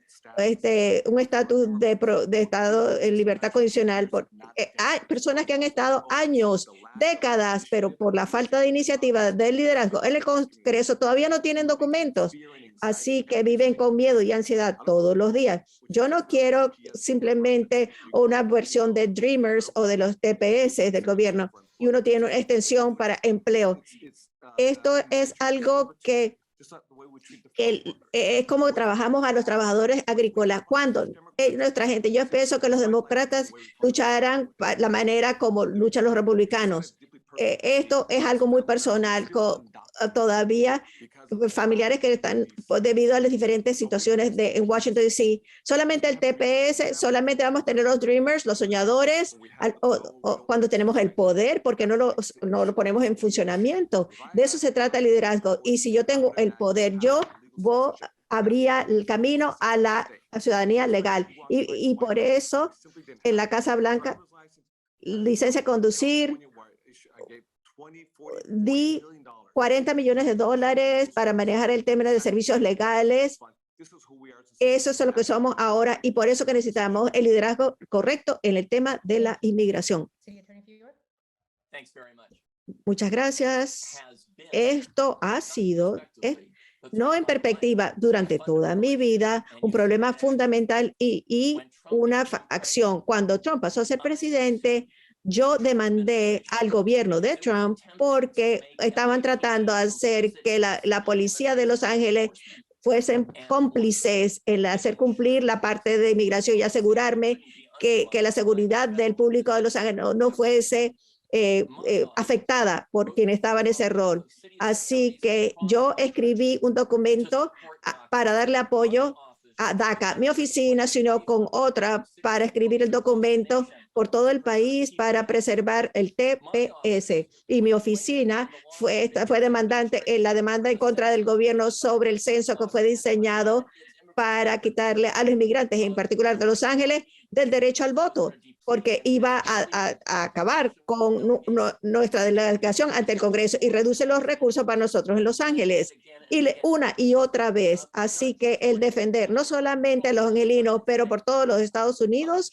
[SPEAKER 2] un estatus de estado en libertad condicional. Hay personas que han estado años, décadas, pero por la falta de iniciativa del liderazgo en el Congreso todavía no tienen documentos. Así que viven con miedo y ansiedad todos los días. Yo no quiero simplemente una versión de Dreamers o de los TPS del gobierno y uno tiene una extensión para empleo. Esto es algo que es como trabajamos a los trabajadores agrícolas. Cuando nuestra gente, yo pienso que los demócratas lucharán la manera como luchan los republicanos. Esto es algo muy personal. Todavía familiares que están debido a las diferentes situaciones en Washington D.C. Solamente el TPS, solamente vamos a tener los Dreamers, los soñadores, o cuando tenemos el poder, porque no lo ponemos en funcionamiento. De eso se trata el liderazgo. Y si yo tengo el poder, yo abría el camino a la ciudadanía legal. Y por eso en la Casa Blanca, licencia de conducir, di $40 millones para manejar el tema de servicios legales. Eso es lo que somos ahora y por eso que necesitamos el liderazgo correcto en el tema de la inmigración.
[SPEAKER 3] City Attorney for New York.
[SPEAKER 5] Thanks very much.
[SPEAKER 2] Muchas gracias. Esto ha sido, no en perspectiva, durante toda mi vida, un problema fundamental y una acción. Cuando Trump pasó a ser presidente, yo demandé al gobierno de Trump porque estaban tratando de hacer que la policía de Los Ángeles fuesen cómplices en hacer cumplir la parte de inmigración y asegurarme que la seguridad del público de Los Ángeles no fuese afectada por quien estaba en ese rol. Así que yo escribí un documento para darle apoyo a DACA, mi oficina, sino con otra para escribir el documento por todo el país para preservar el TPS. Y mi oficina fue demandante en la demanda en contra del gobierno sobre el censo que fue diseñado para quitarle a los inmigrantes, en particular de Los Ángeles, del derecho al voto, porque iba a acabar con nuestra delegación ante el Congreso y reduce los recursos para nosotros en Los Ángeles. Y una y otra vez. Así que el defender no solamente a los angelinos, pero por todos los Estados Unidos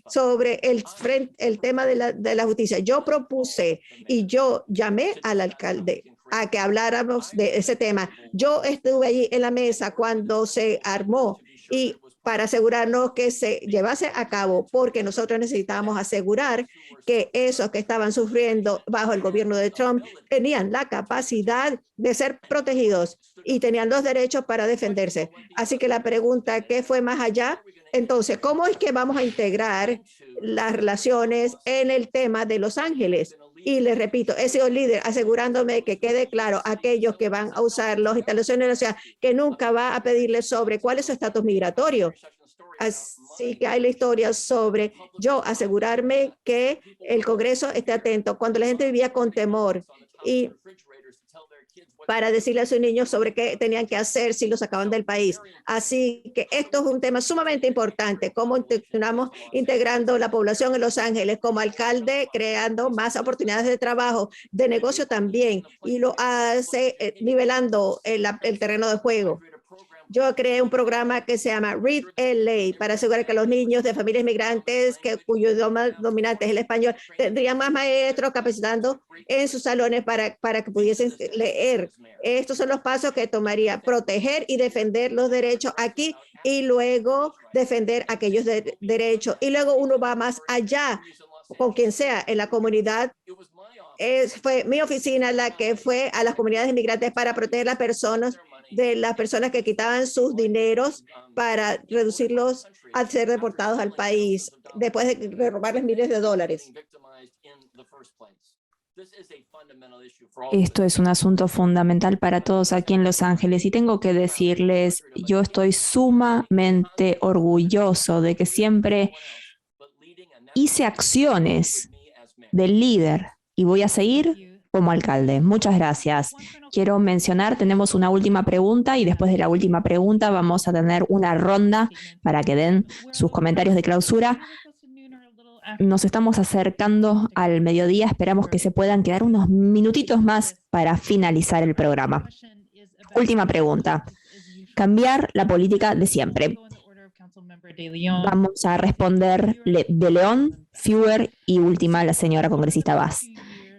[SPEAKER 2] sobre el tema de la justicia. Yo propuse y yo llamé al alcalde a que habláramos de ese tema. Yo estuve allí en la mesa cuando se armó y para asegurarnos que se llevase a cabo, porque nosotros necesitábamos asegurar que esos que estaban sufriendo bajo el gobierno de Trump tenían la capacidad de ser protegidos y tenían los derechos para defenderse. Así que la pregunta, ¿qué fue más allá? Entonces, ¿cómo es que vamos a integrar las relaciones en el tema de Los Ángeles? Y les repito, he sido líder asegurándome que quede claro a aquellos que van a usar las instalaciones de la ciudad que nunca va a pedirles sobre cuál es su estatus migratorio. Así que hay la historia sobre yo asegurarme que el Congreso esté atento cuando la gente vivía con temor y para decirle a sus niños sobre qué tenían que hacer si los sacaban del país. Así que esto es un tema sumamente importante, cómo continuamos integrando la población en Los Ángeles como alcalde, creando más oportunidades de trabajo, de negocio también, y lo hace nivelando el terreno de juego. Yo creé un programa que se llama Read LA para asegurar que los niños de familias migrantes cuyo idioma dominante es el español tendrían más maestros capacitando en sus salones para que pudiesen leer. Estos son los pasos que tomaría: proteger y defender los derechos aquí y luego defender aquellos derechos. Y luego uno va más allá con quien sea en la comunidad. Fue mi oficina la que fue a las comunidades inmigrantes para proteger a las personas de las personas que quitaban sus dineros para reducirlos a ser deportados al país después de robarles miles de dólares.
[SPEAKER 1] Esto es un asunto fundamental para todos aquí en Los Ángeles y tengo que decirles, yo estoy sumamente orgulloso de que siempre hice acciones del líder y voy a seguir como alcalde. Muchas gracias. Quiero mencionar, tenemos una última pregunta y después de la última pregunta vamos a tener una ronda para que den sus comentarios de clausura. Nos estamos acercando al mediodía, esperamos que se puedan quedar unos minutitos más para finalizar el programa. Última pregunta. Cambiar la política de siempre. Vamos a responder de León, Fewer y última la señora congresista Bass.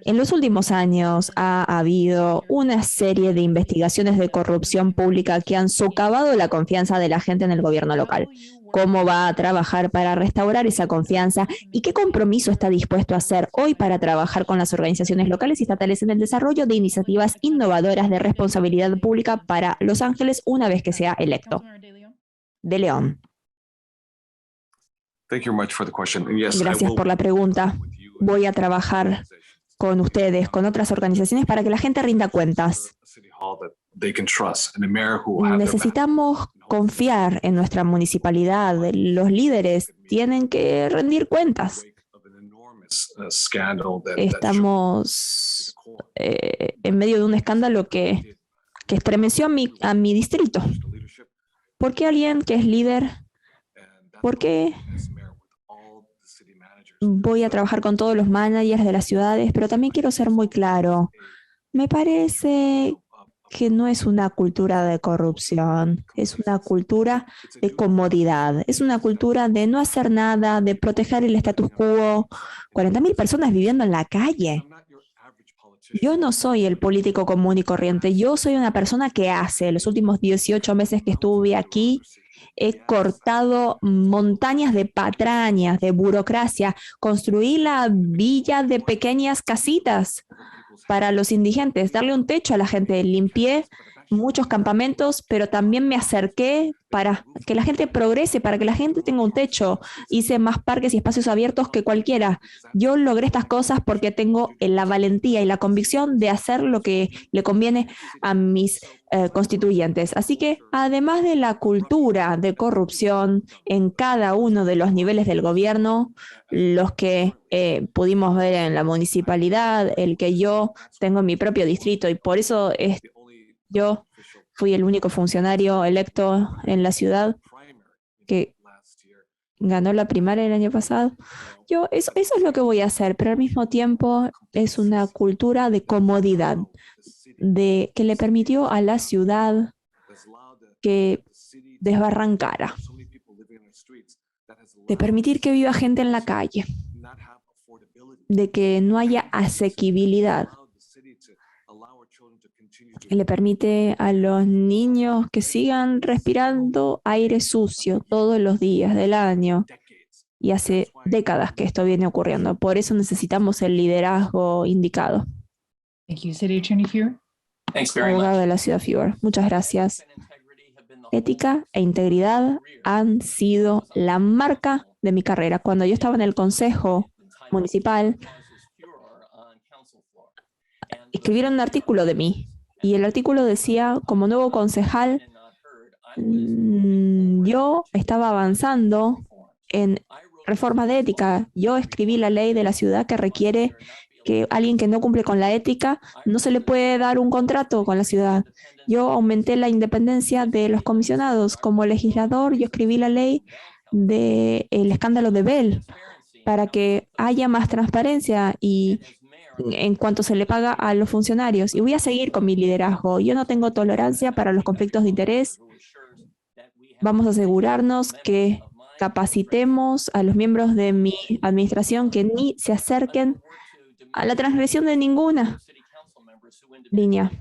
[SPEAKER 1] En los últimos años ha habido una serie de investigaciones de corrupción pública que han socavado la confianza de la gente en el gobierno local. ¿Cómo va a trabajar para restaurar esa confianza y qué compromiso está dispuesto a hacer hoy para trabajar con las organizaciones locales y estatales en el desarrollo de iniciativas innovadoras de responsabilidad pública para Los Ángeles una vez que sea electo? De León. Gracias por la pregunta. Voy a trabajar con ustedes, con otras organizaciones, para que la gente rinda cuentas. Necesitamos confiar en nuestra municipalidad. Los líderes tienen que rendir cuentas. Estamos en medio de un escándalo que estremeció a mi distrito. ¿Por qué alguien que es líder? ¿Por qué voy a trabajar con todos los managers de las ciudades? Pero también quiero ser muy claro. Me parece que no es una cultura de corrupción, es una cultura de comodidad, es una cultura de no hacer nada, de proteger el status quo. 40.000 personas viviendo en la calle. Yo no soy el político común y corriente, yo soy una persona que hace. Los últimos 18 meses que estuve aquí, he cortado montañas de patrañas, de burocracia. Construí la villa de pequeñas casitas para los indigentes, darle un techo a la gente. Limpié muchos campamentos, pero también me acerqué para que la gente progrese, para que la gente tenga un techo. Hice más parques y espacios abiertos que cualquiera. Yo logré estas cosas porque tengo la valentía y la convicción de hacer lo que le conviene a mis constituyentes. Así que, además de la cultura de corrupción en cada uno de los niveles del gobierno, los que pudimos ver en la municipalidad, el que yo tengo en mi propio distrito, y por eso yo fui el único funcionario electo en la ciudad que ganó la primaria el año pasado. Eso es lo que voy a hacer, pero al mismo tiempo es una cultura de comodidad, que le permitió a la ciudad que desbarrancara, de permitir que viva gente en la calle, de que no haya asequibilidad. Le permite a los niños que sigan respirando aire sucio todos los días del año. Y hace décadas que esto viene ocurriendo. Por eso necesitamos el liderazgo indicado.
[SPEAKER 6] Thank you, City Attorney Fewer.
[SPEAKER 5] Thanks very
[SPEAKER 1] Abogado
[SPEAKER 5] much.
[SPEAKER 1] de la ciudad Fewer. Muchas gracias. Ética e integridad han sido la marca de mi carrera. Cuando yo estaba en el consejo municipal, escribieron un artículo de mí y el artículo decía, como nuevo concejal, yo estaba avanzando en reforma de ética. Yo escribí la ley de la ciudad que requiere que alguien que no cumple con la ética no se le puede dar un contrato con la ciudad. Yo aumenté la independencia de los comisionados. Como legislador, yo escribí la ley del escándalo de Bell para que haya más transparencia y en cuanto se le paga a los funcionarios. Y voy a seguir con mi liderazgo. Yo no tengo tolerancia para los conflictos de interés. Vamos a asegurarnos que capacitemos a los miembros de mi administración que ni se acerquen a la transgresión de ninguna línea.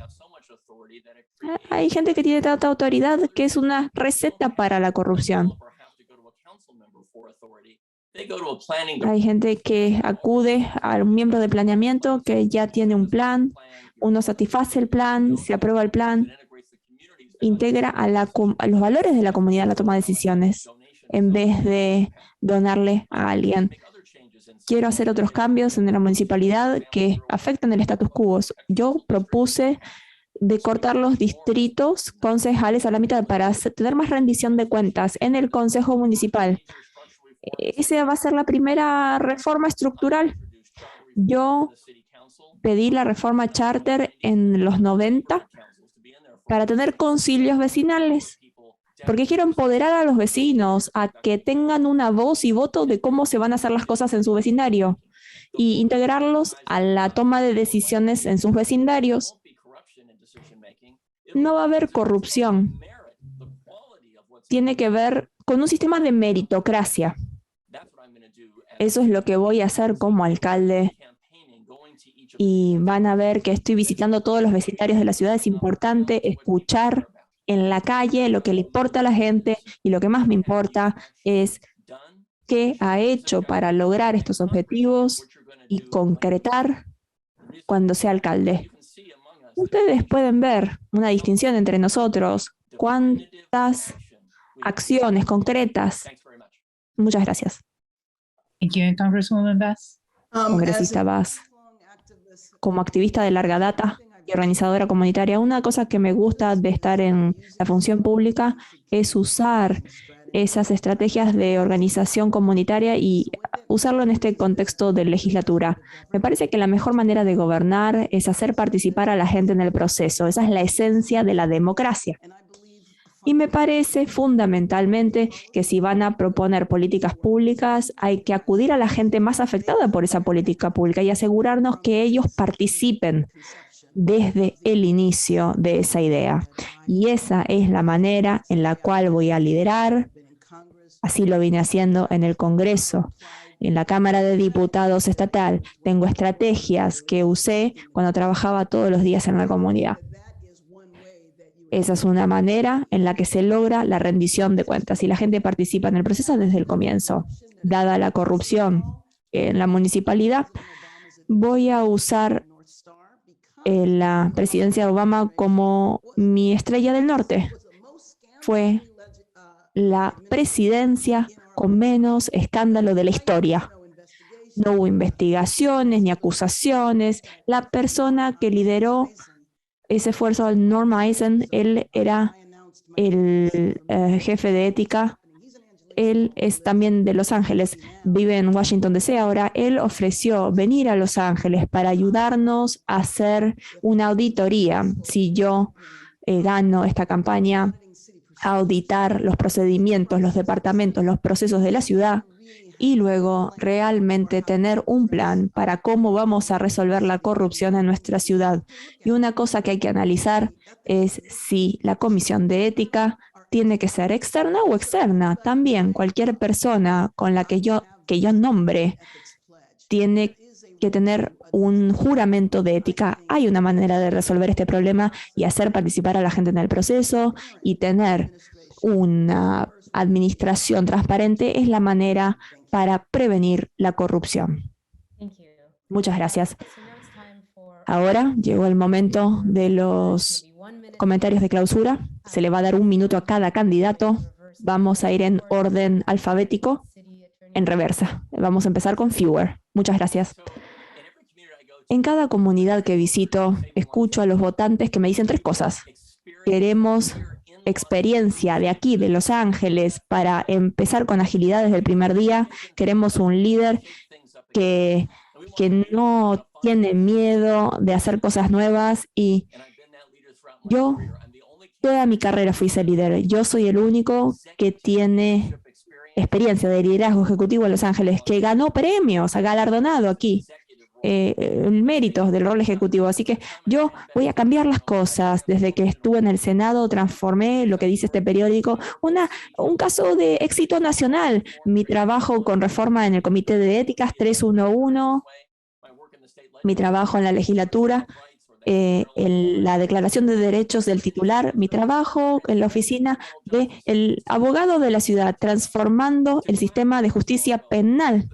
[SPEAKER 1] Hay gente que tiene tanta autoridad que es una receta para la corrupción. Hay gente que acude a un miembro de planeamiento que ya tiene un plan, uno satisface el plan, se aprueba el plan, integra a los valores de la comunidad en la toma de decisiones, en vez de donarle a alguien. Quiero hacer otros cambios en la municipalidad que afectan el status quo. Yo propuse de cortar los distritos concejales a la mitad para tener más rendición de cuentas en el Consejo Municipal. Esa va a ser la primera reforma estructural. Yo pedí la reforma charter en los 90 para tener concilios vecinales, porque quiero empoderar a los vecinos a que tengan una voz y voto de cómo se van a hacer las cosas en su vecindario y integrarlos a la toma de decisiones en sus vecindarios. No va a haber corrupción. Tiene que ver con un sistema de meritocracia. Eso es lo que voy a hacer como alcalde. Y van a ver que estoy visitando todos los vecindarios de la ciudad. Es importante escuchar en la calle lo que le importa a la gente, y lo que más me importa es qué ha hecho para lograr estos objetivos y concretar cuando sea alcalde. Ustedes pueden ver una distinción entre nosotros. ¿Cuántas acciones concretas? Muchas gracias.
[SPEAKER 6] Thank you, Congresswoman Bass.
[SPEAKER 1] Congresista Bass. Como activista de larga data y organizadora comunitaria, una cosa que me gusta de estar en la función pública es usar esas estrategias de organización comunitaria y usarlo en este contexto de legislatura. Me parece que la mejor manera de gobernar es hacer participar a la gente en el proceso. Esa es la esencia de la democracia. Y me parece fundamentalmente que si van a proponer políticas públicas, hay que acudir a la gente más afectada por esa política pública y asegurarnos que ellos participen desde el inicio de esa idea. Y esa es la manera en la cual voy a liderar. Así lo vine haciendo en el Congreso, en la Cámara de Diputados estatal. Tengo estrategias que usé cuando trabajaba todos los días en la comunidad. Esa es una manera en la que se logra la rendición de cuentas y la gente participa en el proceso desde el comienzo. Dada la corrupción en la municipalidad, voy a usar la presidencia de Obama como mi estrella del norte. Fue la presidencia con menos escándalo de la historia. No hubo investigaciones ni acusaciones. La persona que lideró ese esfuerzo, Norm Eisen, él era el jefe de ética. Él es también de Los Ángeles, vive en Washington DC ahora. Él ofreció venir a Los Ángeles para ayudarnos a hacer una auditoría. Si yo gano esta campaña, a auditar los procedimientos, los departamentos, los procesos de la ciudad y luego realmente tener un plan para cómo vamos a resolver la corrupción en nuestra ciudad. Y una cosa que hay que analizar es si la comisión de ética tiene que ser externa o externa. También cualquier persona con la que yo nombre tiene que tener un juramento de ética. Hay una manera de resolver este problema y hacer participar a la gente en el proceso y tener una administración transparente es la manera para prevenir la corrupción. Muchas gracias. Ahora llegó el momento de los comentarios de clausura. Se le va a dar 1 minuto a cada candidato. Vamos a ir en orden alfabético, en reversa. Vamos a empezar con Fewer. Muchas gracias. En cada comunidad que visito, escucho a los votantes que me dicen 3 cosas. Queremos experiencia de aquí, de Los Ángeles, para empezar con agilidad desde el primer día. Queremos un líder que no tiene miedo de hacer cosas nuevas, y yo toda mi carrera fui ese líder. Yo soy el único que tiene experiencia de liderazgo ejecutivo en Los Ángeles, que ganó premios, ha galardonado aquí méritos del rol ejecutivo. Así que yo voy a cambiar las cosas. Desde que estuve en el Senado, transformé lo que dice este periódico, un caso de éxito nacional. Mi trabajo con reforma en el Comité de Éticas 311, mi trabajo en la legislatura, en la Declaración de Derechos del Titular, mi trabajo en la oficina del abogado de la ciudad, transformando el sistema de justicia penal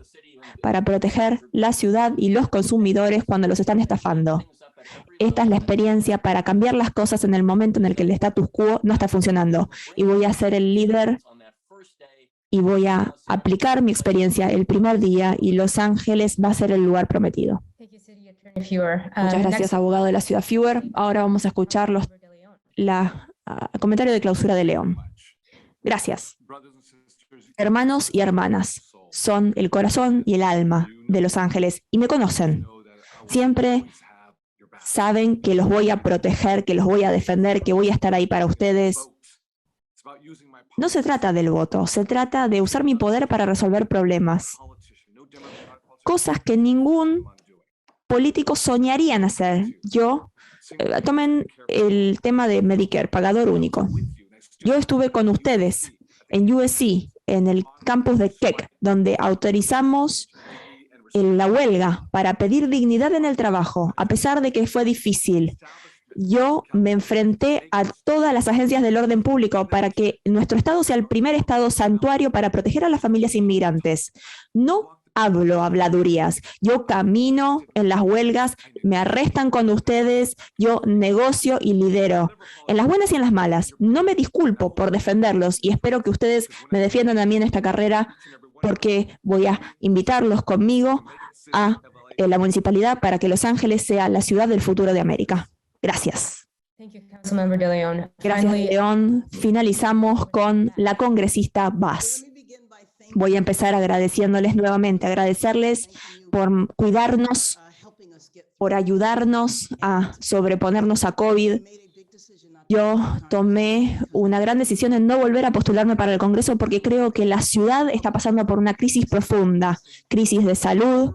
[SPEAKER 1] para proteger la ciudad y los consumidores cuando los están estafando. Esta es la experiencia para cambiar las cosas en el momento en el que el status quo no está funcionando. Y voy a ser el líder y voy a aplicar mi experiencia el primer día, y Los Ángeles va a ser el lugar prometido. Muchas gracias, abogado de la ciudad Fewer. Ahora vamos a escuchar comentario de clausura de León. Gracias. Hermanos y hermanas, son el corazón y el alma de Los Ángeles y me conocen. Siempre saben que los voy a proteger, que los voy a defender, que voy a estar ahí para ustedes. No se trata del voto, se trata de usar mi poder para resolver problemas. Cosas que ningún político soñaría en hacer. Tomen el tema de Medicare, pagador único. Yo estuve con ustedes en USC, en el campus de Keck, donde autorizamos la huelga para pedir dignidad en el trabajo, a pesar de que fue difícil. Yo me enfrenté a todas las agencias del orden público para que nuestro estado sea el primer estado santuario para proteger a las familias inmigrantes. No hablo habladurías, yo camino en las huelgas, me arrestan con ustedes, yo negocio y lidero, en las buenas y en las malas. No me disculpo por defenderlos y espero que ustedes me defiendan a mí en esta carrera, porque voy a invitarlos conmigo a la municipalidad para que Los Ángeles sea la ciudad del futuro de América. Gracias. Gracias, León. Finalizamos con la congresista Bass. Voy a empezar agradeciéndoles nuevamente, agradecerles por cuidarnos, por ayudarnos a sobreponernos a COVID. Yo tomé una gran decisión en no volver a postularme para el Congreso porque creo que la ciudad está pasando por una crisis profunda, crisis de salud,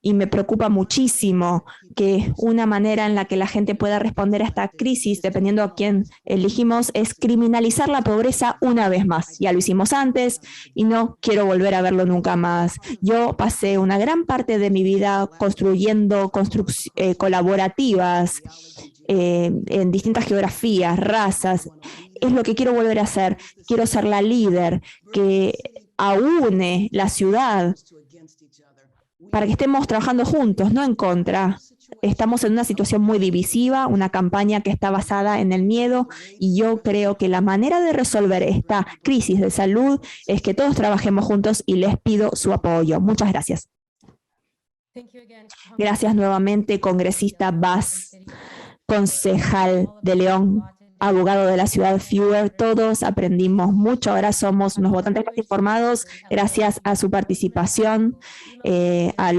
[SPEAKER 1] y me preocupa muchísimo que una manera en la que la gente pueda responder a esta crisis, dependiendo a quién elegimos, es criminalizar la pobreza una vez más. Ya lo hicimos antes y no quiero volver a verlo nunca más. Yo pasé una gran parte de mi vida construyendo colaborativas en distintas geografías, razas. Es lo que quiero volver a hacer. Quiero ser la líder que aúne la ciudad para que estemos trabajando juntos, no en contra. Estamos en una situación muy divisiva, una campaña que está basada en el miedo, y yo creo que la manera de resolver esta crisis de salud es que todos trabajemos juntos, y les pido su apoyo. Muchas gracias. Gracias nuevamente, congresista Bass, concejal de León, abogado de la ciudad Fewer. Todos aprendimos mucho, ahora somos unos votantes más informados gracias a su participación. A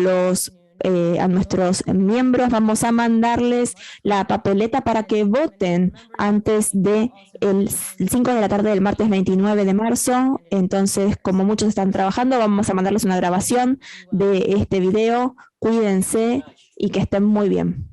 [SPEAKER 1] nuestros miembros vamos a mandarles la papeleta para que voten antes de el 5 de la tarde del martes 29 de marzo. Entonces, como muchos están trabajando, vamos a mandarles una grabación de este video. Cuídense y que estén muy bien.